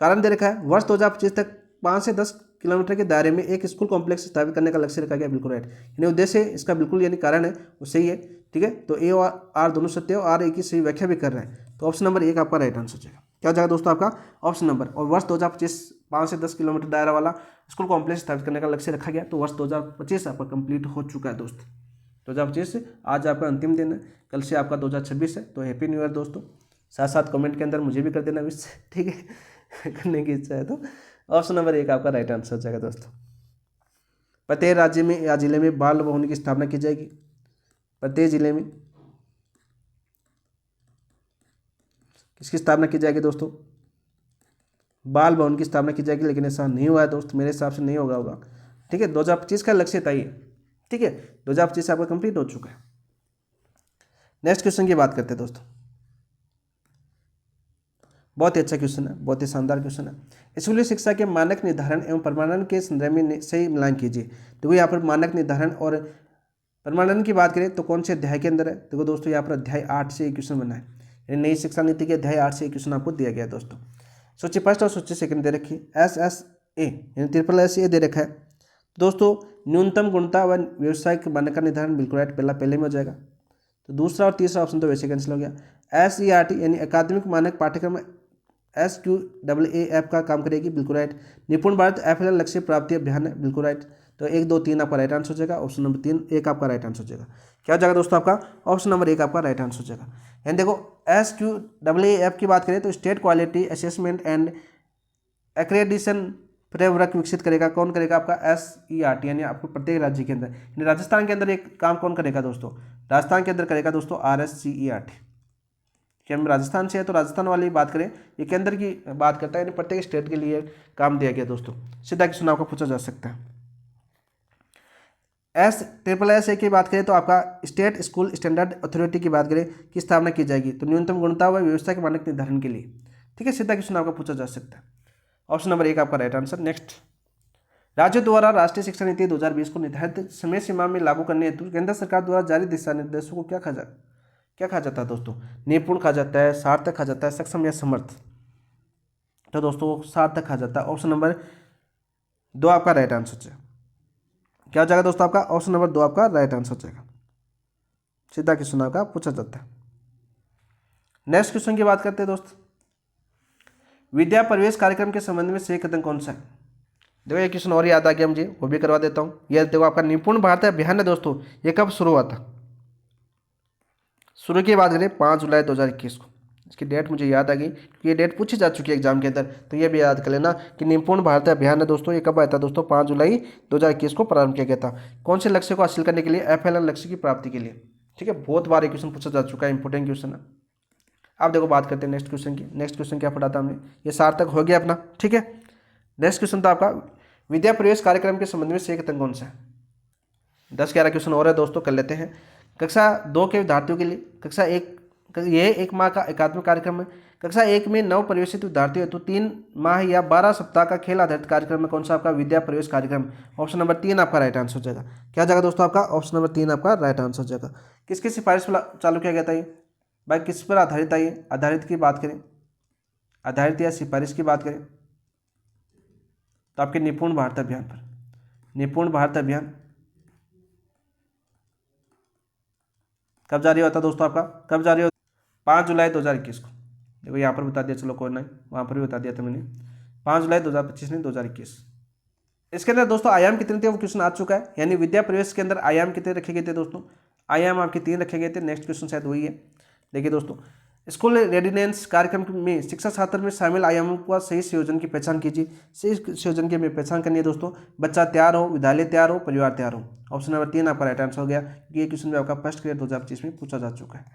कारण दे रखा है, वर्ष 2025 तक 5 से 10 किलोमीटर के दायरे में एक स्कूल कॉम्प्लेक्स स्थापित करने का लक्ष्य रखा गया। बिल्कुल राइट, यानी उद्देश्य इसका बिल्कुल यानी कारण है वो सही है। ठीक है, तो A और R दोनों सत्य है और R एक ही सही व्याख्या भी कर रहा है, तो ऑप्शन नंबर 1 आपका राइट आंसर हो जाएगा। क्या हो जाएगा दोस्तों आपका ऑप्शन नंबर। और वर्ष 2025 5 से 10 किलोमीटर दायरा वाला स्कूल कॉम्प्लेक्स स्थापित करने का लक्ष्य रखा गया, तो वर्ष 2025 आपका कंप्लीट हो चुका है दोस्त। 2025 आज आपका अंतिम दिन है, कल से आपका 2026 है, तो हैप्पी न्यू ईयर दोस्तों। साथ साथ कमेंट के अंदर मुझे भी कर देना विश, ठीक है करने की इच्छा है तो ऑप्शन नंबर 1 आपका राइट आंसर हो जाएगा दोस्तों। प्रत्येक राज्य में या जिले में बाल भवन की स्थापना की जाएगी। प्रत्येक जिले में किसकी स्थापना की जाएगी दोस्तों, बाल भवन की स्थापना की जाएगी, लेकिन ऐसा नहीं हुआ है दोस्त, मेरे हिसाब से नहीं होगा। ठीक है, 2025 का लक्ष्य तय है। ठीक है, 2025 आपका कंप्लीट हो चुका है। नेक्स्ट क्वेश्चन की बात करते हैं दोस्तों, बहुत ही अच्छा क्वेश्चन है, बहुत ही शानदार क्वेश्चन है। स्कूली शिक्षा के मानक निर्धारण एवं प्रमाणन के संदर्भ में सही मिलान कीजिए। देखो यहाँ पर मानक निर्धारण और प्रमाणन की बात करें तो कौन से अध्याय के अंदर है। देखो दोस्तों यहाँ पर अध्याय 8 से एक क्वेश्चन बना है, यानी नई शिक्षा नीति के अध्याय 8 से एक क्वेश्चन आपको दिया गया है दोस्तों। सूची फर्स्ट और सूची सेकंड दे रखी है, SSA यानी SSSA दे रखा है दोस्तों। न्यूनतम गुणता व व्यवसायिक मानक का निर्धारण बिल्कुल राइट, पहले में हो जाएगा। तो दूसरा और तीसरा ऑप्शन तो वैसे कैंसिल हो गया। SERT यानी अकादमिक मानक पाठ्यक्रम SQAAF का काम करेगी, बिल्कुल राइट। निपुण भारत FLL लक्ष्य प्राप्ति अभियान है, बिल्कुल राइट। तो 1 2 3 आपका राइट आंसर हो जाएगा, ऑप्शन नंबर 3 1 आपका राइट आंसर हो जाएगा। क्या हो जाएगा दोस्तों आपका ऑप्शन नंबर 1 आपका राइट आंसर हो जाएगा। यानी देखो SQAAF की बात करें तो state quality assessment and accreditation framework विकसित करेगा। कौन करेगा आपका SERT, यानी आपको प्रत्येक राज्य के अंदर, यानी राजस्थान के अंदर एक काम कौन करेगा दोस्तों, राजस्थान के अंदर करेगा दोस्तों RSCERT। कि हम राजस्थान से है तो राजस्थान वाली बात करें, ये केंद्र की बात करता है, यानी प्रत्येक स्टेट के लिए काम दिया गया दोस्तों। सीधा क्वेश्चन आपका पूछा जा सकता है। SSSA की बात करें तो आपका स्टेट स्कूल स्टैंडर्ड अथॉरिटी की बात करें की स्थापना की जाएगी, तो न्यूनतम गुणवत्ता व व्यवस्था के मानक निर्धारण के लिए। ठीक है, सीधा क्वेश्चन आपका पूछा जा सकता है, ऑप्शन नंबर 1 आपका राइट आंसर। नेक्स्ट, राज्यों द्वारा राष्ट्रीय शिक्षा नीति 2020 को निर्धारित समय सीमा में लागू करने हेतु केंद्र सरकार द्वारा जारी दिशा निर्देशों को क्या कहा जाता है दोस्तों, निपुण कहा जाता है, सार्थक कहा जाता है, सक्षम या समर्थ। तो दोस्तों सार्थक कहा जाता है, ऑप्शन नंबर 2 आपका राइट आंसर है। क्या हो जाएगा दोस्तों आपका ऑप्शन नंबर 2 आपका राइट आंसर हो जाएगा। सीधा क्वेश्चन आपका पूछा जाता है। नेक्स्ट क्वेश्चन की बात करते हैं दोस्त, विद्या प्रवेश कार्यक्रम के संबंध में सही कथन कौन सा है। देखो ये क्वेश्चन और याद आ गया मुझे, वो भी करवा देता हूँ। ये देखो आपका निपुण भारत अभियान है दोस्तों, ये कब शुरू हुआ था, शुरू की बात करें 5 जुलाई 2021 को। इसकी डेट मुझे याद आ गई क्योंकि ये डेट पूछी जा चुकी है एग्जाम के अंदर, तो ये भी याद कर लेना कि निपुण भारत अभियान है दोस्तों, ये कब आया था दोस्तों, 5 जुलाई 2021 को प्रारंभ किया गया था। कौन से लक्ष्य को हासिल करने के लिए, FLL लक्ष्य की प्राप्ति के लिए। ठीक है, बहुत बार ये क्वेश्चन पूछा जा चुका है, इंपॉर्टेंट क्वेश्चन है। आप देखो बात करते हैं नेक्स्ट क्वेश्चन की। नेक्स्ट क्वेश्चन क्या पढ़ा था हमने, ये सार्थक हो गया अपना, ठीक है। नेक्स्ट क्वेश्चन था आपका विद्या प्रवेश कार्यक्रम के संबंध में सही कथन कौन सा है। 10-11 क्वेश्चन और है दोस्तों, कर लेते हैं। कक्षा 2 के विद्यार्थियों के लिए कक्षा 1 यह 1 माह का एकात्मक कार्यक्रम है। कक्षा 1 में नव प्रवेशित विद्यार्थियों हेतु 3 माह या 12 सप्ताह का खेल आधारित कार्यक्रम में कौन सा आपका विद्या प्रवेश कार्यक्रम। ऑप्शन नंबर 3 आपका राइट आंसर हो जाएगा। क्या जाएगा दोस्तों आपका, ऑप्शन नंबर 3 आपका राइट आंसर हो जाएगा। किसकी सिफारिश पर चालू किया गया था ये भाई, किस पर आधारित है ये, आधारित की बात करें, आधारित या सिफारिश की बात करें तो आपके निपुण भारत अभियान पर। निपुण भारत अभियान कब जारी होता दोस्तों आपका, कब जारी होता, 5 जुलाई 2021 को। देखो यहाँ पर बता दिया, चलो कोई नहीं, वहाँ पर भी बता दिया था मैंने, 5 जुलाई 2025 नहीं 2021। इसके अंदर दोस्तों आयाम कितने थे वो क्वेश्चन आ चुका है, यानी विद्या प्रवेश के अंदर आयाम कितने रखे गए थे दोस्तों, आयाम आपके 3 रखे गए थे। नेक्स्ट क्वेश्चन शायद वही है। देखिए दोस्तों, स्कूल रेडिनेंस कार्यक्रम में शिक्षा छात्र में शामिल आयामों का सही संयोजन की पहचान कीजिए। सही संयोजन की हमें पहचान करनी है दोस्तों, बच्चा तैयार हो, विद्यालय तैयार हो, परिवार तैयार हो। ऑप्शन नंबर 3 आपका राइट आंसर हो गया, क्योंकि ये क्वेश्चन भी आपका फर्स्ट ग्रेड 2025 में पूछा जा चुका है,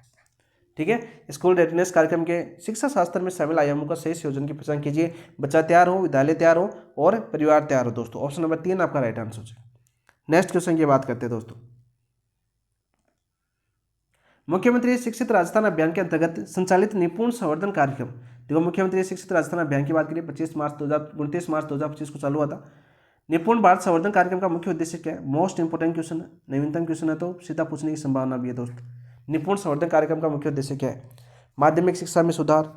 ठीक है। स्कूल रेडिनेस कार्यक्रम के शिक्षा शास्त्र में शामिल आयामों का सही संयोजन की पहचान कीजिए, बच्चा तैयार हो, विद्यालय तैयार हो और परिवार तैयार हो दोस्तों। ऑप्शन नंबर 3 आपका राइट आंसर हो जाए। नेक्स्ट क्वेश्चन की बात करते हैं दोस्तों, मुख्यमंत्री शिक्षित राजस्थान अभियान के अंतर्गत संचालित निपुण संवर्धन कार्यक्रम। देखो मुख्यमंत्री शिक्षित राजस्थान अभियान की बात करिए, 29 मार्च 2025 को चालू हुआ था। निपुण भारत संवर्धन कार्यक्रम का मुख्य उद्देश्य क्या है, मोस्ट इंपोर्टेंट क्वेश्चन है, नवीनतम क्वेश्चन है तो सीधा पूछने की संभावना भी है दोस्त। निपुण संवर्धन कार्यक्रम का मुख्य उद्देश्य क्या है, माध्यमिक शिक्षा में सुधार,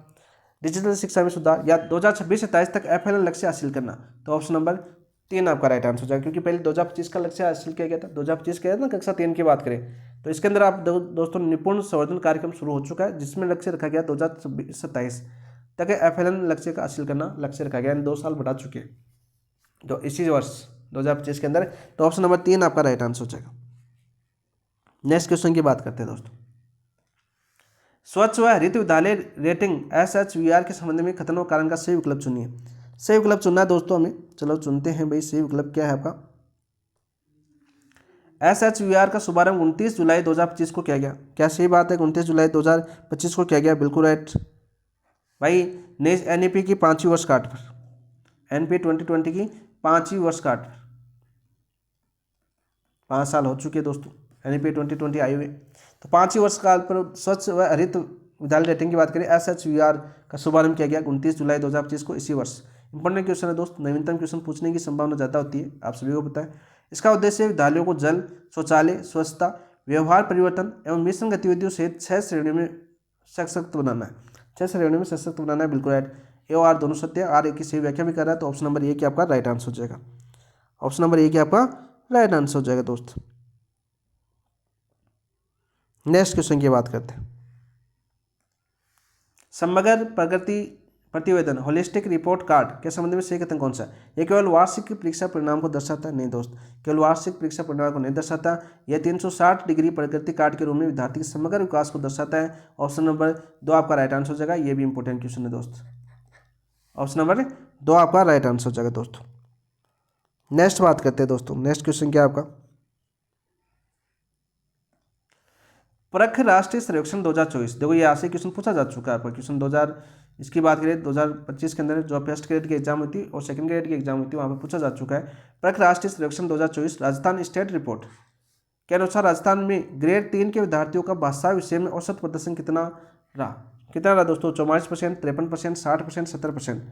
डिजिटल शिक्षा में सुधार या 2026-27 तक FLN लक्ष्य हासिल करना। तो ऑप्शन नंबर 3 आपका राइट आंसर हो जाएगा, क्योंकि पहले 2025 का लक्ष्य हासिल किया गया था, 2025 किया था ना, कक्षा 3 की बात करें तो इसके अंदर आप दोस्तों निपुण संवर्धन कार्यक्रम शुरू हो चुका है, जिसमें लक्ष्य रखा गया 2026-27 तक FLN लक्ष्य का हासिल करना लक्ष्य रखा गया, 2 साल बढ़ा चुके हैं तो इसी वर्ष 2025 के अंदर। तो ऑप्शन नंबर 3 आपका राइट आंसर हो जाएगा। नेक्स्ट क्वेश्चन की बात करते हैं दोस्तों, स्वच्छ व हरित विद्यालय रेटिंग SHVR के संबंध में कथन और कारण का सही विकल्प चुनिए। सही विकल्प चुनना है दोस्तों हमें, चलो चुनते हैं भाई। सही विकल्प क्या है आपका, SHVR का शुभारंभ 29 जुलाई 2025 को किया गया। क्या सही बात है, 29 जुलाई 2025 को किया गया, बिल्कुल राइट भाई। NEP की 5वीं वर्षगांठ पर, NP 2020 की 5वीं वर्षगांठ पर 5 साल हो चुके हैं दोस्तों, NEP 2020 आए हुए, तो 5वीं वर्षगांठ पर स्वच्छ व हरित विद्यालय रेटिंग की बात करें SHVR का शुभारंभ किया गया 29 जुलाई 2025 को, इसी वर्ष। इंपॉर्टेंट क्वेश्चन है दोस्त, नवीनतम क्वेश्चन पूछने की संभावना ज़्यादा होती है, आप सभी को पता है। इसका उद्देश्य विद्यालयों को जल, शौचालय, स्वच्छता, व्यवहार परिवर्तन एवं मिशन गतिविधियों सहित 6 श्रेणियों में सशक्त बनाना है। 6 श्रेणियों में सशक्त बनाना है, बिल्कुल राइट। ए और आर दोनों सत्य, आर एक की सही व्याख्या भी कर रहा है, तो ऑप्शन नंबर 1 आपका राइट आंसर हो जाएगा। ऑप्शन नंबर 1 आपका राइट आंसर हो जाएगा दोस्त। नेक्स्ट क्वेश्चन की बात करते हैं, समग्र प्रगति प्रतिवेदन होलिस्टिक रिपोर्ट कार्ड के संबंध में सही कथन कौन सा है। यह केवल वार्षिक परीक्षा परिणाम को दर्शाता है, नहीं दोस्त, केवल वार्षिक परीक्षा परिणाम को नहीं दर्शाता। यह 360 डिग्री प्रगति कार्ड के रूप में विद्यार्थी के समग्र विकास को दर्शाता है। ऑप्शन नंबर 2 आपका राइट आंसर हो जाएगा, यह भी इंपॉर्टेंट क्वेश्चन है दोस्त। ऑप्शन नंबर 2 आपका राइट आंसर हो जाएगा दोस्तों। नेक्स्ट बात करते हैं दोस्तों, नेक्स्ट क्वेश्चन क्या आपका, परख राष्ट्रीय सर्वेक्षण 2024। देखो ये ऐसे क्वेश्चन पूछा जा चुका है आपका, क्वेश्चन 2000 इसकी बात करें 2025 के अंदर जो फर्स्ट ग्रेड की एग्जाम हुई थी और सेकंड ग्रेड की एग्जाम हुई थी, वहाँ पर पूछा जा चुका है। परख राष्ट्रीय सर्वेक्षण 2024 राजस्थान स्टेट रिपोर्ट के अनुसार राजस्थान में ग्रेड 3 के विद्यार्थियों का भाषा विषय में औसत प्रदर्शन कितना रहा दोस्तों, 44%, 53%, 60%, 70%।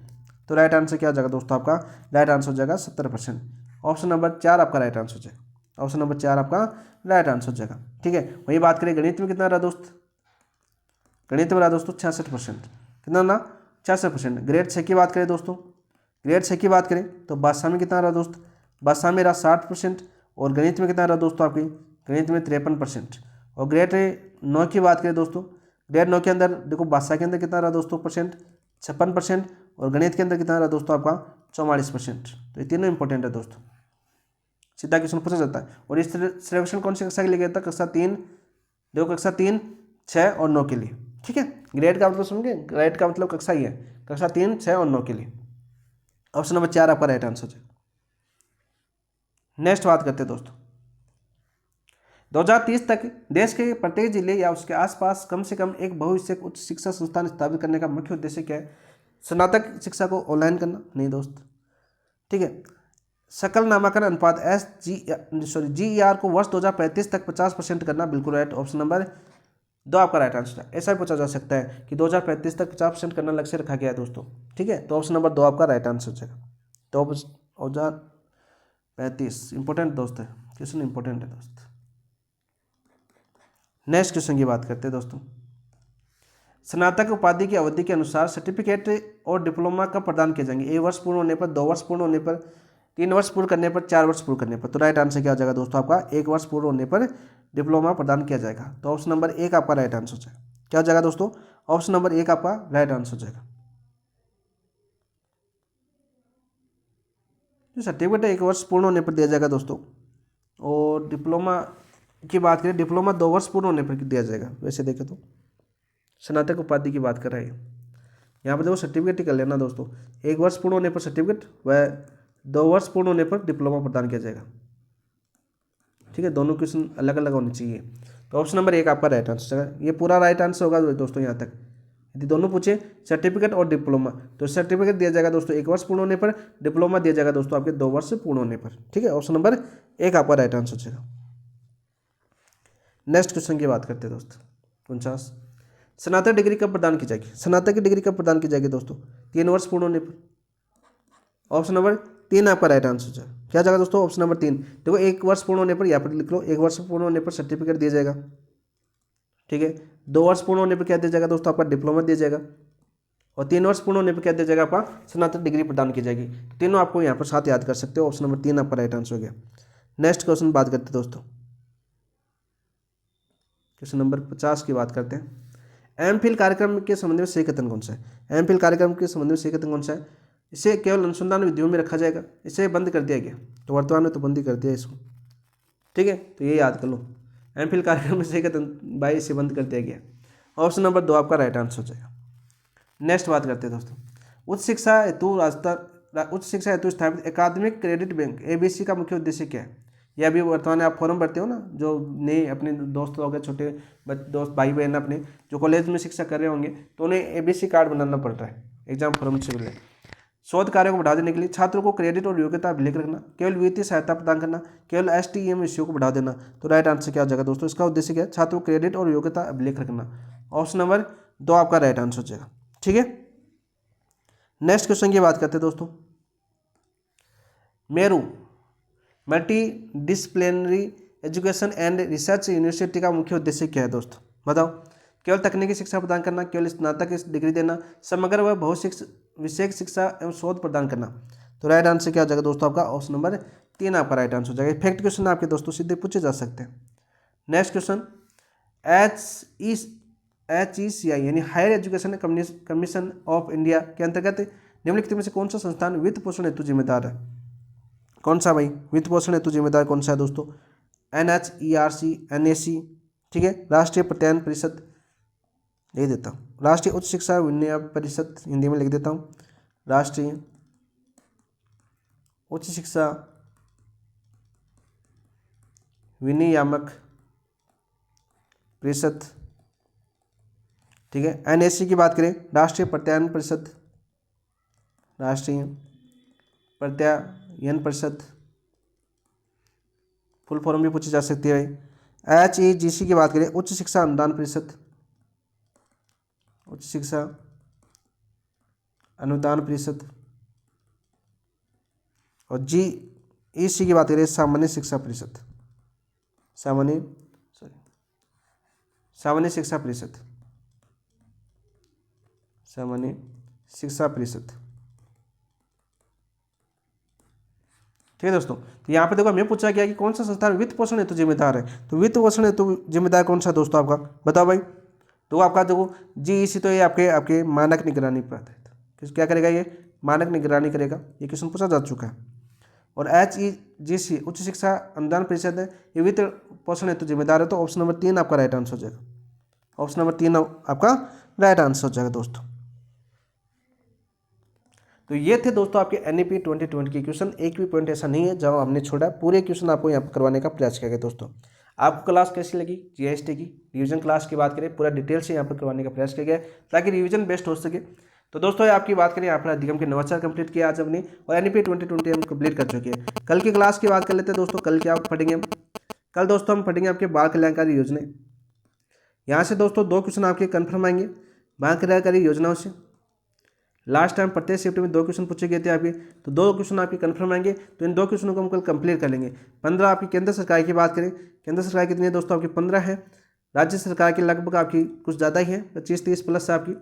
तो राइट आंसर क्या हो जाएगा दोस्तों आपका, राइट आंसर हो जाएगा 70%। ऑप्शन नंबर 4 आपका राइट आंसर हो जाएगा, ऑप्शन नंबर 4 आपका राइट आंसर हो जाएगा, ठीक है। वही बात करें गणित में कितना रहा दोस्त, गणित में रहा दोस्तों 66%, कितना ना 66%। ग्रेड 6 की बात करें दोस्तों, ग्रेड 6 की बात करें तो भाषा में कितना रहा दोस्त, भाषा में रहा 60% और गणित में कितना रहा दोस्तों आपकी, गणित में 53%। और ग्रेड 9 की बात करें दोस्तों, ग्रेड 9 के अंदर देखो भाषा के अंदर कितना रहा दोस्तों परसेंट, 56% और गणित के अंदर कितना रहा दोस्तों आपका 44%। तो ये तीनों इंपॉर्टेंट है दोस्तों, सीधा क्वेश्चन पूछा जाता है। और इस सर्वेक्षण कौन सी कक्षा के लिए गया था, कक्षा 3, देखो कक्षा 3, 6 और 9 के लिए, ठीक है। ग्रेड का मतलब समझे, ग्रेड का मतलब कक्षा ही है, कक्षा 3, 6 और 9 के लिए। ऑप्शन नंबर 4 आपका राइट आंसर है। नेक्स्ट बात करते हैं दोस्तों, 2030 तक देश के प्रत्येक जिले या उसके आसपास कम से कम एक बहुशिक्षक उच्च शिक्षा संस्थान स्थापित करने का मुख्य उद्देश्य क्या है? स्नातक शिक्षा को ऑनलाइन करना नहीं दोस्त, ठीक है। सकल नामांकन अनुपात GER को वर्ष 2035 तक 50% करना, बिल्कुल राइट, ऑप्शन नंबर 2 आपका राइट आंसर है। ऐसा भी पूछा जा सकता है कि 2035 तक 50% करना लक्ष्य रखा गया है दोस्तों, ठीक है, तो ऑप्शन नंबर 2 आपका राइट आंसर हो जाएगा। तो 2035 इंपॉर्टेंट दोस्त है, क्वेश्चन इंपॉर्टेंट है दोस्त। नेक्स्ट क्वेश्चन की बात करते हैं दोस्तों। स्नातक उपाधि की अवधि के अनुसार सर्टिफिकेट और डिप्लोमा कब प्रदान किए जाएंगे? 1 वर्ष पूर्ण होने पर, 2 वर्ष पूर्ण होने पर, 3 वर्ष पूर्ण करने पर, 4 वर्ष पूर्ण करने पर। तो राइट आंसर क्या हो जाएगा दोस्तों आपका? 1 वर्ष पूर्ण होने पर डिप्लोमा प्रदान किया जाएगा। तो ऑप्शन नंबर 1 आपका राइट आंसर हो जाएगा। क्या हो जाएगा दोस्तों? ऑप्शन नंबर 1 आपका राइट आंसर हो जाएगा। जो सर्टिफिकेट 1 वर्ष पूर्ण होने पर दिया जाएगा दोस्तों, और डिप्लोमा की बात करें, डिप्लोमा 2 वर्ष पूर्ण होने पर दिया जाएगा। वैसे देखें तो स्नातक उपाधि की बात कर रहे हैं यहाँ पर, देखो सर्टिफिकेट ही कर लेना दोस्तों। 1 वर्ष पूर्ण होने पर सर्टिफिकेट व 2 वर्ष पूर्ण होने पर डिप्लोमा प्रदान किया जाएगा, ठीक है। दोनों क्वेश्चन अलग अलग होने चाहिए। तो ऑप्शन नंबर 1 आपका राइट आंसर है। ये पूरा राइट आंसर होगा दोस्तों यहाँ तक। यदि दोनों पूछे सर्टिफिकेट और डिप्लोमा, तो सर्टिफिकेट दिया जाएगा दोस्तों 1 वर्ष पूर्ण होने पर, डिप्लोमा दिया जाएगा दोस्तों आपके 2 वर्ष पूर्ण होने पर, ठीक है। ऑप्शन नंबर 1 आपका राइट आंसर हो जाएगा। नेक्स्ट क्वेश्चन की बात करते हैं दोस्त। 49, स्नातक डिग्री कब प्रदान की जाएगी? स्नातक की डिग्री कब प्रदान की जाएगी दोस्तों? 3 वर्ष पूर्ण होने पर। ऑप्शन नंबर 3 आपका राइट आंसर हो जाएगा। क्या जाएगा दोस्तों? Option number 3। देखो 1 वर्ष पूर्ण होने पर, यहाँ पर लिख लो, 1 वर्ष पूर्ण होने पर सर्टिफिकेट दिया जाएगा, ठीक है। 2 वर्ष पूर्ण होने पर क्या दिया जाएगा दोस्तों? आपका डिप्लोमा दिया जाएगा। और 3 वर्ष पूर्ण होने पर क्या दिया जाएगा? आपका स्नातक डिग्री प्रदान की जाएगी। तीनों आपको यहाँ पर साथ याद कर सकते हो। ऑप्शन नंबर 3 आपका राइट आंसर हो गया। नेक्स्ट क्वेश्चन बात करते हैं दोस्तों, क्वेश्चन नंबर 50 की बात करते हैं। एमफिल कार्यक्रम के संबंध में सही कथन कौन सा है? एमफिल कार्यक्रम के संबंध में सही कथन कौन सा है? इसे केवल अनुसंधान विधियों में रखा जाएगा, इसे बंद कर दिया गया। तो वर्तमान में तो बंद ही कर दिया इसको, ठीक है। तो ये याद कर लो, एमफिल कार्यक्रम में सही कथन बाई इसे बंद कर दिया गया। ऑप्शन नंबर 2 आपका राइट आंसर हो जाएगा। नेक्स्ट बात करते हैं दोस्तों, उच्च शिक्षा हेतु स्थापित अकादमिक क्रेडिट बैंक ABC का मुख्य उद्देश्य क्या है? या अभी वर्तमान में आप फॉर्म भरते हो ना, जो नए अपने दोस्त लोग हैं, छोटे दोस्त भाई बहन अपने जो कॉलेज में शिक्षा कर रहे होंगे, तो उन्हें ABC कार्ड बनाना पड़ रहा है एग्जाम फॉर्म से पहले। शोध कार्यों को बढ़ा देने के लिए छात्रों को क्रेडिट और योग्यता अभिलेख रखना, केवल वित्तीय सहायता प्रदान करना, केवल STEM विषयों को बढ़ा देना। तो राइट आंसर क्या हो जाएगा दोस्तों? इसका उद्देश्य क्या है? छात्रों को क्रेडिट और योग्यता अभिलेख रखना। ऑप्शन नंबर 2 आपका राइट आंसर हो जाएगा, ठीक है। नेक्स्ट क्वेश्चन की बात करते हैं दोस्तों। Meru multi disciplinary education and research university का मुख्य उद्देश्य क्या है दोस्तों? बताओ। केवल तकनीकी शिक्षा प्रदान करना, केवल स्नातक डिग्री देना, समग्र व बहुशिक्षा विषयक शिक्षा एवं शोध प्रदान करना। तो राइट आंसर क्या हो जाएगा दोस्तों? आपका ऑप्शन नंबर 3 आपका राइट आंसर हो जाएगा। फैक्ट क्वेश्चन आपके दोस्तों सीधे पूछे जा सकते हैं। नेक्स्ट क्वेश्चन, HECI यानी higher education commission of India के अंतर्गत निम्नलिखित में से कौन सा संस्थान वित्त पोषण हेतु जिम्मेदार है? कौन सा भाई वित्त पोषण हेतु जिम्मेदार कौन सा है दोस्तों? NHERC, NAC, ठीक है। राष्ट्रीय प्रत्यायन परिषद, लिख देता हूँ राष्ट्रीय उच्च शिक्षा विनियामक परिषद, हिंदी में लिख देता हूँ राष्ट्रीय उच्च शिक्षा विनियामक परिषद, ठीक है। NAC की बात करें, राष्ट्रीय प्रत्यायन परिषद, राष्ट्रीय प्रत्यायन परिषद, फुल फॉर्म भी पूछी जा सकती है भाई। HEGC की बात करें, उच्च शिक्षा अनुदान परिषद, उच्च शिक्षा अनुदान परिषद। और GEC की बात करें, सामान्य शिक्षा परिषद, सामान्य शिक्षा परिषद, सामान्य शिक्षा परिषद, ठीक है दोस्तों। तो यहाँ पे देखो हमें पूछा गया कि कौन सा संस्थान वित्त पोषण हेतु जिम्मेदार है। तो वित्त पोषण हेतु जिम्मेदार कौन सा दोस्तों आपका? बताओ भाई। तो आपका देखो GEC तो ये आपके मानक निगरानी प्राधिकरण, क्या करेगा? ये मानक निगरानी करेगा। ये क्वेश्चन पूछा जा चुका है। और HEGC उच्च शिक्षा अनुदान परिषद है, ये वित्त पोषण हेतु जिम्मेदार है। तो ऑप्शन नंबर 3 आपका राइट आंसर हो जाएगा। ऑप्शन नंबर 3 आपका राइट आंसर हो जाएगा दोस्तों। तो ये थे दोस्तों आपके NEP 2020 के क्वेश्चन। एक भी पॉइंट ऐसा नहीं है जहां हमने छोड़ा, पूरे क्वेश्चन आपको यहाँ पर करवाने का प्रयास किया गया दोस्तों। आपको क्लास कैसी लगी जीएसटी की रिवीजन क्लास की बात करें, पूरा डिटेल से यहाँ पर करवाने का प्रयास किया गया है ताकि रिवीजन बेस्ट हो सके। तो दोस्तों आपकी बात करें यहाँ पर अधिगम के नवाचार कंप्लीट किया आज हमने और एनईपी 2020 हम कंप्लीट कर चुके हैं। कल की क्लास की बात कर लेते हैं दोस्तों। कल क्या पढ़ेंगे हम? कल दोस्तों हम पढ़ेंगे आपके बाल कल्याणकारी योजना। यहाँ से दोस्तों 2 क्वेश्चन आपके कन्फर्म आएंगे बाल कल्याणकारी योजनाओं से। लास्ट टाइम प्रत्येक शिफ्ट में 2 क्वेश्चन पूछे गए थे आपके, तो 2 क्वेश्चन आपके कन्फर्म आएंगे। तो इन 2 क्वेश्चनों को हम कल कंप्लीट कर लेंगे। 15 आपकी केंद्र सरकार की बात करें, केंद्र सरकार कितनी है दोस्तों? आपकी 15 है। राज्य सरकार की लगभग आपकी कुछ ज़्यादा ही है, 25-30 प्लस है आपकी,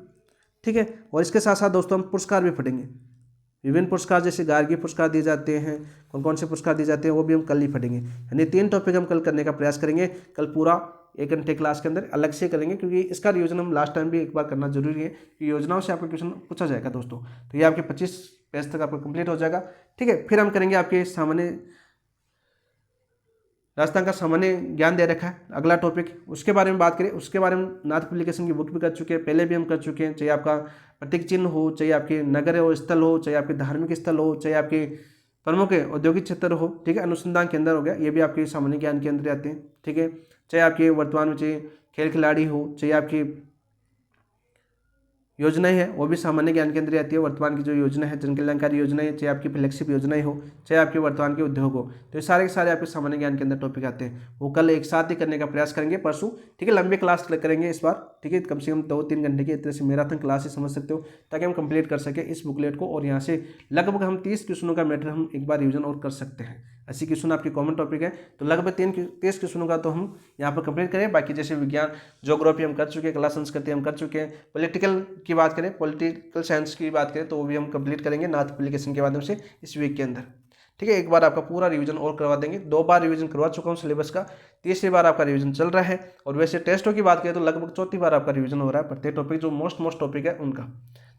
ठीक है। और इसके साथ साथ दोस्तों हम पुरस्कार भी पढ़ेंगे। विभिन्न पुरस्कार जैसे गार्गी पुरस्कार दिए जाते हैं, कौन कौन से पुरस्कार दिए जाते हैं वो भी हम कल ही पढ़ेंगे। यानी 3 टॉपिक हम कल करने का प्रयास करेंगे। कल पूरा 1 घंटे क्लास के अंदर अलग से करेंगे, क्योंकि इसका रिवीजन हम लास्ट टाइम भी एक बार करना जरूरी है कि योजनाओं से आपका क्वेश्चन पूछा जाएगा दोस्तों। तो ये आपके 25 पेज तक आपका कंप्लीट हो जाएगा, ठीक है। फिर हम करेंगे आपके सामान्य राजस्थान का सामान्य ज्ञान दे रखा है अगला टॉपिक, उसके बारे में बात करें। उसके बारे में नाथ पब्लिकेशन की बुक भी कर चुके हैं, पहले भी हम कर चुके हैं। चाहे आपका प्रतीक चिन्ह हो, चाहे आपके नगर हो स्थल हो, चाहे आपके धार्मिक स्थल हो, चाहे आपके प्रमुख औद्योगिक क्षेत्र हो, ठीक है, अनुसंधान केंद्र हो गया, ये भी आपके सामान्य ज्ञान के अंदर आते हैं, ठीक है। चाहे आपके वर्तमान में चाहे खेल खिलाड़ी हो, चाहे आपकी योजनाएं हैं वो भी सामान्य ज्ञान के अंदर आती है। वर्तमान की जो योजना है जन कल्याणकारी योजनाएं, चाहे आपकी फ्लैगशिप योजनाएं हो, चाहे आपके वर्तमान के उद्योग हो, तो ये सारे के सारे आपके सामान्य ज्ञान के अंदर टॉपिक आते हैं। वो कल एक साथ ही करने का प्रयास करेंगे परसों, ठीक है। लंबी क्लास करेंगे इस बार, ठीक है, कम से कम 2-3 घंटे की, इस तरह से मैराथन क्लास ही समझ सकते हो, ताकि हम कंप्लीट कर सके इस बुकलेट को। और यहाँ से लगभग हम 30 क्वेश्चनों का मैटर हम एक बार रिविजन और कर सकते हैं। 80 क्वेश्चन आपकी कॉमन टॉपिक है, तो लगभग 30 क्वेश्चनों का तो हम यहाँ पर कंप्लीट करें। बाकी जैसे विज्ञान ज्योग्राफी हम कर चुके हैं, कला संस्कृति हम कर चुके हैं, पॉलिटिकल की बात करें, पॉलिटिकल साइंस की बात करें तो वो भी हम कंप्लीट करेंगे नाथ पब्लिकेशन के माध्यम से इस वीक के अंदर, ठीक है। एक बार आपका पूरा रिवीजन और करवा देंगे। 2 बार रिवीजन करवा चुका हूँ सिलेबस का, तीसरी बार आपका रिवीजन चल रहा है। और वैसे टेस्टों की बात करें तो लगभग 4थी बार आपका रिवीजन हो रहा है प्रत्येक टॉपिक, जो मोस्ट टॉपिक है उनका।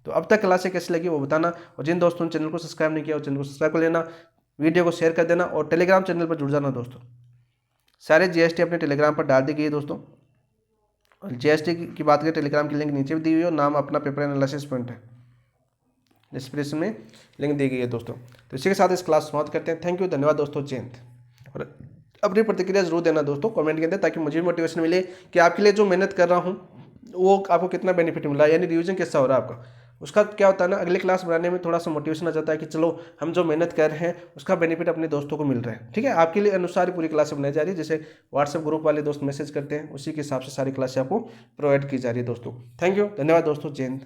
तो अब तक क्लासें कैसी लगी वो बताना, और जिन दोस्तों ने चैनल को सब्सक्राइब नहीं किया वो चैनल को सब्सक्राइब कर लेना, वीडियो को शेयर कर देना, और टेलीग्राम चैनल पर जुड़ जाना दोस्तों। सारे जीएसटी अपने टेलीग्राम पर डाल दी गई है दोस्तों। और जीएसटी की बात करें, टेलीग्राम की लिंक नीचे भी दी हुई है, और नाम अपना पेपर एनालिसिस पॉइंट है, डिस्क्रिप्शन में लिंक दी गई है दोस्तों। तो इसी के साथ इस क्लास समाप्त करते हैं। थैंक यू, धन्यवाद दोस्तों, जय हिंद। और अपनी प्रतिक्रिया जरूर देना दोस्तों कमेंट के अंदर, ताकि मुझे भी मोटिवेशन मिले कि आपके लिए जो मेहनत कर रहा हूँ वो आपको कितना बेनिफिट मिला, यानी रिवीजन कैसा हो रहा है आपका। उसका क्या होता है ना, अगली क्लास बनाने में थोड़ा सा मोटिवेशन आ जाता है कि चलो हम जो मेहनत कर रहे हैं उसका बेनिफिट अपने दोस्तों को मिल रहा है, ठीक है। आपके लिए अनुसार ही पूरी क्लास बनाई जा रही है, जैसे व्हाट्सएप ग्रुप वाले दोस्त मैसेज करते हैं उसी के हिसाब से सारी क्लासें आपको प्रोवाइड की जा रही है दोस्तों। थैंक यू, धन्यवाद दोस्तों, जय हिंद।